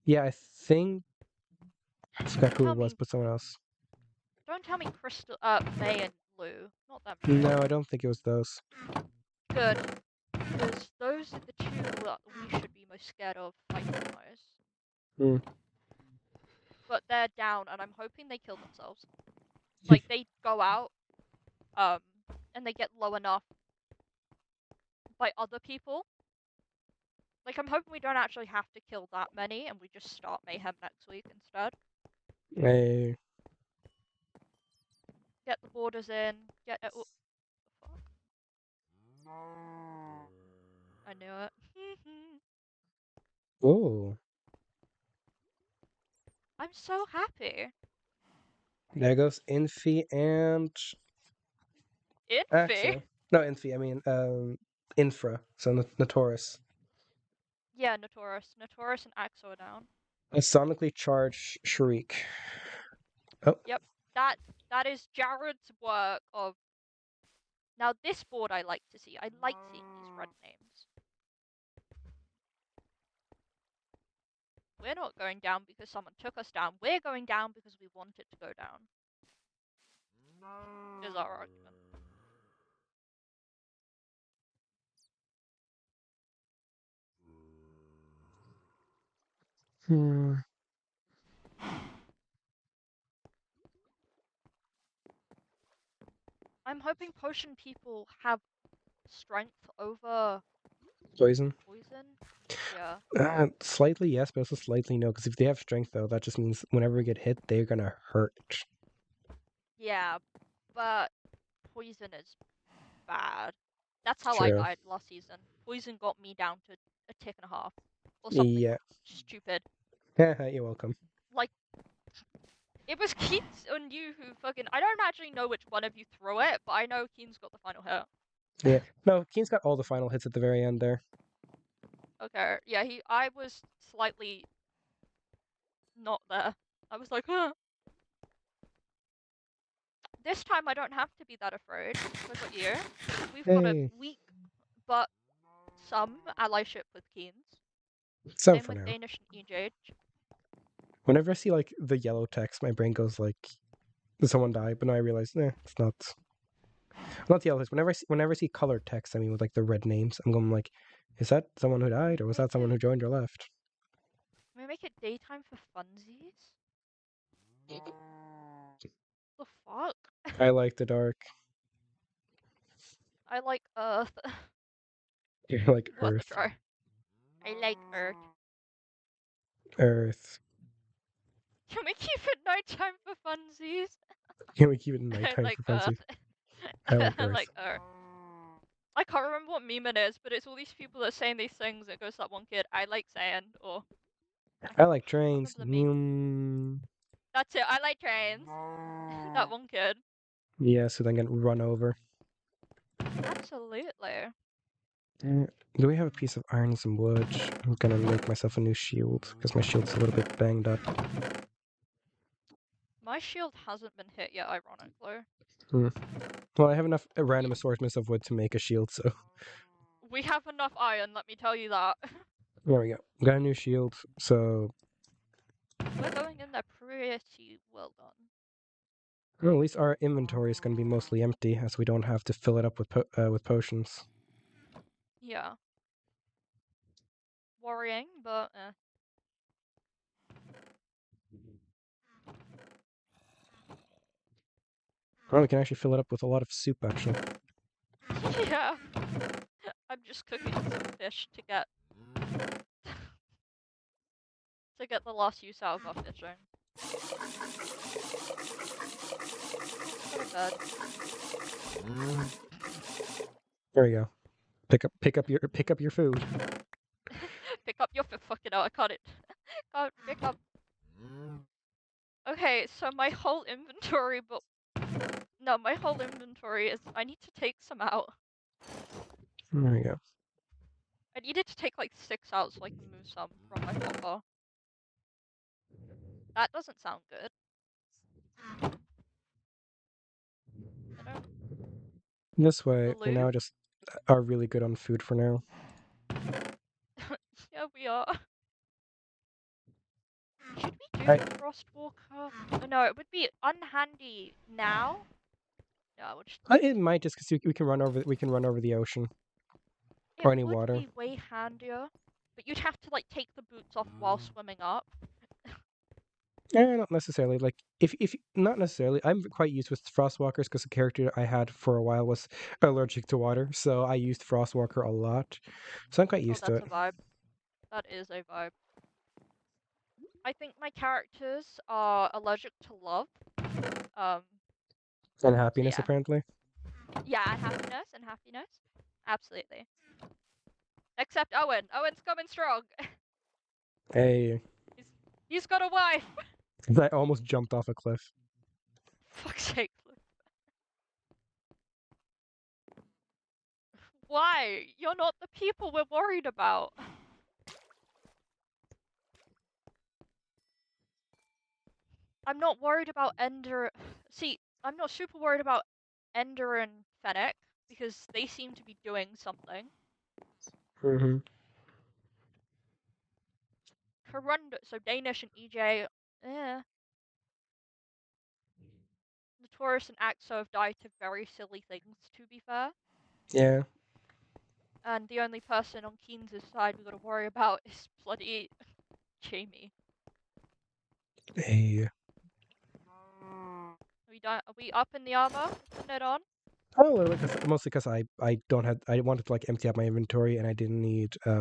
Yeah, I think I forgot don't who tell it was, me but someone else. don't tell me Crystal May and Lou. Not them. No, I don't think it was those. Good. Because those are the 2 that we should be most scared of fighting wise. Hmm. But they're down and I'm hoping they kill themselves. Like they go out, and they get low enough by other people. Like I'm hoping we don't actually have to kill that many and we just start Mayhem next week instead. Hey. Get the borders in, get it. Oh, the fuck? I knew it. Oh, I'm so happy. there goes Infi and Infy? Axel. No, Infi. I mean, Infra. So Notorious. Yeah, Notorious. Notorious and Axo are down. A sonically charged Shriek. Oh. Yep. That is Jared's work of. Now this board I like to see. I like seeing these red names. We're not going down because someone took us down. We're going down because we wanted to go down. Is our argument. Hmm. I'm hoping potion people have strength over Poison. poison. Yeah. Slightly yes, but also slightly no. Because if they have strength, though, that just means whenever we get hit, they're gonna hurt. Yeah, but poison is bad. That's how I True. died last season. Poison got me down to a tick and a half. Or something Yeah. stupid. You're welcome. Like, it was Keens and you who fucking. I don't actually know which one of you threw it, but I know Keens got the final hit. Yeah. No, Keen's got all the final hits at the very end there. Okay, yeah, I was slightly not there. I was like, huh. This time I don't have to be that afraid. I got you. We've got a Hey. weak, but some allyship with Keens. Some Same for with now. Danish and EJ. Whenever I see like the yellow text, my brain goes like, "Did someone die?" But no, I realize, it's not. Not the yellow text. Whenever I see colored text, I mean with like the red names, I'm going like, is that someone who died or was that someone who joined or left? Can we make it daytime for funsies? The fuck? I like the dark. I like Earth. I like Worth a Earth. try. I like Earth. Earth. Can we keep it nighttime for funsies? Can we keep it I nighttime like for funsies? Earth. I like I Earth. like Earth. I can't remember what meme it is, but it's all these people that are saying these things. It goes to that one kid, I like sand, or I like can't trains. remember the meme. That's it. I like trains. That one kid. Yeah, so then get run over. Absolutely. Do we have a piece of iron and some wood? I'm gonna make myself a new shield because my shield's a little bit banged up. My shield hasn't been hit yet, ironically. Well, I have enough random assortments of wood to make a shield, so We have enough iron, let me tell you that. there we go. Got a new shield, so We're going in there pretty well done. well, at least our inventory is gonna be mostly empty, as we don't have to fill it up with potions. Yeah. Worrying, but Well, we can actually fill it up with a lot of soup, actually. yeah. I'm just cooking some fish to get the last use out of our fishing. Go to bed. There we go. Pick up your food. Pick up your fucking hell, I can't it. Can't pick up. Okay, so my whole inventory, but no, my whole inventory is. I need to take some out. There we go. I needed to take like 6 out so I can move some from my hopper. That doesn't sound good. I don't This way, we now believe. just are really good on food for now. Yeah, we are. Should we do I- the Frostwalker? Oh, no, it would be unhandy now. No, we'll just. It might just because we can run over the ocean It or any would water. be way handier, but you'd have to like take the boots off while swimming up. Not necessarily. Like if not necessarily. I'm quite used with Frostwalkers because the character I had for a while was allergic to water, so I used Frostwalker a lot. So I'm quite Oh, used to that's it. a vibe. That is a vibe. I think my characters are allergic to love. Um, And so happiness, yeah. apparently. Yeah, and happiness. Absolutely. Except Owen. Owen's coming strong. Hey, He's got a wife. I almost jumped off a cliff. Fuck's sake. Why? You're not the people we're worried about. I'm not worried about Ender. See, I'm not super worried about Ender and Fennec because they seem to be doing something. Mm-hmm. Corunda, so Danish and EJ, Notorious and Axo have died to very silly things, to be fair. Yeah. And the only person on Keen's side we gotta worry about is bloody Jamie. Hey. Are we up in the armor? Putting it on? Oh, a little bit, mostly because I wanted to like empty out my inventory and I didn't need We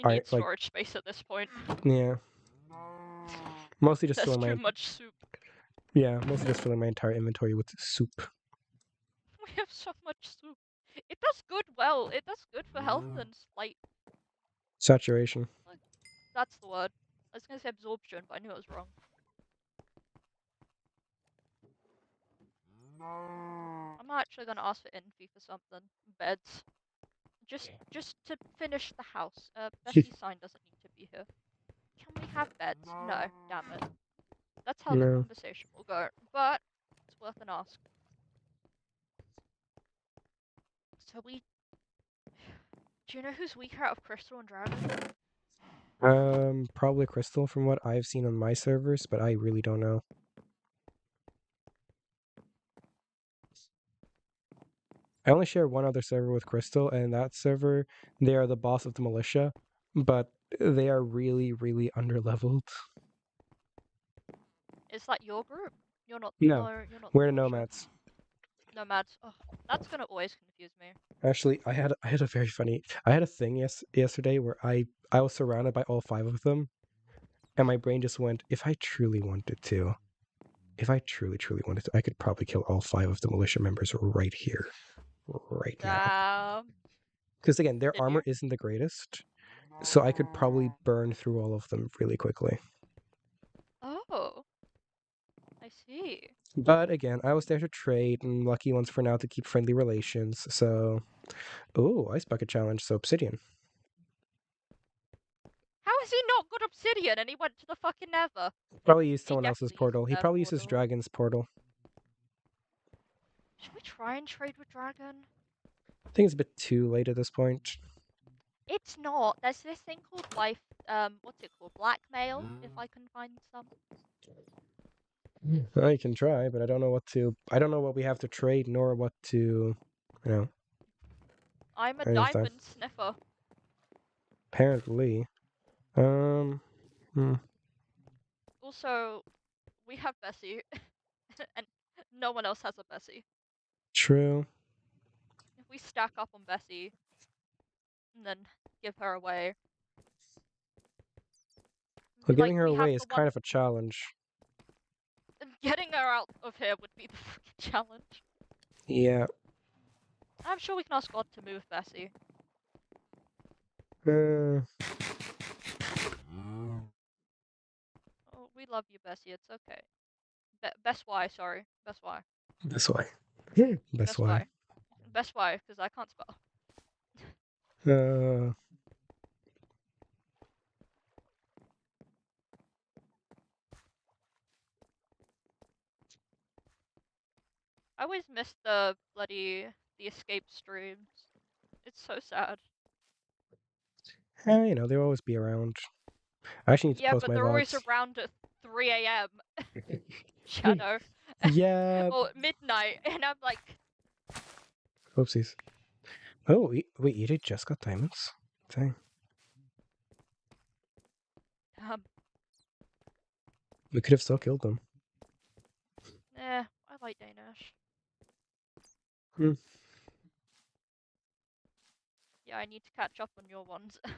I need like storage space at this point. yeah. Mostly just There's filling too my much soup. mostly just filling my entire inventory with soup. We have so much soup. It does good well. It does good for health and slight. Saturation. That's the word. I was gonna say absorption, but I knew it was wrong. I'm actually gonna ask for Infi for something. Beds. Just to finish the house. Bessie's sign doesn't need to be here. Can we have beds? No, damn it. That's how the No. conversation will go. But it's worth an ask. So we. Do you know who's weaker out of Crystal and Dragon? Probably Crystal from what I've seen on my servers, but I really don't know. I only share one other server with Crystal, and that server, they are the boss of the militia, but they are really, really underleveled. Is that your group? You're not. No, You're not we're the militia. nomads. Nomads. Oh, that's gonna always confuse me. Actually, I had a very funny. I had a thing yesterday where I was surrounded by all 5 of them, and my brain just went, if I truly wanted to, I could probably kill all 5 of the militia members right here, right now. Damn. Because again, their Did armor you? isn't the greatest, so I could probably burn through all of them really quickly. Oh. I see. But again, I was there to trade, and lucky ones for now to keep friendly relations. So, ooh, ice bucket challenge. So obsidian. How is he not good obsidian and he went to the fucking nether? Probably used He someone else's definitely uses portal. He their probably uses portal. dragon's portal. Should we try and trade with dragon? I think it's a bit too late at this point. It's not. There's this thing called life. What's it called? Blackmail. If I can find some. I can try, but I don't know what to. I don't know what we have to trade, nor what to, you know. I'm a Any of that. diamond sniffer. Apparently, hmm. Also, we have Bessie, and no one else has a Bessie. True. If we stack up on Bessie, and then give her away. Well, Like, giving her we have away is the one. kind of a challenge. Getting her out of here would be the fucking challenge. Yeah. I'm sure we can ask God to move Bessie. Oh, we love you, Bessie. It's okay. Best why, sorry. Best why. This way. That's why. Best why, because I can't spell. Uh, I always miss the escape streams. It's so sad. you know, they'll always be around. I actually need to Yeah, post but my they're always VODs. around at 3 a.m. Shadow. Yeah. Or midnight, and I'm like, Oopsies. Oh, wait, Edith just got diamonds? Dang. We could have still killed them. I like Danish. Hmm. Yeah, I need to catch up on your ones. I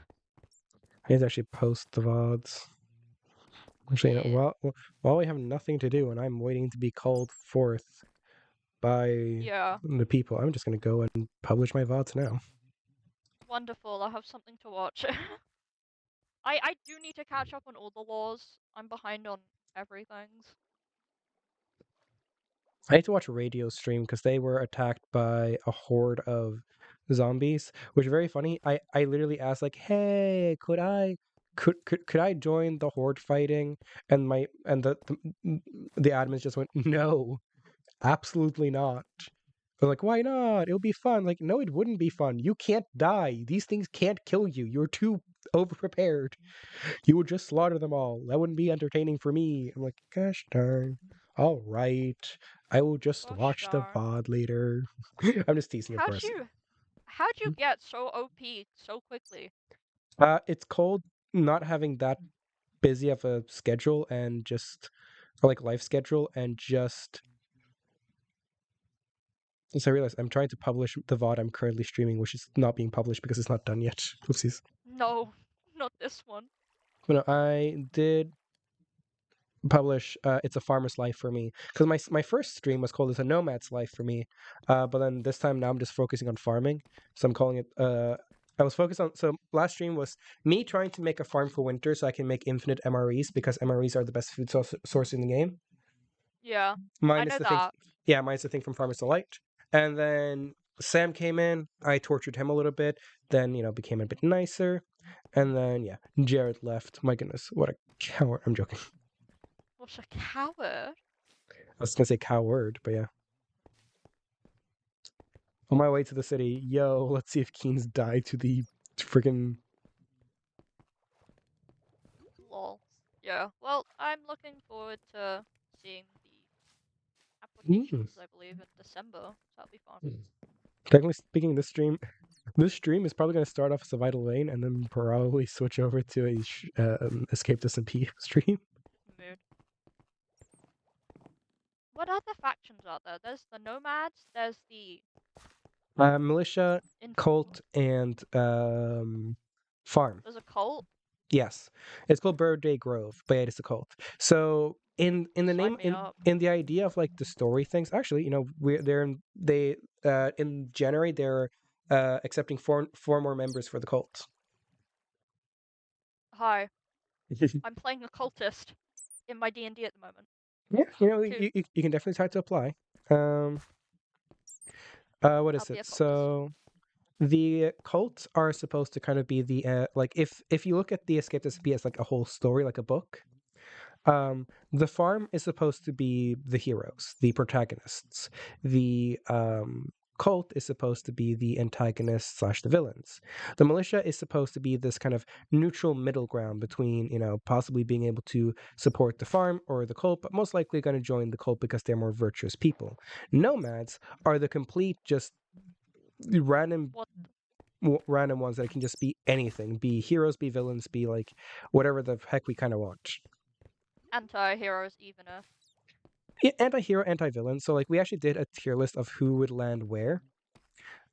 need to actually post the VODs. Actually, you know, while we have nothing to do and I'm waiting to be called forth by Yeah, the people, I'm just going to go and publish my VODs now. wonderful. I have something to watch. I do need to catch up on all the laws. I'm behind on everything. I need to watch Radio Stream because they were attacked by a horde of zombies, which is very funny. I literally asked like, "Hey, could I join the horde fighting?" And the admins just went, "No, absolutely not." They're like, "Why not? It'll be fun." Like, no, it wouldn't be fun. You can't die. These things can't kill you. You're too overprepared. You would just slaughter them all. That wouldn't be entertaining for me. I'm like, gosh darn. All right. I will just Gosh watch the darn. VOD later. I'm just teasing, of course. How'd you get so OP so quickly? It's called not having that busy of a schedule and just, or like life schedule, and just. Since I realized I'm trying to publish the VOD I'm currently streaming, which is not being published because it's not done yet. Oopsies. No, not this one. But no, I did publish It's a Farmer's Life for me, because my first stream was called It's a Nomad's Life for me, but then this time now I'm just focusing on farming, so I'm calling it I was focused on, so last stream was me trying to make a farm for winter so I can make infinite MREs because MREs are the best food source in the game. Yeah, I Minus know the thing, that. yeah, minus the thing from Farmer's Delight. And then Sam came in, I tortured him a little bit, then, you know, became a bit nicer, and then, yeah, Jared left. My goodness, what a coward. I'm joking. What a coward. I was gonna say coward, but yeah. On my way to the city, yo, let's see if Keen's died to the freaking. Lol. Yeah, well, I'm looking forward to seeing the applications, I believe, in December. So that'll be fun. Technically speaking, this stream is probably going to start off as a Vital Lane and then probably switch over to a Escape the SMP stream. Mood. What other factions are there? There's the Nomads. There's the Militia, Cult, and Farm. There's a cult. Yes, it's called Birthday Grove, but it's a cult. So in the Sign name me up. in the idea of like the story things, actually, in January they're accepting four more members for the cult. Hi, I'm playing a cultist in my D&D at the moment. Yeah, you can definitely try to apply. What is I'll be it? a cultist. So the cults are supposed to kind of be the like if you look at the Escape to SP as like a whole story, like a book. The farm is supposed to be the heroes, the protagonists. The cult is supposed to be the antagonists slash the villains. The militia is supposed to be this kind of neutral middle ground between, possibly being able to support the farm or the cult, but most likely going to join the cult because they're more virtuous people. Nomads are the complete just random random ones that can just be anything, be heroes, be villains, be like whatever the heck we kind of want. Anti-heroes evener. Yeah, anti-hero, anti-villain. So like we actually did a tier list of who would land where.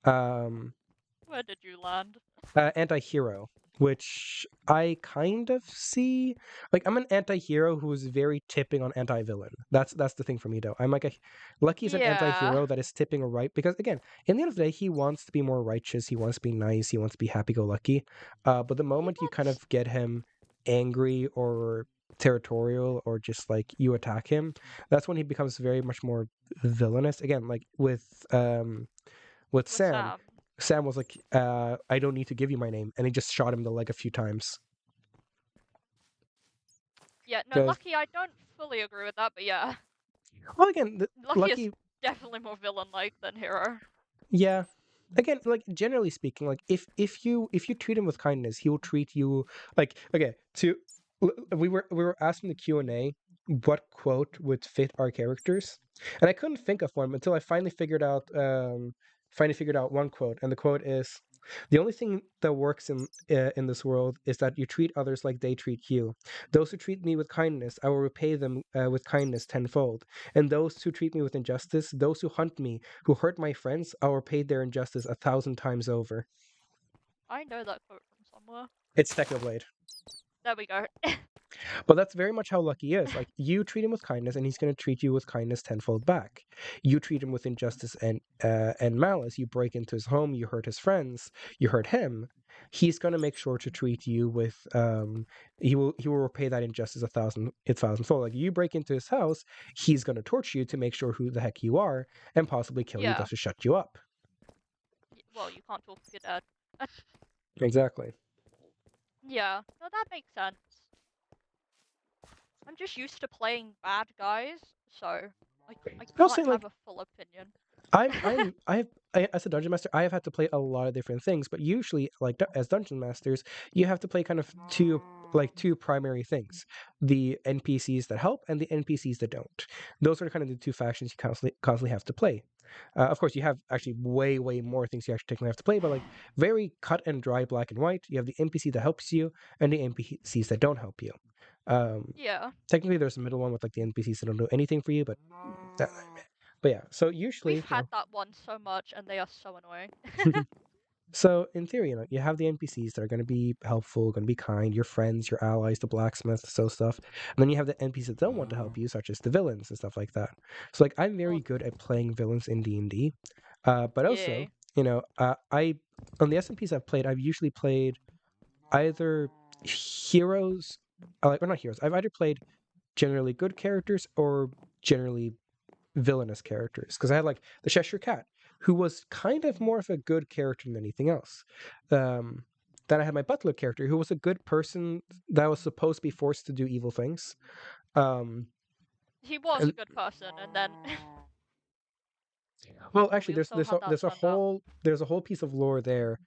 Where did you land? Anti-hero, which I kind of see. Like I'm an anti-hero who is very tipping on anti-villain. That's the thing for me though. I'm like Lucky's an anti-hero that is tipping right because again, in the end of the day, he wants to be more righteous. He wants to be nice. He wants to be happy-go-lucky. But the moment you kind of get him angry or territorial or just like you attack him, that's when he becomes very much more villainous. Again, like with Sam. Sam was like, I don't need to give you my name. And he just shot him in the leg a few times. Yeah, no, Lucky, I don't fully agree with that, but yeah. Well, again, Lucky is definitely more villain-like than hero. Yeah. Again, like generally speaking, like if you treat him with kindness, he will treat you like okay. We were asking the Q&A what quote would fit our characters, and I couldn't think of one until I finally figured out one quote, and the quote is, "The only thing that works in this world is that you treat others like they treat you. Those who treat me with kindness, I will repay them with kindness tenfold. And those who treat me with injustice, those who hunt me, who hurt my friends, I will repay their injustice 1,000 times over." I know that quote from somewhere. It's Technoblade. There we go. But that's very much how Lucky is. Like, you treat him with kindness, and he's going to treat you with kindness tenfold back. You treat him with injustice and malice. You break into his home, you hurt his friends, you hurt him. He's going to make sure to treat you with he will repay that injustice 1,000-fold. Like, you break into his house, he's going to torture you to make sure who the heck you are and possibly kill you just to shut you up. Well, you can't talk if you're dead. Exactly. Yeah, no, that makes sense. I'm just used to playing bad guys, so I can't have a full opinion. As a dungeon master, I have had to play a lot of different things, but usually, like as dungeon masters, you have to play kind of two primary things: the NPCs that help and the NPCs that don't. Those are kind of the two factions you constantly have to play. Of course, you have actually way more things you actually technically have to play, but like very cut and dry, black and white. You have the NPC that helps you and the NPCs that don't help you. Yeah. Technically, there's a middle one with like the NPCs that don't do anything for you, but yeah. So usually we've had that one so much, and they are so annoying. So in theory, you have the NPCs that are going to be helpful, going to be kind, your friends, your allies, the blacksmith, so stuff. And then you have the NPCs that don't want to help you, such as the villains and stuff like that. So like I'm very good at playing villains in D&D, but also I on the SMPs I've played, I've usually played either heroes, or not heroes. I've either played generally good characters or generally villainous characters, because I had like the Cheshire Cat, who was kind of more of a good character than anything else. Then I had my butler character, who was a good person that was supposed to be forced to do evil things. He was a good person, and then well, actually, there's a whole piece of lore there.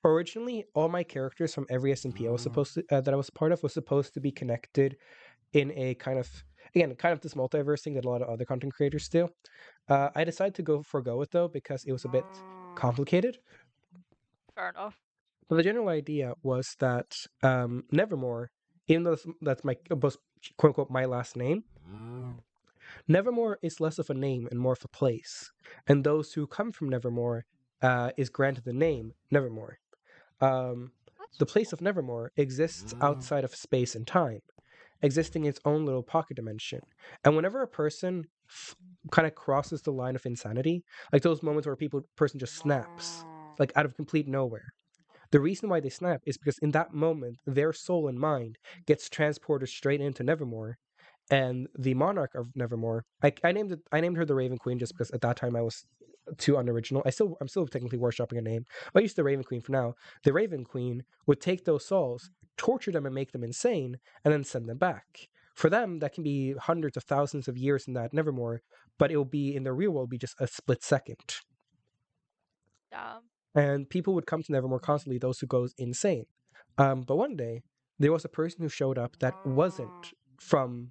Originally, all my characters from every SMP I was supposed to that I was part of was supposed to be connected in a kind of again, kind of this multiverse thing that a lot of other content creators do. I decided to forego it though because it was a bit complicated. Fair enough. But the general idea was that Nevermore, even though that's my quote unquote my last name, Nevermore is less of a name and more of a place. And those who come from Nevermore is granted the name Nevermore. That's The place cool. of Nevermore exists outside of space and time, existing in its own little pocket dimension. And whenever a person kind of crosses the line of insanity, like those moments where a person just snaps, like out of complete nowhere. The reason why they snap is because in that moment, their soul and mind gets transported straight into Nevermore, and the monarch of Nevermore. I named her the Raven Queen just because at that time I was too unoriginal. I'm still technically workshopping a name. I'll use the Raven Queen for now. The Raven Queen would take those souls, torture them, and make them insane, and then send them back. For them, that can be hundreds of thousands of years in that Nevermore, but it will be in the real world be just a split second. Damn. And people would come to Nevermore constantly, those who goes insane. But one day, there was a person who showed up that wasn't from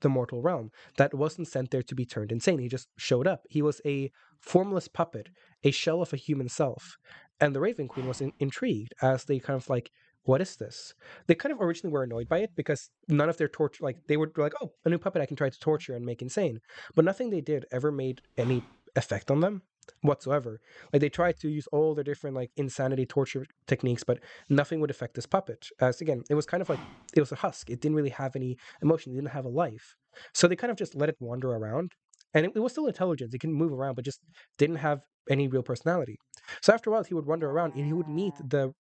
the mortal realm, that wasn't sent there to be turned insane. He just showed up. He was a formless puppet, a shell of a human self. And the Raven Queen was intrigued as they kind of like, what is this? They kind of originally were annoyed by it because none of their torture, like they were like, oh, a new puppet I can try to torture and make insane. But nothing they did ever made any effect on them whatsoever. Like they tried to use all their different like insanity torture techniques, but nothing would affect this puppet. As again, it was kind of like it was a husk. It didn't really have any emotion. It didn't have a life. So they kind of just let it wander around, and it was still intelligent. It can move around, but just didn't have any real personality. So after a while, he would wander around and he would meet the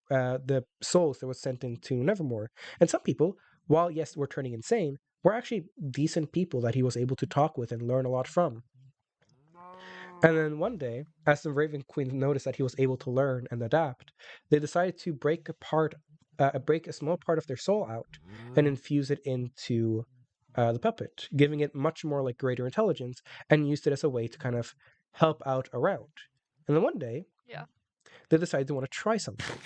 souls that was sent into Nevermore. And some people, while yes, were turning insane, were actually decent people that he was able to talk with and learn a lot from. And then one day, as the Raven Queen noticed that he was able to learn and adapt, they decided to break a small part of their soul out and infuse it into the puppet, giving it much more like greater intelligence, and used it as a way to kind of help out around. And then one day, Yeah. they decided to want to try something.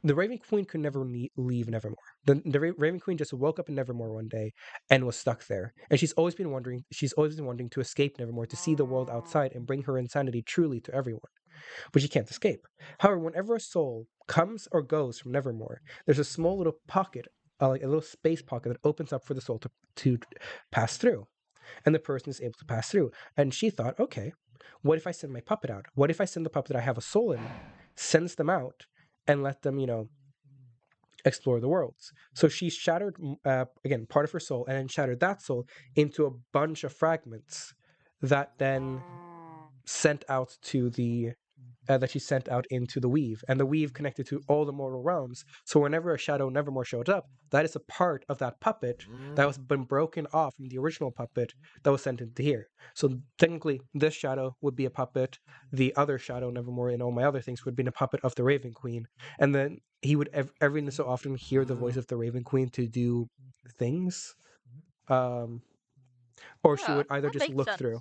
The Raven Queen could never leave Nevermore. The Raven Queen just woke up in Nevermore one day and was stuck there. And she's always been wanting to escape Nevermore, to see the world outside and bring her insanity truly to everyone. But she can't escape. However, whenever a soul comes or goes from Nevermore, there's a small little pocket, like a little space pocket that opens up for the soul to pass through. And the person is able to pass through. And she thought, okay, what if I send my puppet out? What if I send the puppet that I have a soul in, sends them out, and let them, explore the worlds. So she shattered, again, part of her soul, and then shattered that soul into a bunch of fragments that then sent out to the that she sent out into the weave, and the weave connected to all the mortal realms. So whenever a shadow Nevermore showed up, that is a part of that puppet that was been broken off from the original puppet that was sent into here. So technically, this shadow would be a puppet. The other shadow Nevermore and all my other things would be a puppet of the Raven Queen, and then he would every so often hear the voice of the Raven Queen to do things, or she Yeah. would either That just makes look sense. through.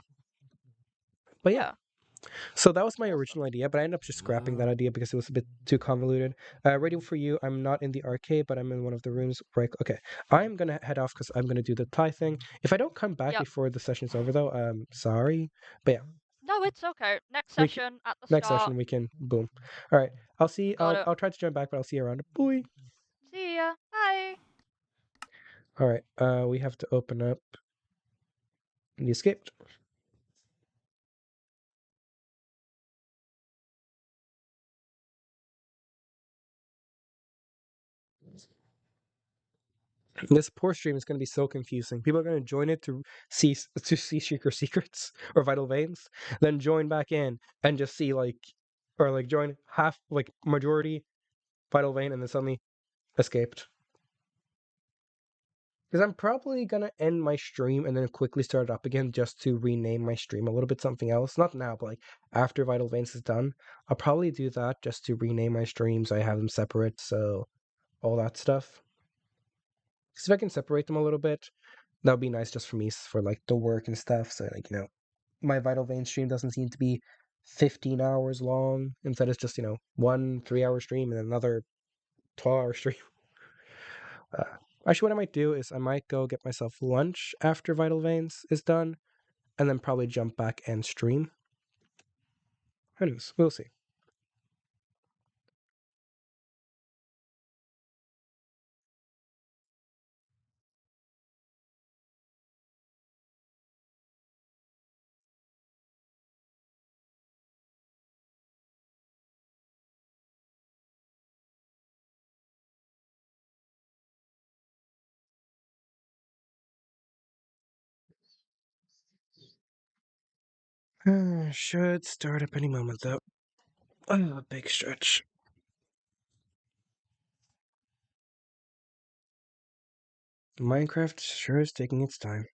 But yeah, Yeah. so that was That's my awesome. original idea, but I ended up just scrapping that idea because it was a bit too convoluted. Radio for you, I'm not in the arcade, but I'm in one of the rooms. Right? Okay, I'm gonna head off because I'm gonna do the tie thing. If I don't come back Yep. before the session's over, though, sorry. But yeah, No, it's okay. Next we session at the next start. session we can boom. All right, I'll see. Got it. I'll try to join back, but I'll see you around. Boy. See ya. Bye. All right. We have to open up the escaped. This poor stream is going to be so confusing. People are going to join it see Seeker Secrets or Vital Veins, then join back in and just see or join half majority Vital Vein and then suddenly escaped. Because I'm probably gonna end my stream and then quickly start it up again just to rename my stream a little bit something else. Not now, but after Vital Veins is done, I'll probably do that just to rename my streams. I have them separate, so all that stuff. Because if I can separate them a little bit, that would be nice just for me for the work and stuff. So my Vital Vein stream doesn't seem to be 15 hours long. Instead, it's just 1 3-hour stream and another 12-hour stream. Actually, what I might do is I might go get myself lunch after Vital Veins is done, and then probably jump back and stream. Who knows? We'll see. Should start up any moment, though. Oh, big stretch. Minecraft sure is taking its time.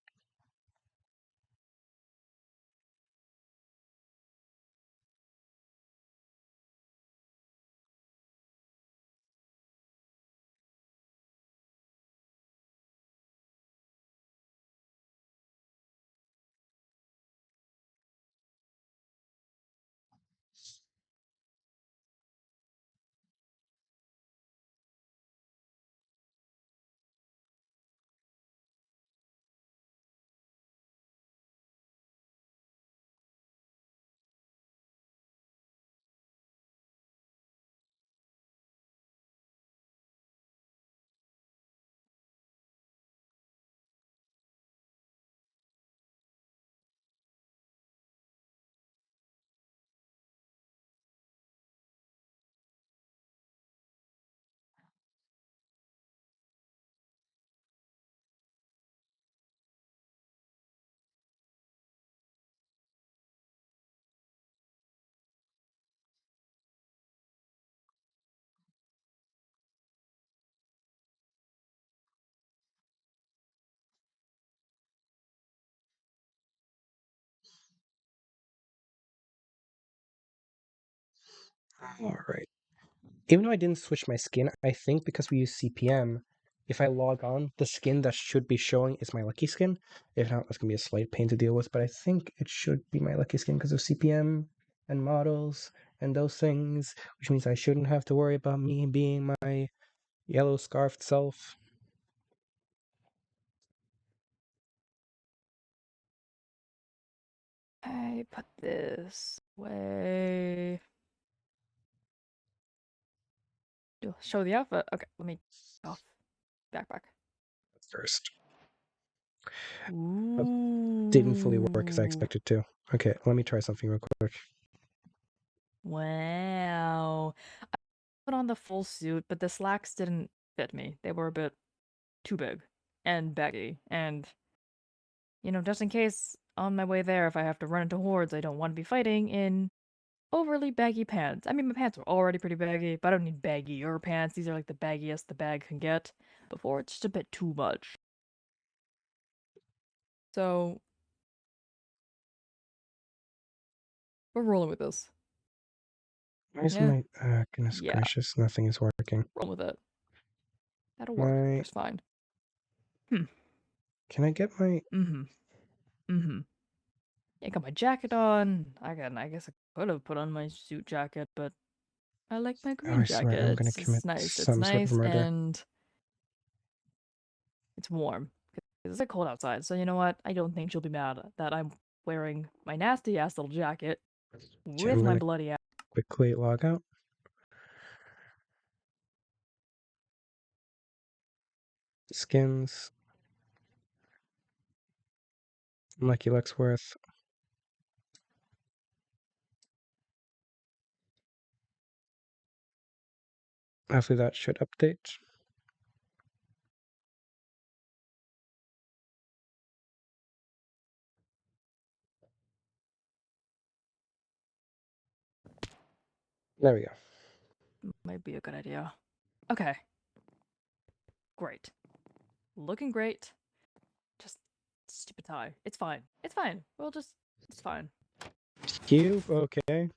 Alright. Even though I didn't switch my skin, I think because we use CPM, if I log on, the skin that should be showing is my lucky skin. If not, that's going to be a slight pain to deal with, but I think it should be my lucky skin because of CPM and models and those things, which means I shouldn't have to worry about me being my yellow scarfed self. I put this away. Show the outfit. Okay, let me off backpack. First. Ooh. Didn't fully work as I expected to. Okay, let me try something real quick. Wow. I put on the full suit, but the slacks didn't fit me. They were a bit too big and baggy. And, just in case on my way there, if I have to run into hordes, I don't want to be fighting in overly baggy pants. I mean, my pants are already pretty baggy, but I don't need baggier pants. These are like the baggiest the bag can get before it's just a bit too much. So, we're rolling with this. Why is Yeah. my goodness Yeah. gracious, nothing is working. Roll with it. That'll work just fine. Can I get my I got my jacket on. I guess I could have put on my suit jacket, but I like my green I swear jacket. I'm gonna It's commit nice. It's some sort of nice murder. and it's warm. It's like cold outside, so you know what? I don't think she'll be mad that I'm wearing my nasty ass little jacket Okay, I'm with my gonna bloody ass. quickly log out. Skins. Lucky Lexworth. Hopefully that should update. There we go. Might be a good idea. Okay. Great. Looking great. Just stupid tie. It's fine. It's fine. It's fine. Cube, okay.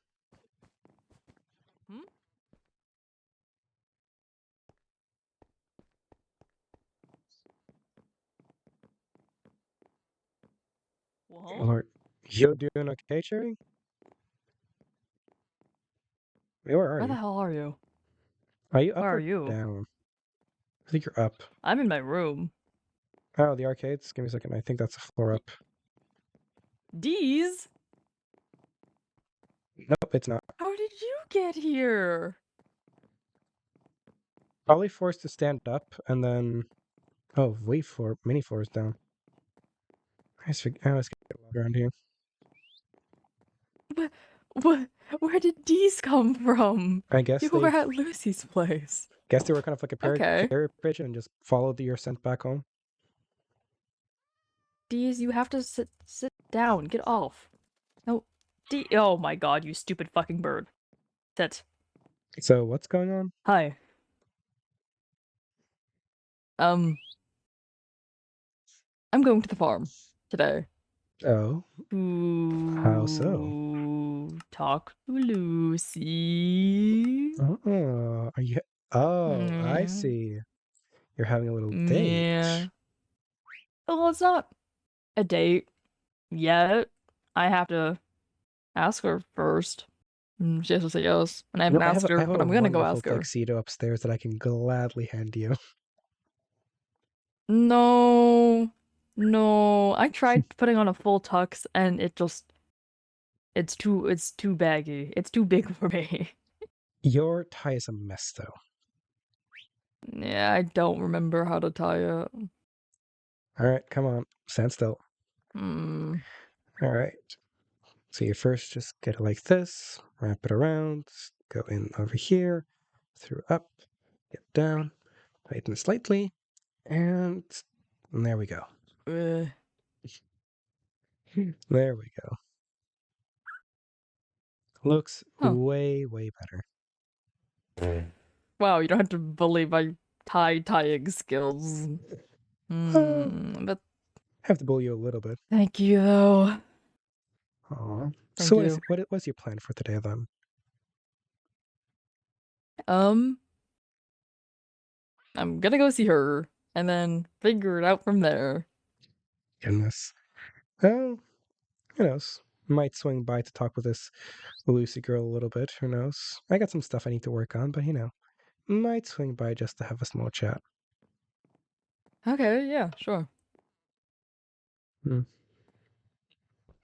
Well, Lord, you doing okay, Cherry? Wait, where are where the you? hell are you? Are you up Where are or you? down? I think you're up. I'm in my room. Oh, the arcades? Give me a second. I think that's a floor up. D's? Nope, it's not. How did you get here? Probably forced to stand up and then. Oh, wait floor. Mini floor is down. I always get loud around here. What? Where did D's come from? I guess You were at Lucy's place. Guess they were kind of like a Okay. carrier pigeon and just followed your scent back home. D's, you have to sit down. Get off. No. D. Oh my god, you stupid fucking bird. Sit. So what's going on? Hi. I'm going to the farm today. Oh, how so? To talk to Lucy. Oh, are you? Oh, I Mm, see. You're having a little date. yeah. Well, it's not a date yet. I have to ask her first. She has to say yes, and I haven't I have asked her, I have but a I'm gonna go wonderful ask her. tuxedo upstairs that I can gladly hand you. No, no. I tried putting on a full tux, and it's too baggy. It's too big for me. Your tie is a mess, though. Yeah, I don't remember how to tie it. All right, come on, stand still. Hmm. All right. So you first just get it like this, wrap it around, go in over here, through up, get down, tighten it slightly, and there we go. There we go. Looks Huh. way, way better. Wow, you don't have to believe my tying skills. But Have to bully you a little bit. thank you though. Aw. Thank So you. what was your plan for today then? I'm gonna go see her and then figure it out from there. Goodness. Well, who knows? Might swing by to talk with this Lucy girl a little bit. Who knows? I got some stuff I need to work on, but might swing by just to have a small chat. Okay, yeah, sure. Hmm.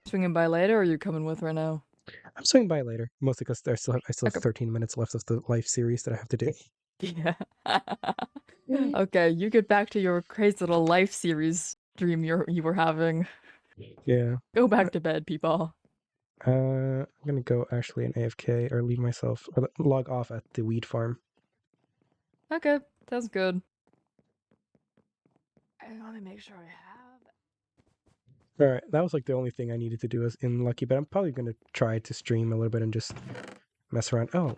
Swinging by later, or are you coming with right now? I'm swinging by later, mostly because I still have Okay. 13 minutes left of the life series that I have to do. Yeah. Okay, you get back to your crazy little life series dream you were having. Yeah. Go back to bed, people. I'm gonna go actually an AFK or leave myself or log off at the weed farm. Okay, sounds good. Let me make sure I have. All right, that was like the only thing I needed to do as in Lucky, but I'm probably gonna try to stream a little bit and just mess around. Oh,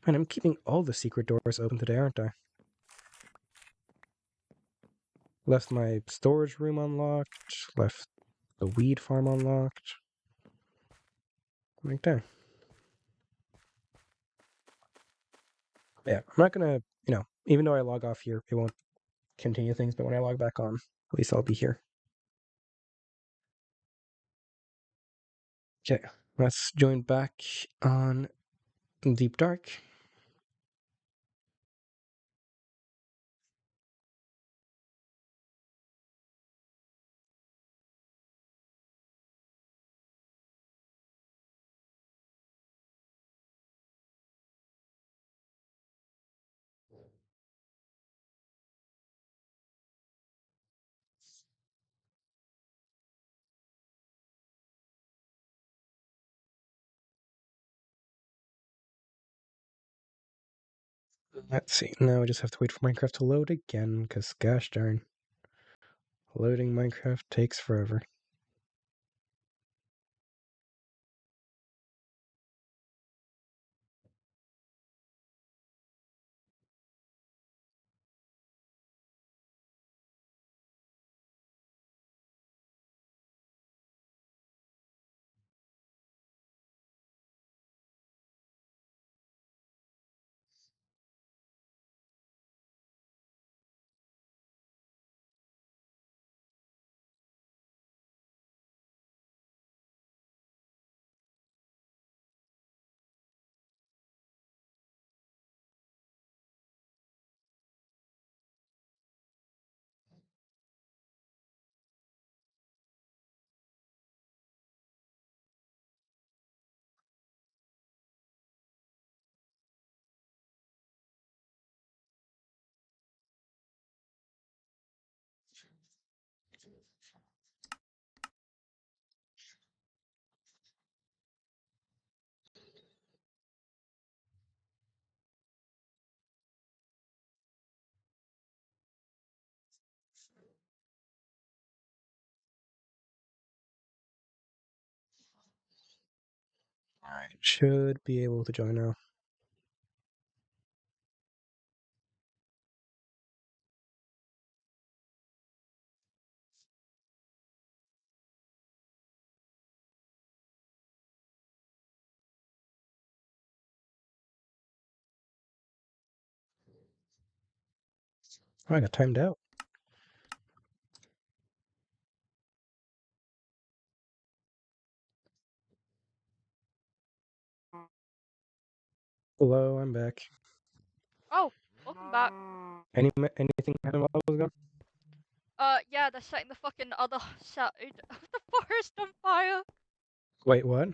man, I'm keeping all the secret doors open today, aren't I? Left my storage room unlocked. Left the weed farm unlocked. Like that. Yeah, I'm not gonna, even though I log off here, it won't continue things, but when I log back on, at least I'll be here. Okay, let's join back on Deep Dark. Let's see, now we just have to wait for Minecraft to load again, because gosh darn, loading Minecraft takes forever. Alright, should be able to join now. Oh, I got timed out. Hello, I'm back. Oh, welcome back. Anything happen while I was gone? Yeah, they're setting the fucking other side of the forest on fire. Wait, what?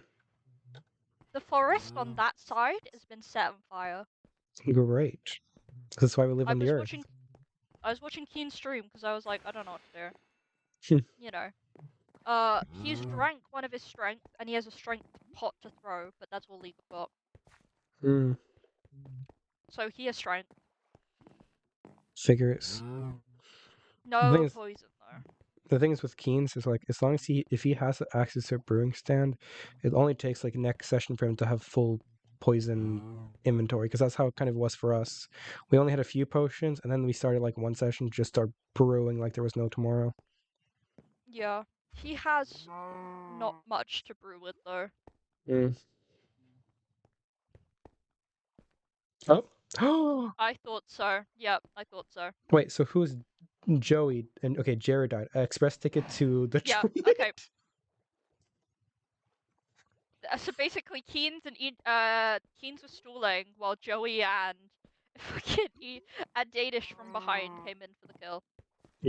The forest on that side has been set on fire. Great. That's why we live I on the was earth. watching Keen's stream because I was like, I don't know what to Hmm. do. You know. He's drank one of his strength, and he has a strength pot to throw, but that's all League got. Hmm. So he has strength. Figures. The thing No is, poison though. the thing is with Keynes is like as long as if he has access to a brewing stand, it only takes like next session for him to have full poison inventory because that's how it kind of was for us. We only had a few potions, and then we started like one session just start brewing like there was no tomorrow. Yeah, he has not much to brew with though. Mm. Oh. I thought so. Yep, I thought so. Wait, so who's Joey? And okay, Jared died. Express ticket to the Yeah, Joey. okay. So basically, Keen's was stalling while Joey and fucking and Danish from behind came in for the kill.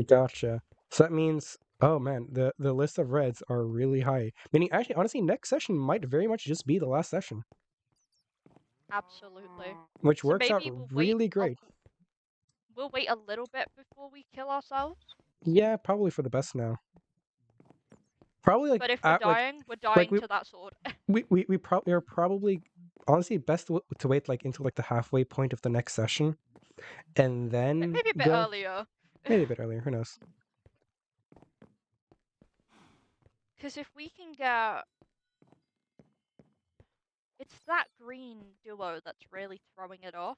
Gotcha. So that means, oh man, the list of reds are really high. Meaning, actually, honestly, next session might very much just be the last session, Absolutely. which So works out maybe we'll wait. really great. We'll wait a little bit before we kill ourselves. Yeah, probably for the best now. Probably like But if we're at dying, we're like dying we to that sword. are probably honestly best to wait like until like the halfway point of the next session, and then Maybe a bit go. earlier. Maybe a bit earlier. Who knows? Because if we can get... It's that green duo that's really throwing it off.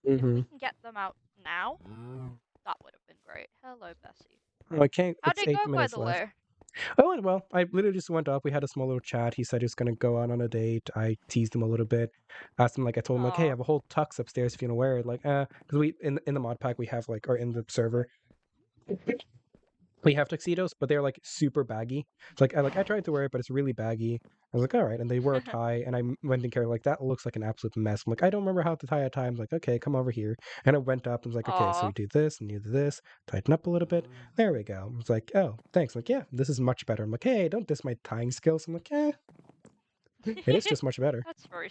If Mm-hmm. we can get them out now, that would have been great. Hello, Bessie. Oh, I can't. How'd It's it 8 go, by minutes the left. way? Oh, went well. I literally just went up. We had a small little chat. He said he was gonna go out on a date. I teased him a little bit. Asked him like I told him like, hey, I Aw. have a whole tux upstairs if you wanna wear it. Like, because we in the mod pack we have like or in the server we have tuxedos, but they're like super baggy. It's like I tried to wear it, but it's really baggy. I was like, all right, and they were a tie, and I went and carried like that looks like an absolute mess. I'm like, I don't remember how to tie a tie. I'm like, okay, come over here, and I went up and was like, okay, so Aw. you do this and you do this, tighten up a little bit. There we go. I was like, oh, thanks. I'm like, yeah, this is much better. I'm like, hey, don't diss my tying skills. I'm like, it is just much better. That's very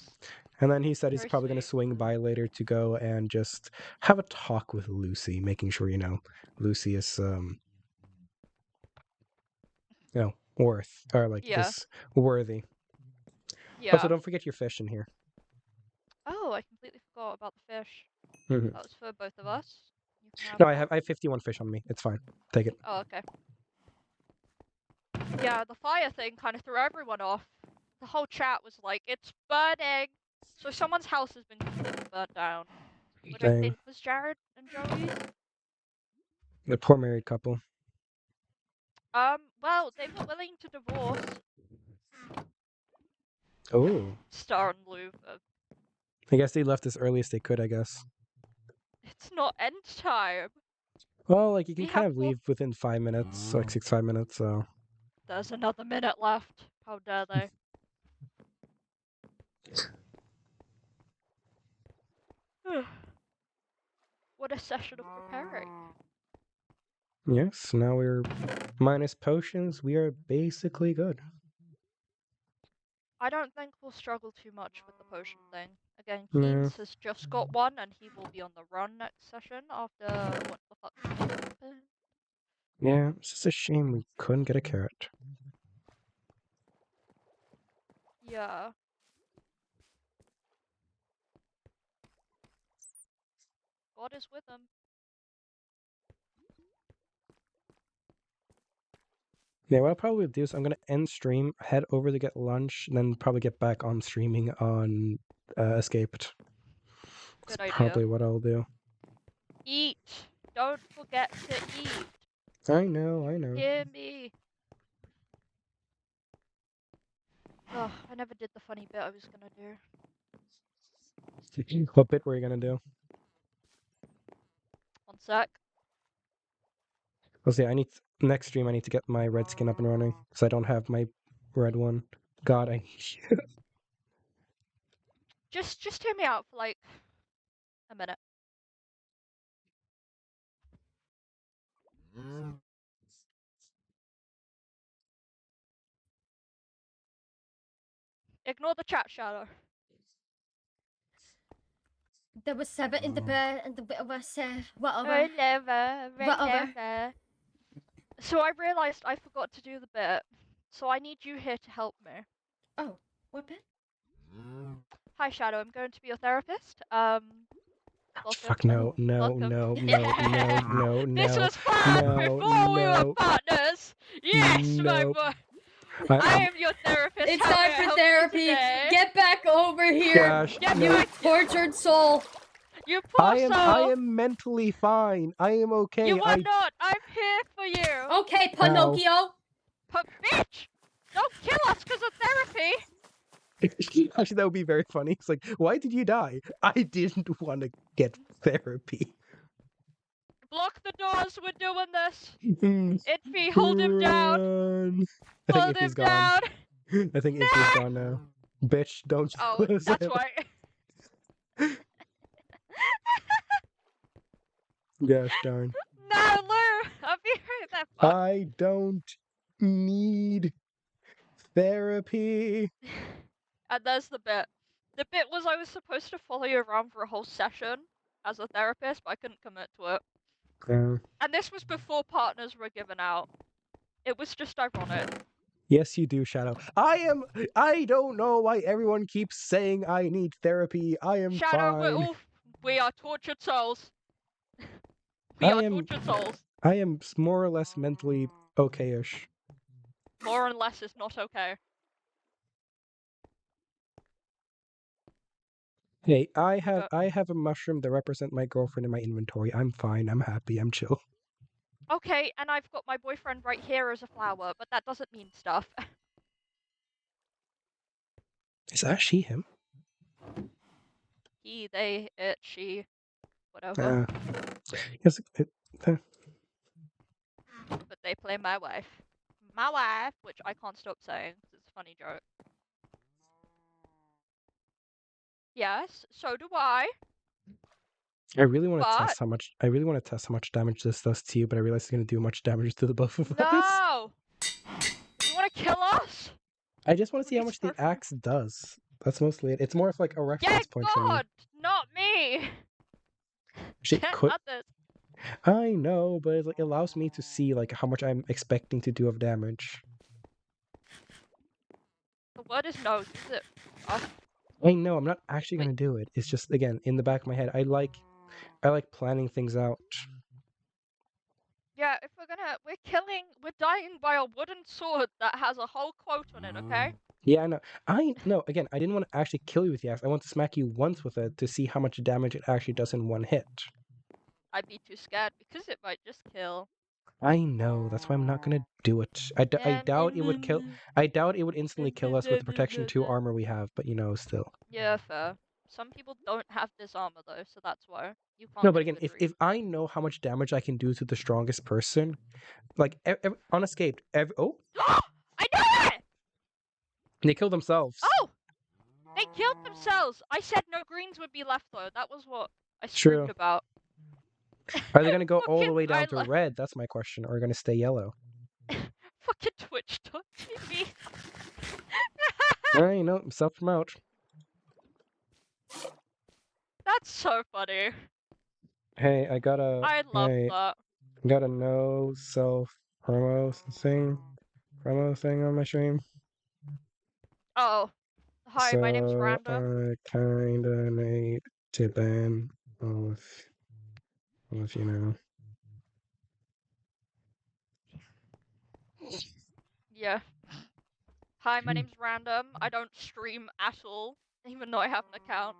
And then he said he's very probably going to sweet. swing by later to go and just have a talk with Lucy, making sure Lucy is worth or like Yeah. is worthy. Also, Yeah. don't forget your fish in here. Oh, I completely forgot about the fish. Mhm. That was for both of us. You can have No, one. I have 51 fish on me. It's fine. Take it. Oh, okay. Yeah, the fire thing kind of threw everyone off. The whole chat was like, it's burning! So someone's house has been completely burnt down. Which I Dang. think was Jared and Joey's. The poor married couple. Well, they were willing to divorce. Oh. Star and Louvre. I guess they left as early as they could, I guess. It's not end time. Well, like you can We kind have of more... leave within 5 minutes, like 5 minutes, so. There's another minute left. How dare they? What a session of preparing. Yes, now we're minus potions. We are basically good. I don't think we'll struggle too much with the potion thing. Again, Yeah. Keynes has just got one, and he will be on the run next session after what the fuck happened. Yeah, it's just a shame we couldn't get a carrot. Yeah. God is with them. Yeah, what I'll probably do is I'm gonna end stream, head over to get lunch, and then probably get back on streaming on Escaped. That's Good idea. probably what I'll do. Eat. Don't forget to eat. I know. Hear me. Ugh, I never did the funny bit I was gonna do. What bit were you gonna do? 1 sec. Let's see. Next stream. I need to get my red skin up and running because I don't have my red one. God, I. Just hear me out for like a minute. Ignore the chat, Shadow. There was 7 in the bed, and the bit was whatever. Whatever. Whatever. So I realized I forgot to do the bit. So I need you here to help me. Oh, what bit? Hi, Shadow. I'm going to be your therapist. Welcome. Fuck no, no, Welcome. no, Yeah. no, no, This no. was planned no, before we were no. partners. Yes, my Nope. boy. I am your therapist. It's How may time I for help you therapy. today? Get back over here. Gosh, Get no. back. Tortured soul. You poor I soul. am mentally fine. I am okay. You are not. I'm here for you. Okay, Pinocchio. But bitch, don't kill us because of therapy. Actually, that would be very funny. It's like, why did you die? I didn't want to get therapy. Block the doors. We're doing this. Itfy, hold him down. Run. I think Hold him Iffy's gone. down. I think Iffy's gone now. Bitch, don't you Oh, lose that's it. right. Gosh darn. No, Lou. I'll be right back. Fuck. I don't need therapy. And there's the bit. The bit was I was supposed to follow you around for a whole session as a therapist, but I couldn't commit to it. And this was before partners were given out. It was just ironic. Yes, you do, Shadow. I don't know why everyone keeps saying I need therapy. I am Shadow, fine. we are tortured souls. We are I am tortured souls. I am more or less mentally okay-ish. More and less is not okay. Hey, I have a mushroom that represent my girlfriend in my inventory. I'm fine. I'm happy. I'm chill. Okay, and I've got my boyfriend right here as a flower, but that doesn't mean stuff. Is that she, him? He, they, it, she, whatever. Yes. But they play my wife. My wife, which I can't stop saying 'cause it's a funny joke. Yes, so do I. I really want to But test how much. I really want to test how much damage this does to you, but I realize it's gonna do much damage to the both of us. no, you want to kill us? I just want to see how Please much the perfect. axe does. That's mostly it. It's more of like a Yeah, reference point for me. God, not me. Actually, could Not this. I know, but it allows me to see like how much I'm expecting to do of damage. The word is no. Use it. Oh, I know I'm not actually Wait. gonna do it. It's just again in the back of my head. I like planning things out. yeah, if we're dying by a wooden sword that has a whole quote on it, okay? Yeah, I know. Again, I didn't want to actually kill you with the axe. I want to smack you once with it to see how much damage it actually does in one hit. I'd be too scared because it might just kill. I know. That's why I'm not gonna do it. I doubt it would kill. I doubt it would instantly kill us with the protection 2 armor we have. But still. Yeah, fair. Some people don't have this armor though, so that's why you can't. No, but get a again, good if read. I know how much damage I can do to the strongest person, like unescaped, I knew it! they kill themselves. Oh! They killed themselves! I said no greens would be left though. That was what I True. screamed about. Are they gonna go all the Fucking way down I to lo- red? That's my question. Or are gonna stay yellow? Fucking Twitch.tv. I know. Self promote. That's so funny. Hey, I gotta. I love hey, that. got a no self promo thing on my stream. Oh, hi, my name's So Random. I kinda need to ban all of you know. Yeah. Hi, my name's Random. I don't stream at all, even though I have an account.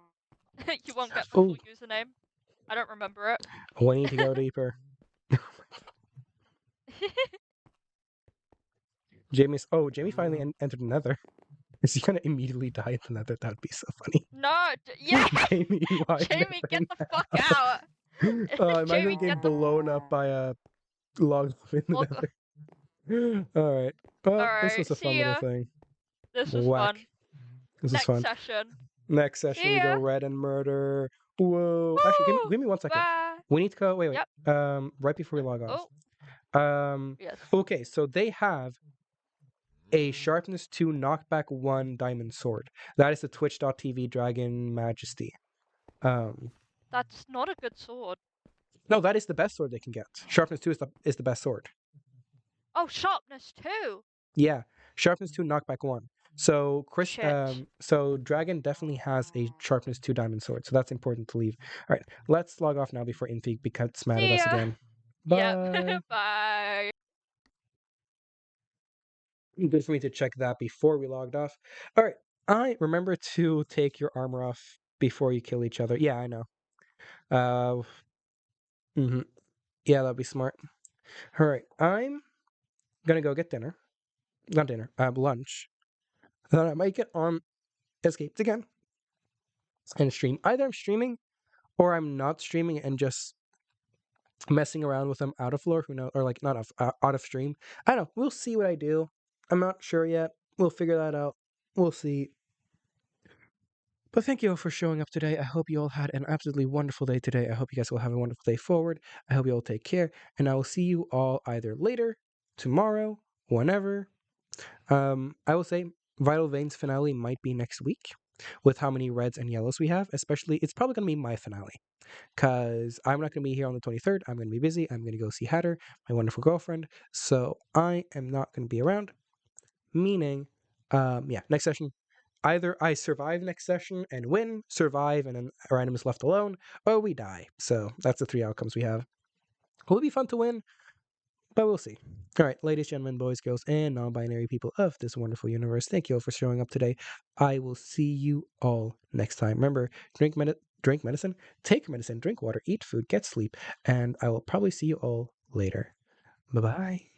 You won't get the full Oh, username. I don't remember we need to go deeper. it. Jamie finally entered the Nether. Is he gonna immediately die in the Nether? That'd be so funny. No, yeah! Jamie, why Jamie, get Nether the fuck now? out! Imagine Jamie, getting get the blown up by a log in the fuck. Nether. Alright. Well, this Alright, was a fun see little ya. thing. This was Whack. fun. This was Next fun. session. Next session See we go ya. red and murder. Whoa. Actually, Woo! give me 1 second. Bye. We need to go. Wait. Yep. Right before we log off. Oh, yes. Okay, so they have a sharpness 2 knockback 1 diamond sword. That is the twitch.tv dragon majesty. That's not a good sword. No, that is the best sword they can get. Sharpness 2 is the best sword. Oh, sharpness 2. Yeah, sharpness 2 knockback 1. So Shit. so dragon definitely has a sharpness 2 diamond sword. So that's important to leave. All right, let's log off now before Infig becomes mad at See us ya. again. Yep. Bye. Bye. Good for me to check that before we logged off. All right, I remember to take your armor off before you kill each other. Yeah, I know. Yeah, that'd be smart. All right, I'm gonna go get dinner. Not dinner. Lunch. Then I might get on Escaped again and stream. Either I'm streaming or I'm not streaming and just messing around with them out of floor. Who knows? Or like not out of stream. I don't know. We'll see what I do. I'm not sure yet. We'll figure that out. We'll see. But thank you all for showing up today. I hope you all had an absolutely wonderful day today. I hope you guys will have a wonderful day forward. I hope you all take care. And I will see you all either later, tomorrow, whenever. I will say Vital Veins finale might be next week with how many reds and yellows we have. Especially, it's probably going to be my finale because I'm not going to be here on the 23rd. I'm going to be busy. I'm going to go see Hatter, my wonderful girlfriend. So I am not going to be around. Meaning, yeah, next session. Either I survive next session and win, survive, and then random is left alone, or we die. So that's the 3 outcomes we have. It will be fun to win, but we'll see. All right, ladies, gentlemen, boys, girls, and non-binary people of this wonderful universe, thank you all for showing up today. I will see you all next time. Remember, drink medicine, take medicine, drink water, eat food, get sleep, and I will probably see you all later. Bye-bye.